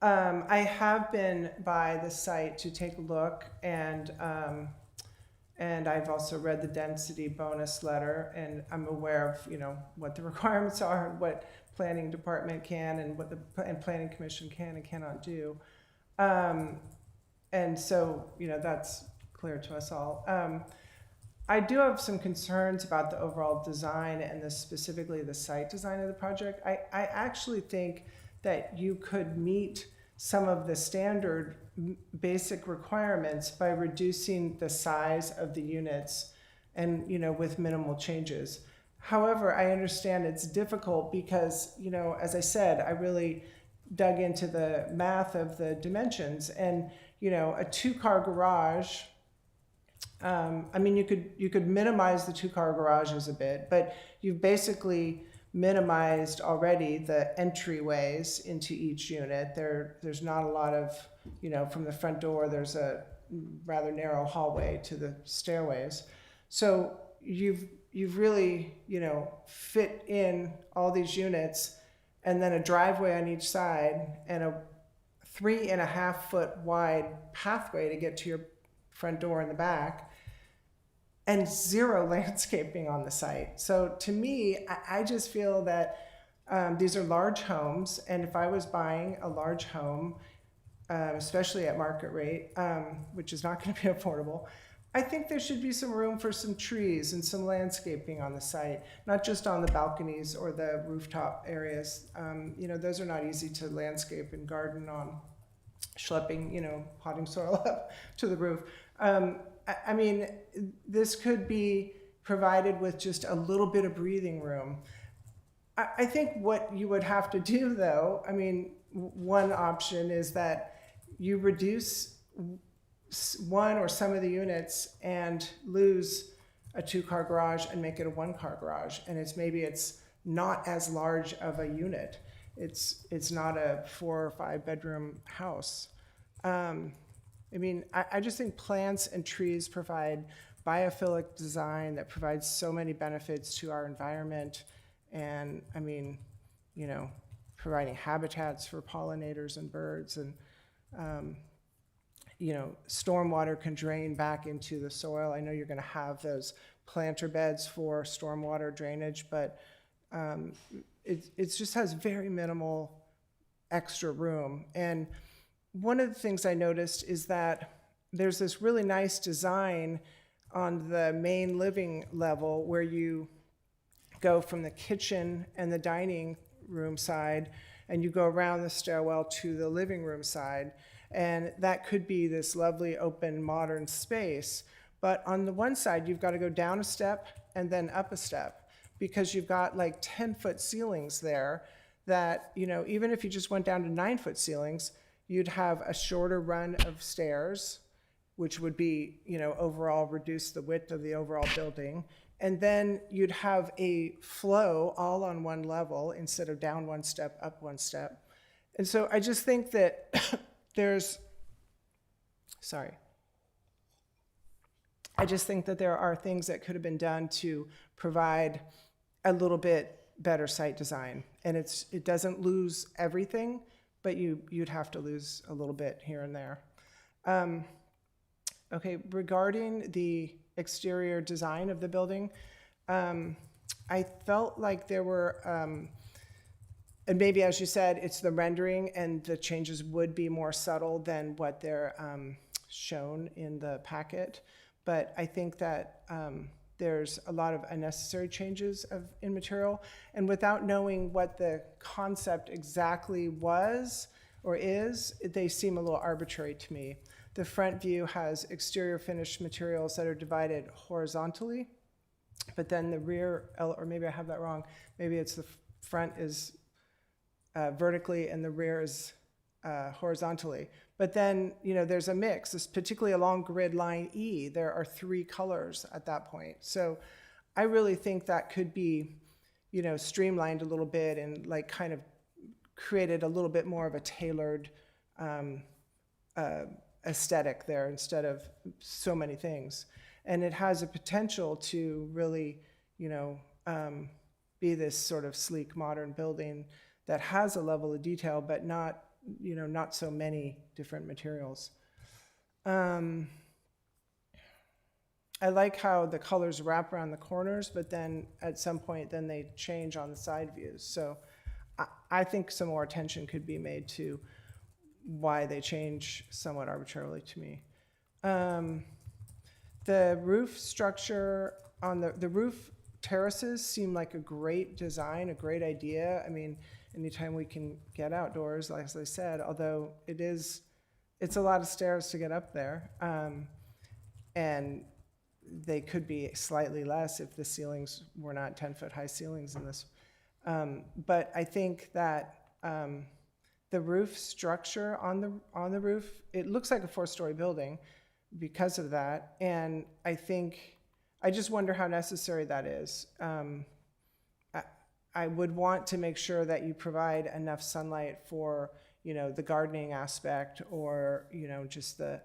I have been by the site to take a look, and I've also read the density bonus letter, and I'm aware of what the requirements are, and what planning department can and what the planning commission can and cannot do, and so that's clear to us all. I do have some concerns about the overall design and specifically the site design of the project. I actually think that you could meet some of the standard basic requirements by reducing the size of the units and with minimal changes. However, I understand it's difficult because as I said, I really dug into the math of the dimensions, and a 2-car garage, you could minimize the 2-car garages a bit, but you've basically minimized already the entryways into each unit. There's not a lot of, from the front door, there's a rather narrow hallway to the stairways. So you've really, fit in all these units, and then a driveway on each side and a 3.5-foot wide pathway to get to your front door in the back, and zero landscaping on the site. So to me, I just feel that these are large homes, and if I was buying a large home, especially at market rate, which is not going to be affordable, I think there should be some room for some trees and some landscaping on the site, not just on the balconies or the rooftop areas. Those are not easy to landscape and garden on, schlepping, potting soil up to the roof. This could be provided with just a little bit of breathing room. I think what you would have to do, though, one option is that you reduce one or some of the units and lose a 2-car garage and make it a 1-car garage, and it's not as large of a unit. It's not a 4 or 5 bedroom house. I just think plants and trees provide biophilic design that provides so many benefits to our environment, and providing habitats for pollinators and birds, and stormwater can drain back into the soil. I know you're going to have those planter beds for stormwater drainage, but it just has very minimal extra room. And one of the things I noticed is that there's this really nice design on the main living level where you go from the kitchen and the dining room side and you go around the stairwell to the living room side. And that could be this lovely open modern space. But on the one side, you've got to go down a step and then up a step because you've got like 10-foot ceilings there that, you know, even if you just went down to 9-foot ceilings, you'd have a shorter run of stairs, which would be, you know, overall reduce the width of the overall building. And then you'd have a flow all on one level instead of down one step, up one step. And so I just think that I just think that there are things that could have been done to provide a little bit better site design. And it doesn't lose everything, but you'd have to lose a little bit here and there. Okay, regarding the exterior design of the building, I felt like there were, and maybe as you said, it's the rendering and the changes would be more subtle than what they're shown in the packet. But I think that there's a lot of unnecessary changes in material. And without knowing what the concept exactly was or is, they seem a little arbitrary to me. The front view has exterior finished materials that are divided horizontally, but then the rear, or maybe I have that wrong, maybe it's the front is vertically and the rear is horizontally. But then, you know, there's a mix, particularly along grid line E, there are 3 colors at that point. So I really think that could be, you know, streamlined a little bit and like kind of created a little bit more of a tailored aesthetic there instead of so many things. And it has a potential to really, you know, be this sort of sleek modern building that has a level of detail, but not, you know, not so many different materials. I like how the colors wrap around the corners, but then at some point then they change on the side views. So I think some more attention could be made to why they change somewhat arbitrarily to me. The roof structure on the roof terraces seem like a great design, a great idea. I mean, anytime we can get outdoors, like as I said, although it's a lot of stairs to get up there. And they could be slightly less if the ceilings were not 10-foot high ceilings in this. But I think that the roof structure on the roof, it looks like a 4-story building because of that. And I just wonder how necessary that is. I would want to make sure that you provide enough sunlight for, you know, the gardening aspect or, you know, just the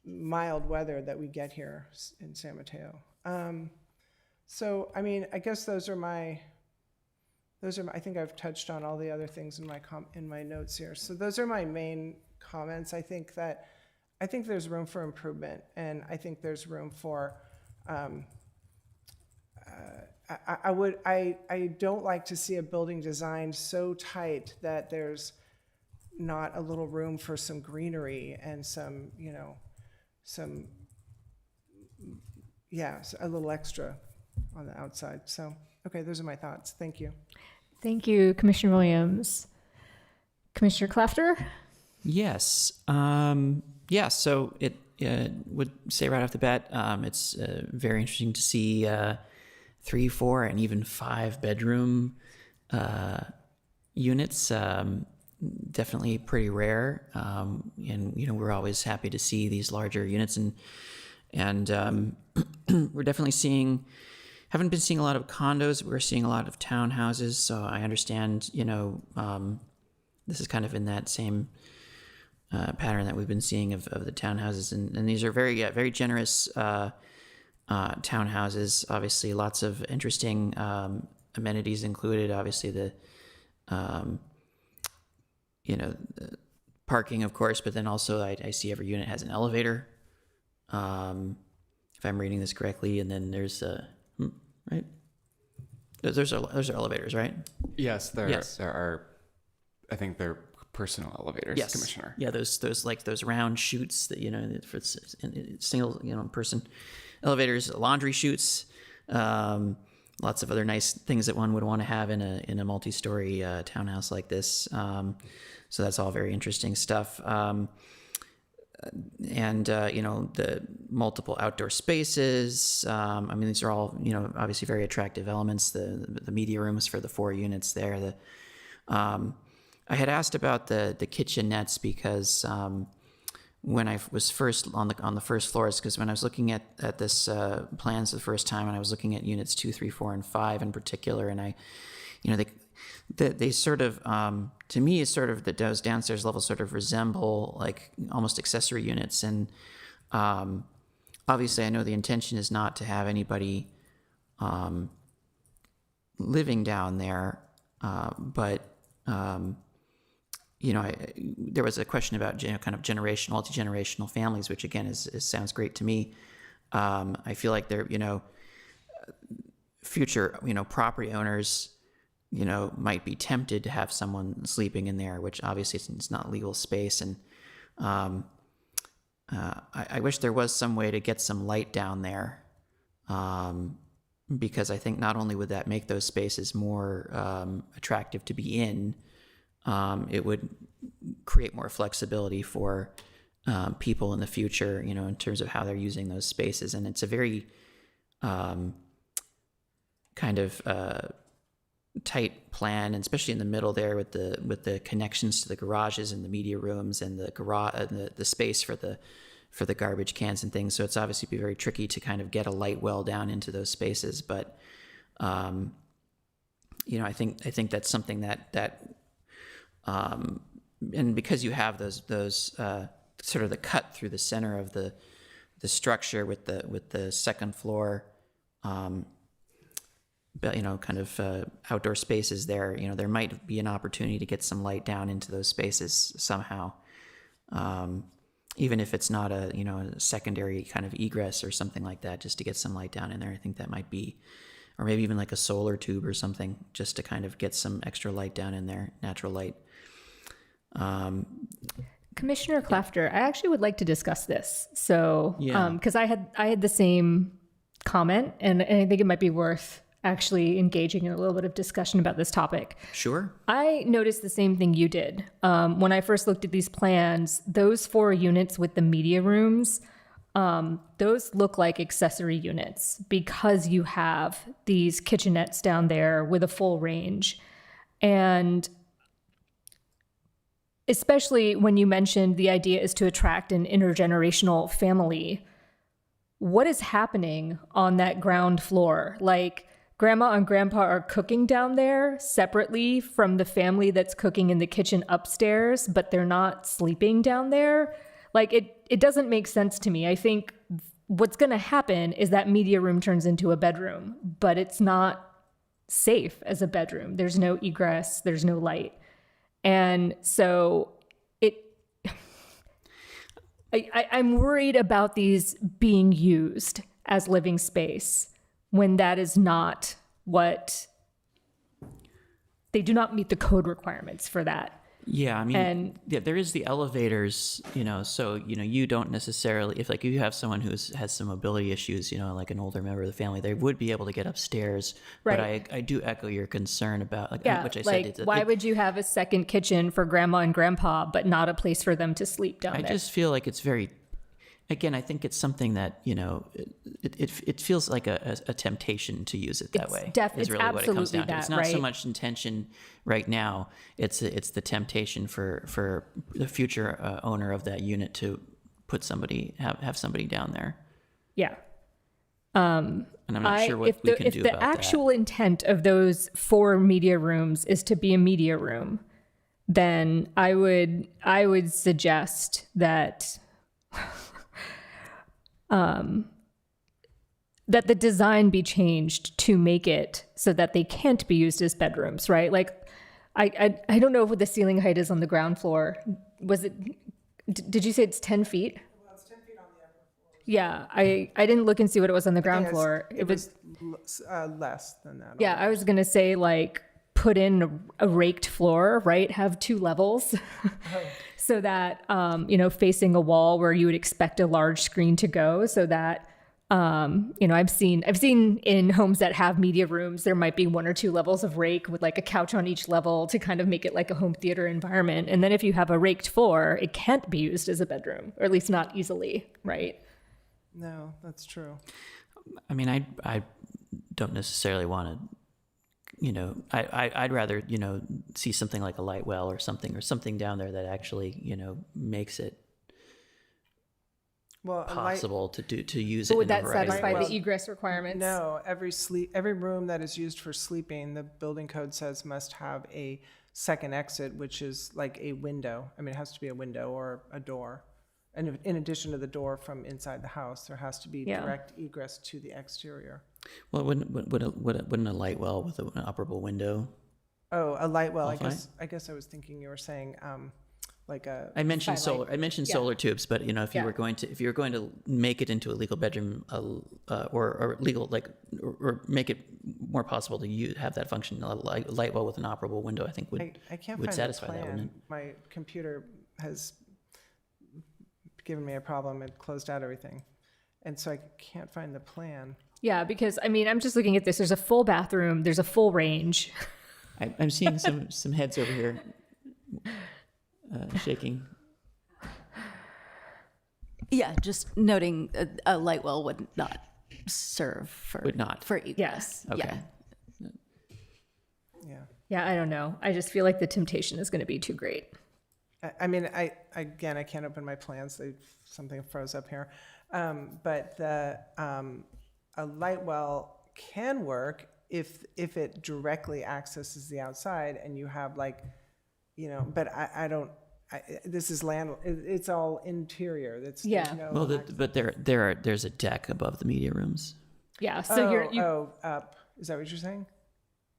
mild weather that we get here in San Mateo. So, I mean, I guess those are I think I've touched on all the other things in my notes here. So those are my main comments. I think there's room for improvement, and I think there's room for, I don't like to see a building designed so tight that there's not a little room for some greenery and some, you know, a little extra on the outside. So, okay, those are my thoughts. Thank you. Thank you, Commissioner Williams. Commissioner Klafter? Yes. So it would say right off the bat, it's very interesting to see 3, 4, and even 5 bedroom units. Definitely pretty rare. And, you know, we're always happy to see these larger units. And we're definitely haven't been seeing a lot of condos. We're seeing a lot of townhouses. So I understand, you know, this is kind of in that same pattern that we've been seeing of the townhouses. And these are very generous townhouses. Obviously, lots of interesting amenities included. Obviously, the parking, of course, but then also I see every unit has an elevator. If I'm reading this correctly, and then there's right. Those are elevators, right? Yes, there are. I think they're personal elevators, Yes. Commissioner. Yeah, those like those round chutes that for single person elevators, laundry chutes, lots of other nice things that one would want to have in a multi-story townhouse like this. So that's all very interesting stuff. And the multiple outdoor spaces. I mean, these are all obviously very attractive elements. The media rooms for the 4 units there. I had asked about the kitchenettes because when I was first on the first floors, because when I was looking at this plans the first time, and I was looking at units 2, 3, 4, and 5 in particular, and they sort of to me is sort of those downstairs levels sort of resemble like almost accessory units, and obviously I know the intention is not to have anybody living down there, but there was a question about kind of multi-generational families, which again sounds great to me. I feel like they're future property owners might be tempted to have someone sleeping in there, which obviously it's not legal space, and I wish there was some way to get some light down there, because I think not only would that make those spaces more attractive to be in, it would create more flexibility for people in the future, in terms of how they're using those spaces. And it's a very kind of tight plan, and especially in the middle there with the connections to the garages and the media rooms and the garage, the space for the garbage cans and things. So it's obviously be very tricky to kind of get a light well down into those spaces. But I think that's something that and because you have those sort of the cut through the center of the structure with the second floor, kind of outdoor spaces there, there might be an opportunity to get some light down into those spaces somehow, even if it's not a secondary kind of egress or something like that, just to get some light down in there. I think that might be, or maybe even like a solar tube or something, just to kind of get some extra light down in there, natural light. Commissioner Klafter, I actually would like to discuss this. So, Yeah. Because I had the same comment, and I think it might be worth actually engaging in a little bit of discussion about this topic. Sure. I noticed the same thing you did. When I first looked at these plans, those 4 units with the media rooms, those look like accessory units because you have these kitchenettes down there with a full range. And especially when you mentioned the idea is to attract an intergenerational family, what is happening on that ground floor? Like, grandma and grandpa are cooking down there separately from the family that's cooking in the kitchen upstairs, but they're not sleeping down there. Like, it doesn't make sense to me. I think what's going to happen is that media room turns into a bedroom, but it's not safe as a bedroom. There's no egress, there's no light. And so I'm worried about these being used as living space when that is not what, they do not meet the code requirements for that. Yeah, I mean, And- there is the elevators, so, you don't necessarily, if you have someone who has some mobility issues, like an older member of the family, they would be able to get upstairs. Right. But I do echo your concern about, Yeah, which I like, said. why would you have a second kitchen for grandma and grandpa, but not a place for them to sleep down I there? just feel like it's very, again, I think it's something that, it feels like a temptation to use it that It's way. it's is really what it comes absolutely down to. It's that, not so right? much intention right now. It's the temptation for the future owner of that unit to put somebody, have somebody down there. Yeah. And I'm not sure what we can do if the about actual intent of those 4 media rooms is to be a media room, then I would suggest that that the design be changed to make it so that they can't be used as bedrooms, right? Like, I don't know what the ceiling height is on the ground floor. Was it? Did you say it's 10 feet? Well, it's 10 feet on the upper floor. Yeah, I didn't look and see what it was on the I ground think floor. It was less than that. Yeah, I was gonna say like put in a raked floor, right? Have 2 levels so that, facing a wall where you would expect a large screen to go, so that, I've seen in homes that have media rooms, there might be 1 or 2 levels of rake with like a couch on each level to kind of make it like a home theater environment. And then if you have a raked floor, it can't be used as a bedroom, or at least not easily, right? No, that's true. I mean, I don't necessarily want to, I'd rather, see something like a light well or something down there that actually, makes it possible to use it. But would in a that variety of satisfy ways. the egress requirements? No, every room that is used for sleeping, the building code says must have a second exit, which is like a window. I mean, it has to be a window or a door. And in addition to the door from inside the house, there has to be direct egress to the exterior. Well, wouldn't a light well with an operable window? Oh, a light well. qualify? I guess I was thinking you were saying like a. I mentioned skylight. solar. I mentioned solar tubes, but if you were going to make it into a legal bedroom, or legal or make it more possible to have that function, a light well with an operable window, I think I can't would find satisfy the that, plan. wouldn't it? My computer has given me a problem. It closed out everything, and so I can't find the plan. Yeah, because I mean, I'm just looking at this. There's a full bathroom. There's a full range. I'm seeing some heads over here shaking. Yeah, just noting a light well would not serve for egress. Yes. Okay. Yeah. Yeah, I don't know. I just feel like the temptation is going to be too great. I mean, I can't open my plans. Something froze up here. But a light well can work if it directly accesses the outside, and you have but I don't. This is land. It's all interior. That's but there's a deck above the media rooms. Yeah. So up. Is that what you're saying?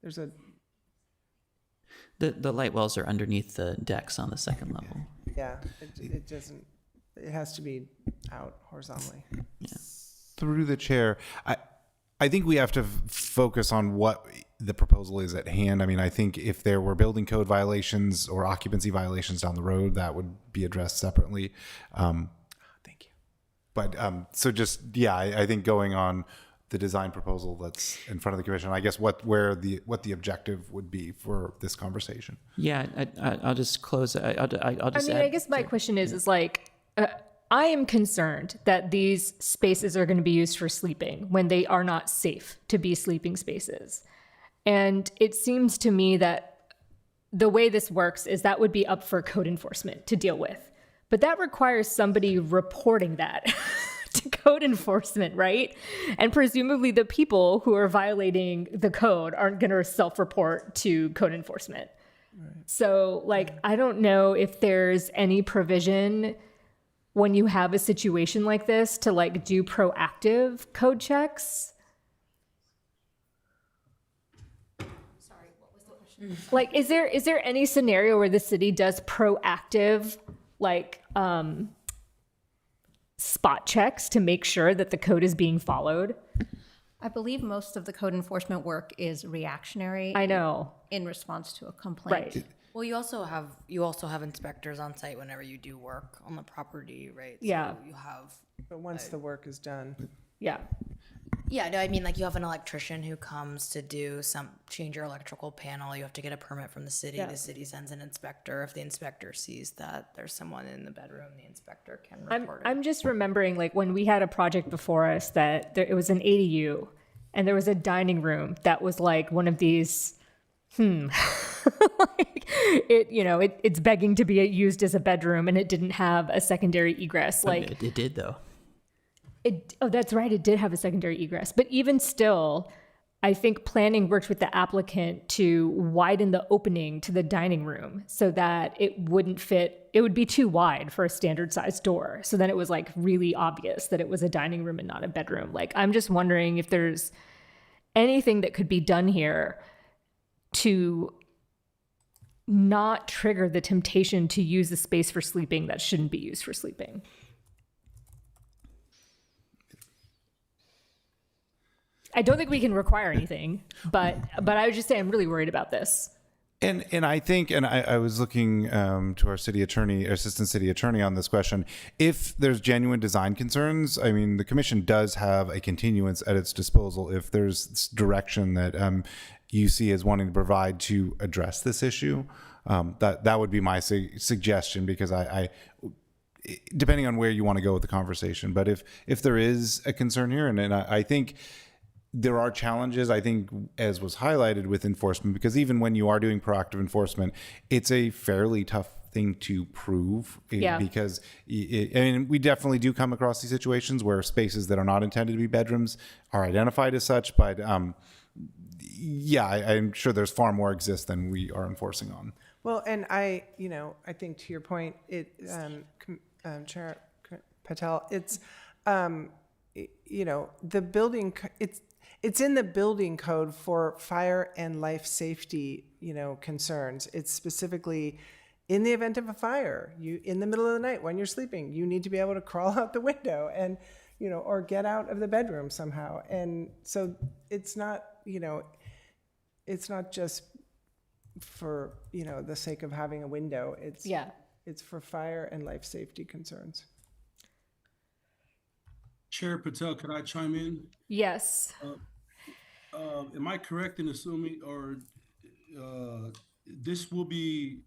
There's a. The light wells are underneath the decks on the second level. Yeah, it doesn't. It has to be out horizontally. Yeah. Through the chair, I think we have to focus on what the proposal is at hand. I mean, I think if there were building code violations or occupancy violations down the road, that would be addressed separately. Thank you. But so just I think going on the design proposal that's in front of the commission, I guess what the objective would be for this conversation. Yeah, I'll just close. I'll just. I guess my question is like, I am concerned that these spaces are going to be used for sleeping when they are not safe to be sleeping spaces, and it seems to me that the way this works is that would be up for code enforcement to deal with, but that requires somebody reporting that. To code enforcement, right? And presumably the people who are violating the code aren't going to self-report to code enforcement. Right. So, I don't know if there's any provision when you have a situation like this to do proactive code checks. Sorry, what was the question? Is there any scenario where the city does proactive spot checks to make sure that the code is being followed? I believe most of the code enforcement work is reactionary. I know. In response to a complaint. Right. Well, you also have inspectors on site whenever you do work on the property, right? Yeah. So you have. But once the work is done. Yeah. Yeah, no, I mean, you have an electrician who comes to change your electrical panel. You have to get a permit from the city. Yeah. The city sends an inspector. If the inspector sees that there's someone in the bedroom, the inspector can report it. I'm just remembering when we had a project before us that it was an ADU and there was a dining room that was one of these, it's begging to be used as a bedroom, and it didn't have a secondary egress. It did though. That's right. It did have a secondary egress. But even still, I think planning worked with the applicant to widen the opening to the dining room so that it wouldn't fit. It would be too wide for a standard sized door. So then it was really obvious that it was a dining room and not a bedroom. I'm just wondering if there's anything that could be done here to not trigger the temptation to use the space for sleeping that shouldn't be used for sleeping. I don't think we can require anything, but I would just say I'm really worried about this. And I think, and I was looking to our city attorney, assistant city attorney on this question. If there's genuine design concerns, I mean, the commission does have a continuance at its disposal if there's direction that you see as wanting to provide to address this issue. That would be my suggestion, because I depending on where you want to go with the conversation. But if there is a concern here, and I think there are challenges, I think, as was highlighted with enforcement, because even when you are doing proactive enforcement, it's a fairly tough thing to prove. Yeah. Because I mean, we definitely do come across these situations where spaces that are not intended to be bedrooms are identified as such. But yeah, I'm sure there's far more exist than we are enforcing on. Well, and I think to your point, Chair Patel, it's, the building, it's in the building code for fire and life safety, concerns. It's specifically in the event of a fire, in the middle of the night when you're sleeping, you need to be able to crawl out the window and, or get out of the bedroom somehow. And so it's not, it's not just for, the sake of having a window. It's for fire and life safety concerns. Chair Patel, could I chime in? Yes. Am I correct in assuming, or this will be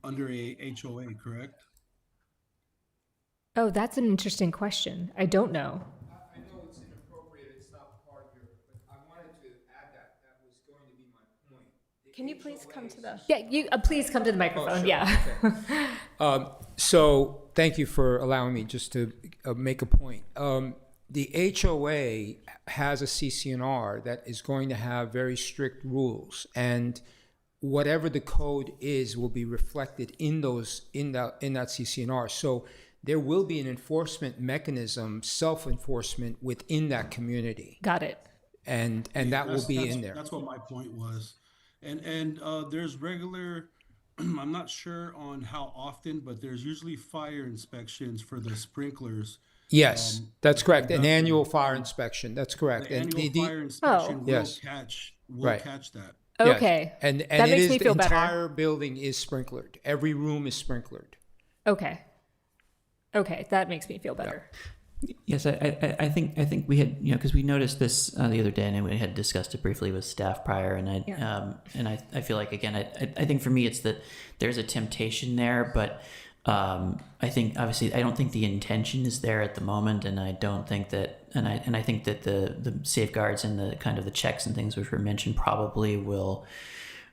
under a HOA, correct? Oh, that's an interesting question. I don't know. I know it's inappropriate, it's not part of your, but I wanted to add that. That was going to be my point. Can you please come to the... Yeah, you please come to the microphone. Sure. Yeah. Okay. So thank you for allowing me just to make a point. The HOA has a CCNR that is going to have very strict rules, and whatever the code is will be reflected in that CCNR. So there will be an enforcement mechanism, self-enforcement within that community. Got it. And that will be in there. That's what my point was. And there's regular, I'm not sure on how often, but there's usually fire inspections for the sprinklers. Yes, that's correct. An annual fire inspection. That's correct. The annual fire inspection will catch that. Okay. Yes. And that makes me feel better. The entire building is sprinklered. Every room is sprinklered. Okay. Okay, that makes me feel better. Yes, I think we had, because we noticed this the other day, and we had discussed it briefly with staff prior, and I feel like, again, I think for me it's that there's a temptation there, but I think obviously I don't think the intention is there at the moment, and I don't think that, and I think that the safeguards and the kind of the checks and things which were mentioned probably will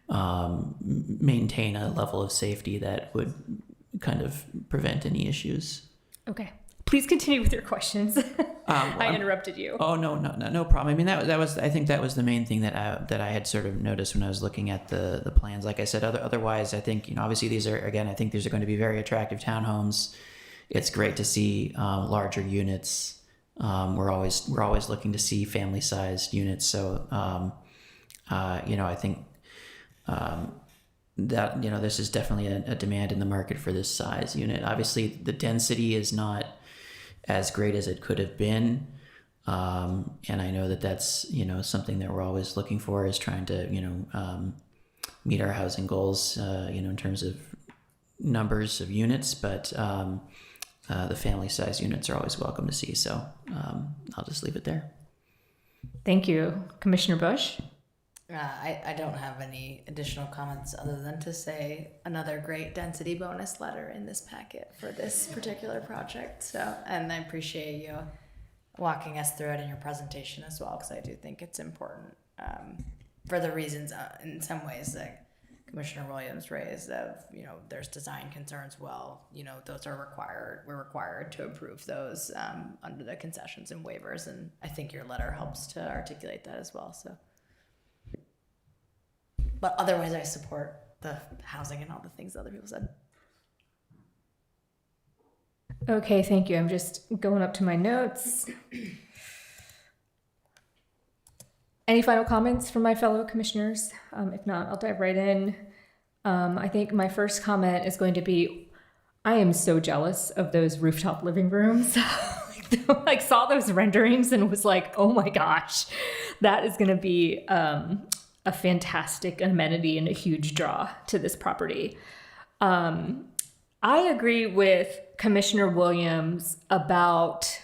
maintain a level of safety that would kind of prevent any issues. Okay. Please continue with your questions. I interrupted you. Oh, no problem. I mean, I think that was the main thing that I had sort of noticed when I was looking at the plans. Like I said, otherwise, I think, obviously these are, again, I think these are going to be very attractive townhomes. It's great to see larger units. We're always looking to see family sized units. So, I think, that, this is definitely a demand in the market for this size unit. Obviously the density is not as great as it could have been. And I know that that's, something that we're always looking for, is trying to, meet our housing goals, in terms of numbers of units, but the family size units are always welcome to see. So I'll just leave it there. Thank you. Commissioner Bush? I don't have any additional comments other than to say another great density bonus letter in this packet for this particular project. So, and I appreciate you walking us through it in your presentation as well, because I do think it's important for the reasons in some ways that Commissioner Williams raised of, there's design concerns. Well, those are required. We're required to approve those under the concessions and waivers. And I think your letter helps to articulate that as well. So. But otherwise, I support the housing and all the things other people said. Okay, thank you. I'm just going up to my notes. Any final comments from my fellow commissioners? If not, I'll dive right in. I think my first comment is going to be, I am so jealous of those rooftop living rooms. like saw those renderings and was like, oh my gosh, that is going to be a fantastic amenity and a huge draw to this property. I agree with Commissioner Williams about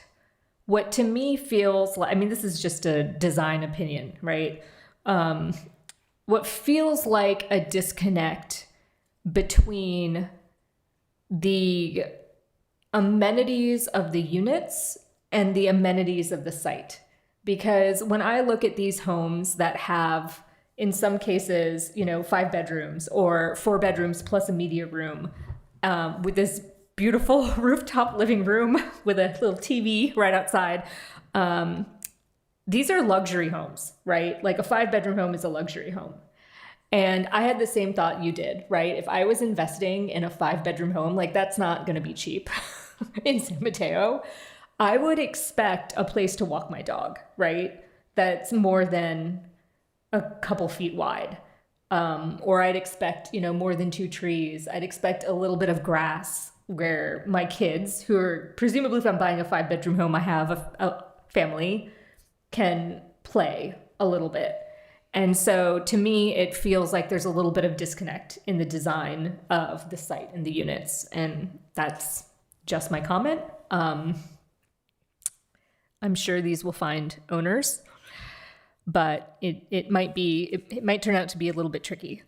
what to me feels like, I mean, this is just a design opinion, right? What feels like a disconnect between the amenities of the units and the amenities of the site. Because when I look at these homes that have, in some cases, 5 bedrooms or 4 bedrooms plus a media room, with this beautiful rooftop living room with a little TV right outside. These are luxury homes, right? Like a 5-bedroom home is a luxury home. And I had the same thought you did, right? If I was investing in a 5-bedroom home, like that's not going to be cheap in San Mateo. I would expect a place to walk my dog, right? That's more than a couple feet wide. Or I'd expect, more than 2 trees. I'd expect a little bit of grass where my kids, who are presumably, if I'm buying a 5-bedroom home, I have a family, can play a little bit. And so to me, it feels like there's a little bit of disconnect in the design of the site and the units. And that's just my comment. I'm sure these will find owners, but it might turn out to be a little bit tricky.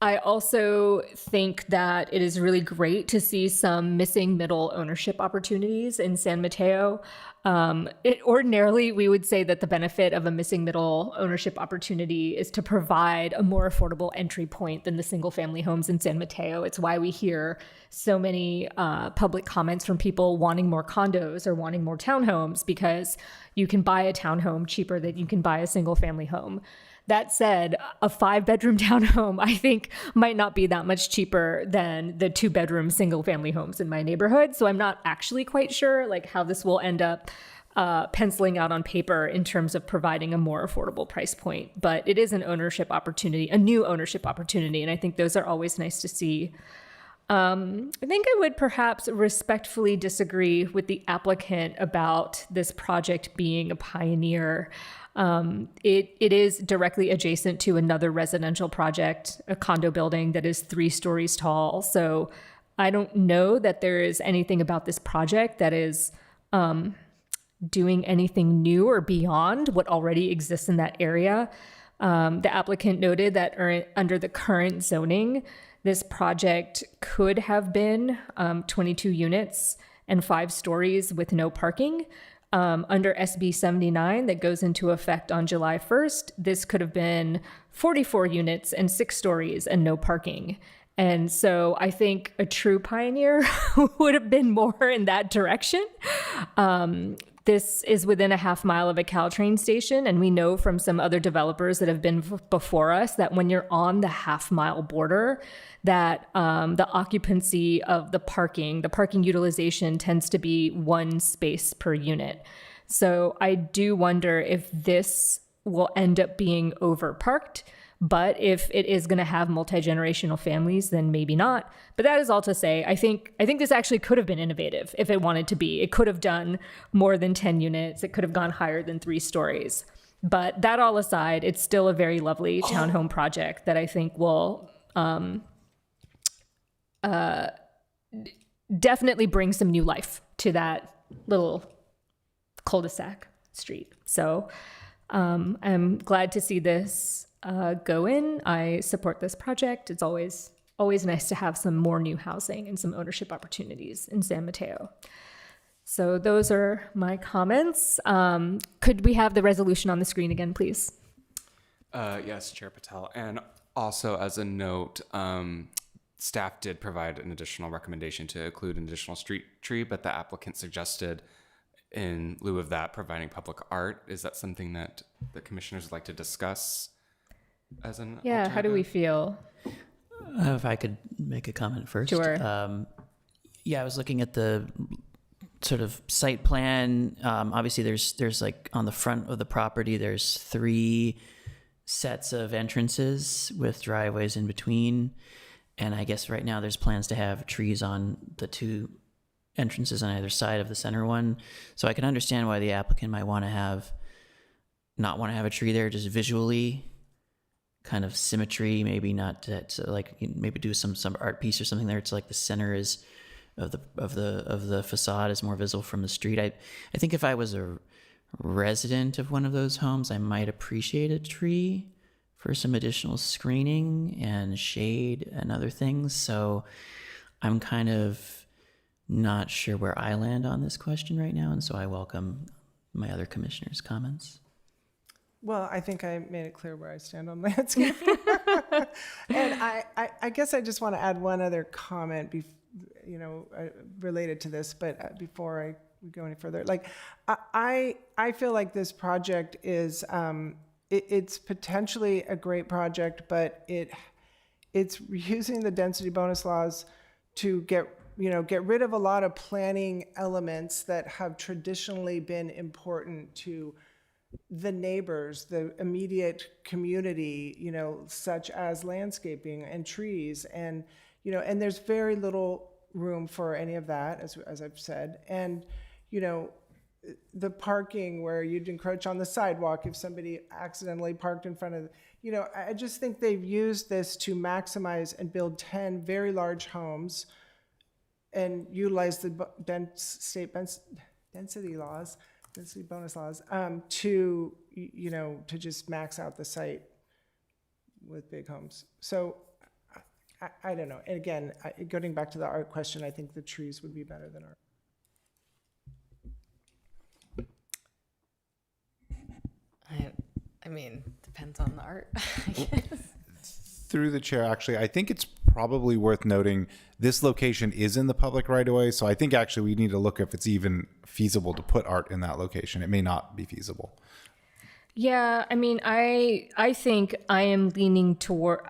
I also think that it is really great to see some missing middle ownership opportunities in San Mateo. Ordinarily, we would say that the benefit of a missing middle ownership opportunity is to provide a more affordable entry point than the single family homes in San Mateo. It's why we hear so many public comments from people wanting more condos or wanting more townhomes, because you can buy a townhome cheaper than you can buy a single family home. That said, a 5-bedroom townhome, I think, might not be that much cheaper than the 2-bedroom single-family homes in my neighborhood. So I'm not actually quite sure how this will end up penciling out on paper in terms of providing a more affordable price point. But it is an ownership opportunity, a new ownership opportunity, and I think those are always nice to see. I think I would perhaps respectfully disagree with the applicant about this project being a pioneer. It is directly adjacent to another residential project, a condo building that is 3 stories tall. So I don't know that there is anything about this project that is doing anything new or beyond what already exists in that area. The applicant noted that under the current zoning, this project could have been 22 units and 5 stories with no parking. Under SB 79 that goes into effect on July 1st, this could have been 44 units and 6 stories and no parking. And so I think a true pioneer would have been more in that direction. This is within a half mile of a Caltrain station, and we know from some other developers that have been before us that when you're on the half-mile border, that the occupancy of the parking utilization tends to be 1 space per unit. So I do wonder if this will end up being overparked. But if it is going to have multi-generational families, then maybe not. But that is all to say, I think this actually could have been innovative if it wanted to be. It could have done more than 10 units. It could have gone higher than 3 stories. But that all aside, it's still a very lovely townhome project that I think will definitely bring some new life to that little cul-de-sac street. So I'm glad to see this go in. I support this project. It's always nice to have some more new housing and some ownership opportunities in San Mateo. So those are my comments. Could we have the resolution on the screen again, please? Yes, Chair Patel. And also as a note, staff did provide an additional recommendation to include an additional street tree, but the applicant suggested in lieu of that, providing public art. Is that something that the commissioners would like to discuss? As an how do we feel? If I could make a comment first. Sure. I was looking at the sort of site plan. Obviously, there's like on the front of the property, there's 3 sets of entrances with driveways in between. And I guess right now there's plans to have trees on the 2 entrances on either side of the center one. So I can understand why the applicant might want to not want to have a tree there, just visually, kind of symmetry, maybe not to like maybe do some art piece or something there. It's like the center is of the facade is more visible from the street. I think if I was a resident of one of those homes, I might appreciate a tree for some additional screening and shade and other things. So I'm kind of not sure where I land on this question right now, and so I welcome my other commissioners' comments. Well, I think I made it clear where I stand on landscape. And I guess I just want to add one other comment, related to this, but before I go any further, like I feel like this project is it's potentially a great project, but it's using the density bonus laws to get rid of a lot of planning elements that have traditionally been important to the neighbors, the immediate community, such as landscaping and trees, and there's very little room for any of that, as I've said, and the parking where you'd encroach on the sidewalk if somebody accidentally parked in front of, I just think they've used this to maximize and build 10 very large homes and utilize the state density bonus laws, to just max out the site with big homes. So I don't know. And again, going back to the art question, I think the trees would be better than art. I mean, depends on the art, I guess. Through the chair, actually, I think it's probably worth noting this location is in the public right of way. So I think actually we need to look if it's even feasible to put art in that location. It may not be feasible. Yeah, I mean, I think I am leaning toward,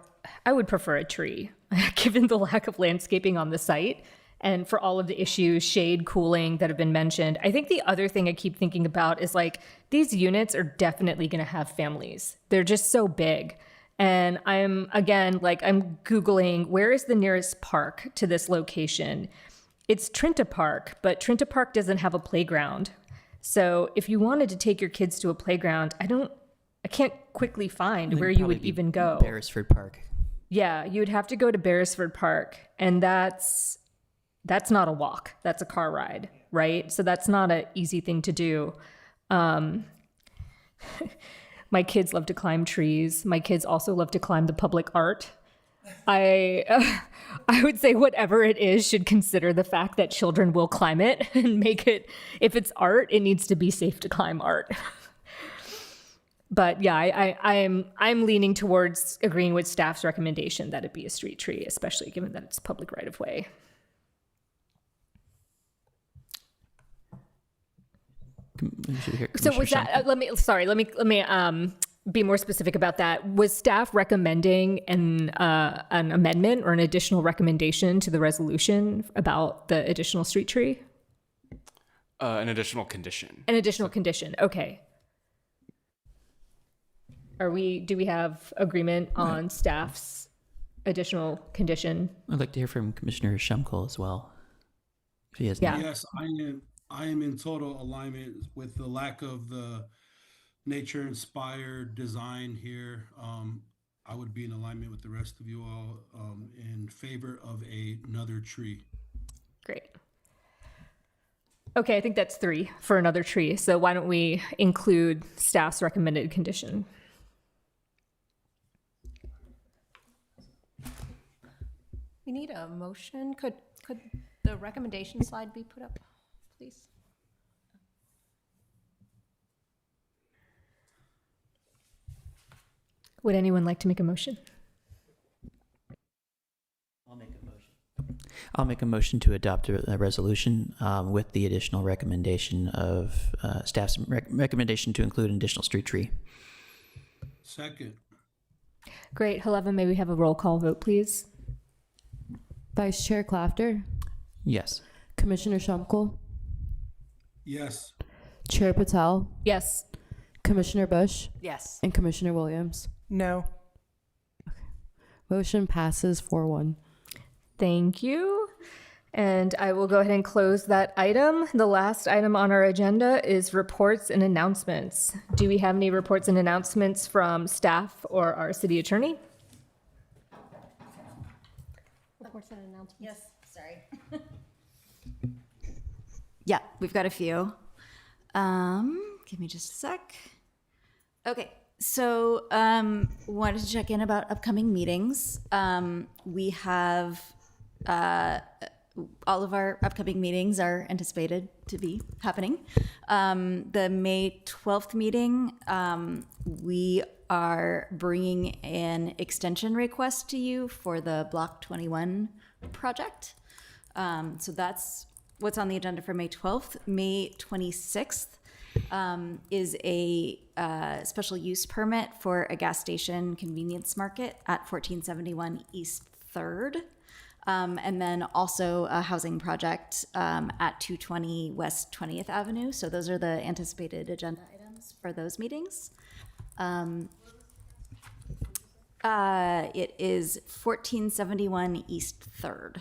I would prefer a tree, given the lack of landscaping on the site and for all of the issues, shade, cooling that have been mentioned. I think the other thing I keep thinking about is like, these units are definitely going to have families. They're just so big. And I'm Googling, where is the nearest park to this location? It's Trinta Park, but Trinta Park doesn't have a playground. So if you wanted to take your kids to a playground, I can't quickly find where you would even go. Beresford Park. Yeah, you would have to go to Beresford Park, and that's not a walk. That's a car ride, right? So that's not an easy thing to do. My kids love to climb trees. My kids also love to climb the public art. I would say whatever it is should consider the fact that children will climb it and make it, if it's art, it needs to be safe to climb art. But yeah, I'm leaning towards agreeing with staff's recommendation that it be a street tree, especially given that it's public right of way. So was that, let me be more specific about that. Was staff recommending an amendment or an additional recommendation to the resolution about the additional street tree? An additional condition. An additional condition. Okay. Do we have agreement on staff's additional condition? I'd like to hear from Commissioner Shumkle as well. If he has Yes, I am in total alignment with the lack of the nature-inspired design here. I would be in alignment with the rest of you all in favor of another tree. Great. Okay, I think that's 3 for another tree. So why don't we include staff's recommended condition? We need a motion. Could the recommendation slide be put up, please? Would anyone like to make a motion? I'll make a motion to adopt a resolution with the additional recommendation of staff's recommendation to include an additional street tree. Second. Great. Heleva, may we have a roll call vote, please? Vice Chair Clafter? Yes. Commissioner Shumkle? Yes. Chair Patel? Yes. Commissioner Bush? Yes. And Commissioner Williams? No. Motion passes 4-1. Thank you. And I will go ahead and close that item. The last item on our agenda is reports and announcements. Do we have any reports and announcements from staff or our city attorney? Reports and announcements. Yes, sorry. Yeah, we've got a few. Give me just a sec. Okay, so wanted to check in about upcoming meetings. We have all of our upcoming meetings are anticipated to be happening. The May 12th meeting, we are bringing an extension request to you for the Block 21 project. So that's what's on the agenda for May 12th. May 26th is a special use permit for a gas station convenience market at 1471 East 3rd. And then also a housing project at 220 West 20th Avenue. So those are the anticipated agenda items for those meetings. It is 1471 East 3rd.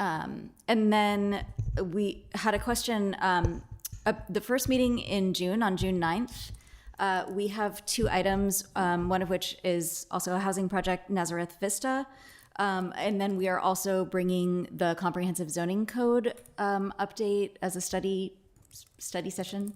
And then we had a question, the first meeting in June, on June 9th, we have two items, one of which is also a housing project, Nazareth Vista. And then we are also bringing the comprehensive zoning code update as a study session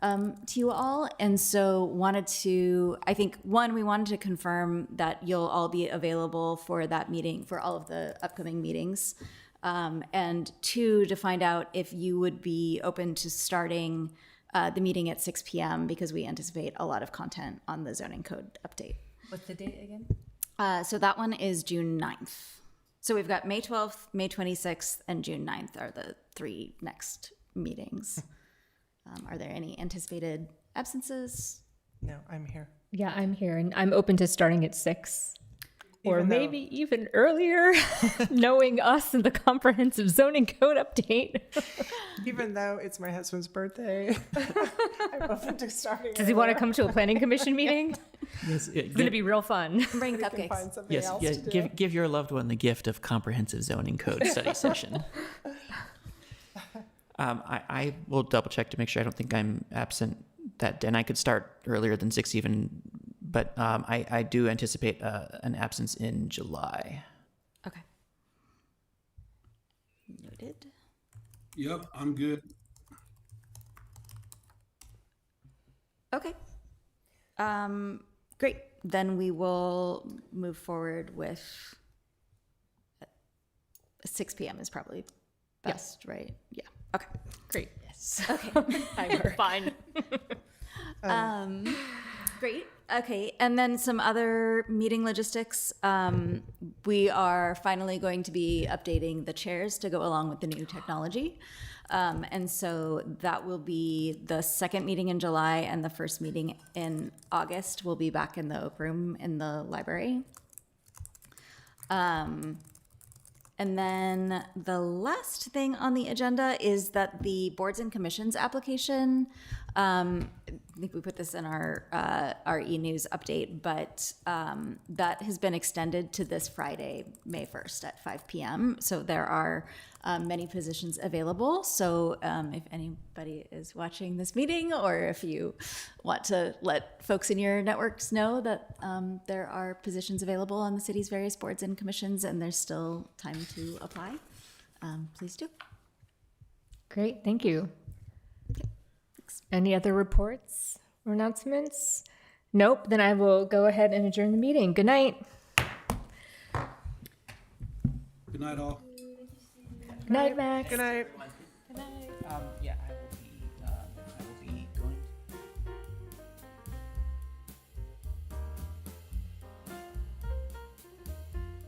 to you all. And so wanted to, I think, one, we wanted to confirm that you'll all be available for that meeting, for all of the upcoming meetings. And two, to find out if you would be open to starting the meeting at 6 p.m. because we anticipate a lot of content on the zoning code update. What's the date again? So that one is June 9th. So we've got May 12th, May 26th, and June 9th are the three next meetings. Are there any anticipated absences? No, I'm here. Yeah, I'm here, and I'm open to starting at 6. Or Even though- maybe even earlier, knowing us and the comprehensive zoning code update. Even though it's my husband's birthday, I'm open to starting. Does he want to come to a planning commission meeting? Yes, It's going to be real fun. Bring We can cupcakes. find something Yes, else yeah, to do. give your loved one the gift of comprehensive zoning code study session. I will double check to make sure I don't think I'm absent that day. And I could start earlier than 6 even, but I do anticipate an absence in July. Okay. Noted. Yep, I'm good. Okay. Great. Then we will move forward with 6 p.m. is probably best, right? Yeah. Okay. Great. Yes. Okay. I'm fine. Great. Okay. And then some other meeting logistics. We are finally going to be updating the chairs to go along with the new technology. And so that will be the second meeting in July, and the first meeting in August will be back in the Oak Room in the library. And then the last thing on the agenda is that the boards and commissions application, I think we put this in our e-news update, but that has been extended to this Friday, May 1st at 5 p.m. So there are many positions available. So if anybody is watching this meeting, or if you want to let folks in your networks know that there are positions available on the city's various boards and commissions, and there's still time to apply, please do. Great. Thank you. Any other reports or announcements? Nope. Then I will go ahead and adjourn the meeting. Good night. Good night, all. Good night, Max. Good night.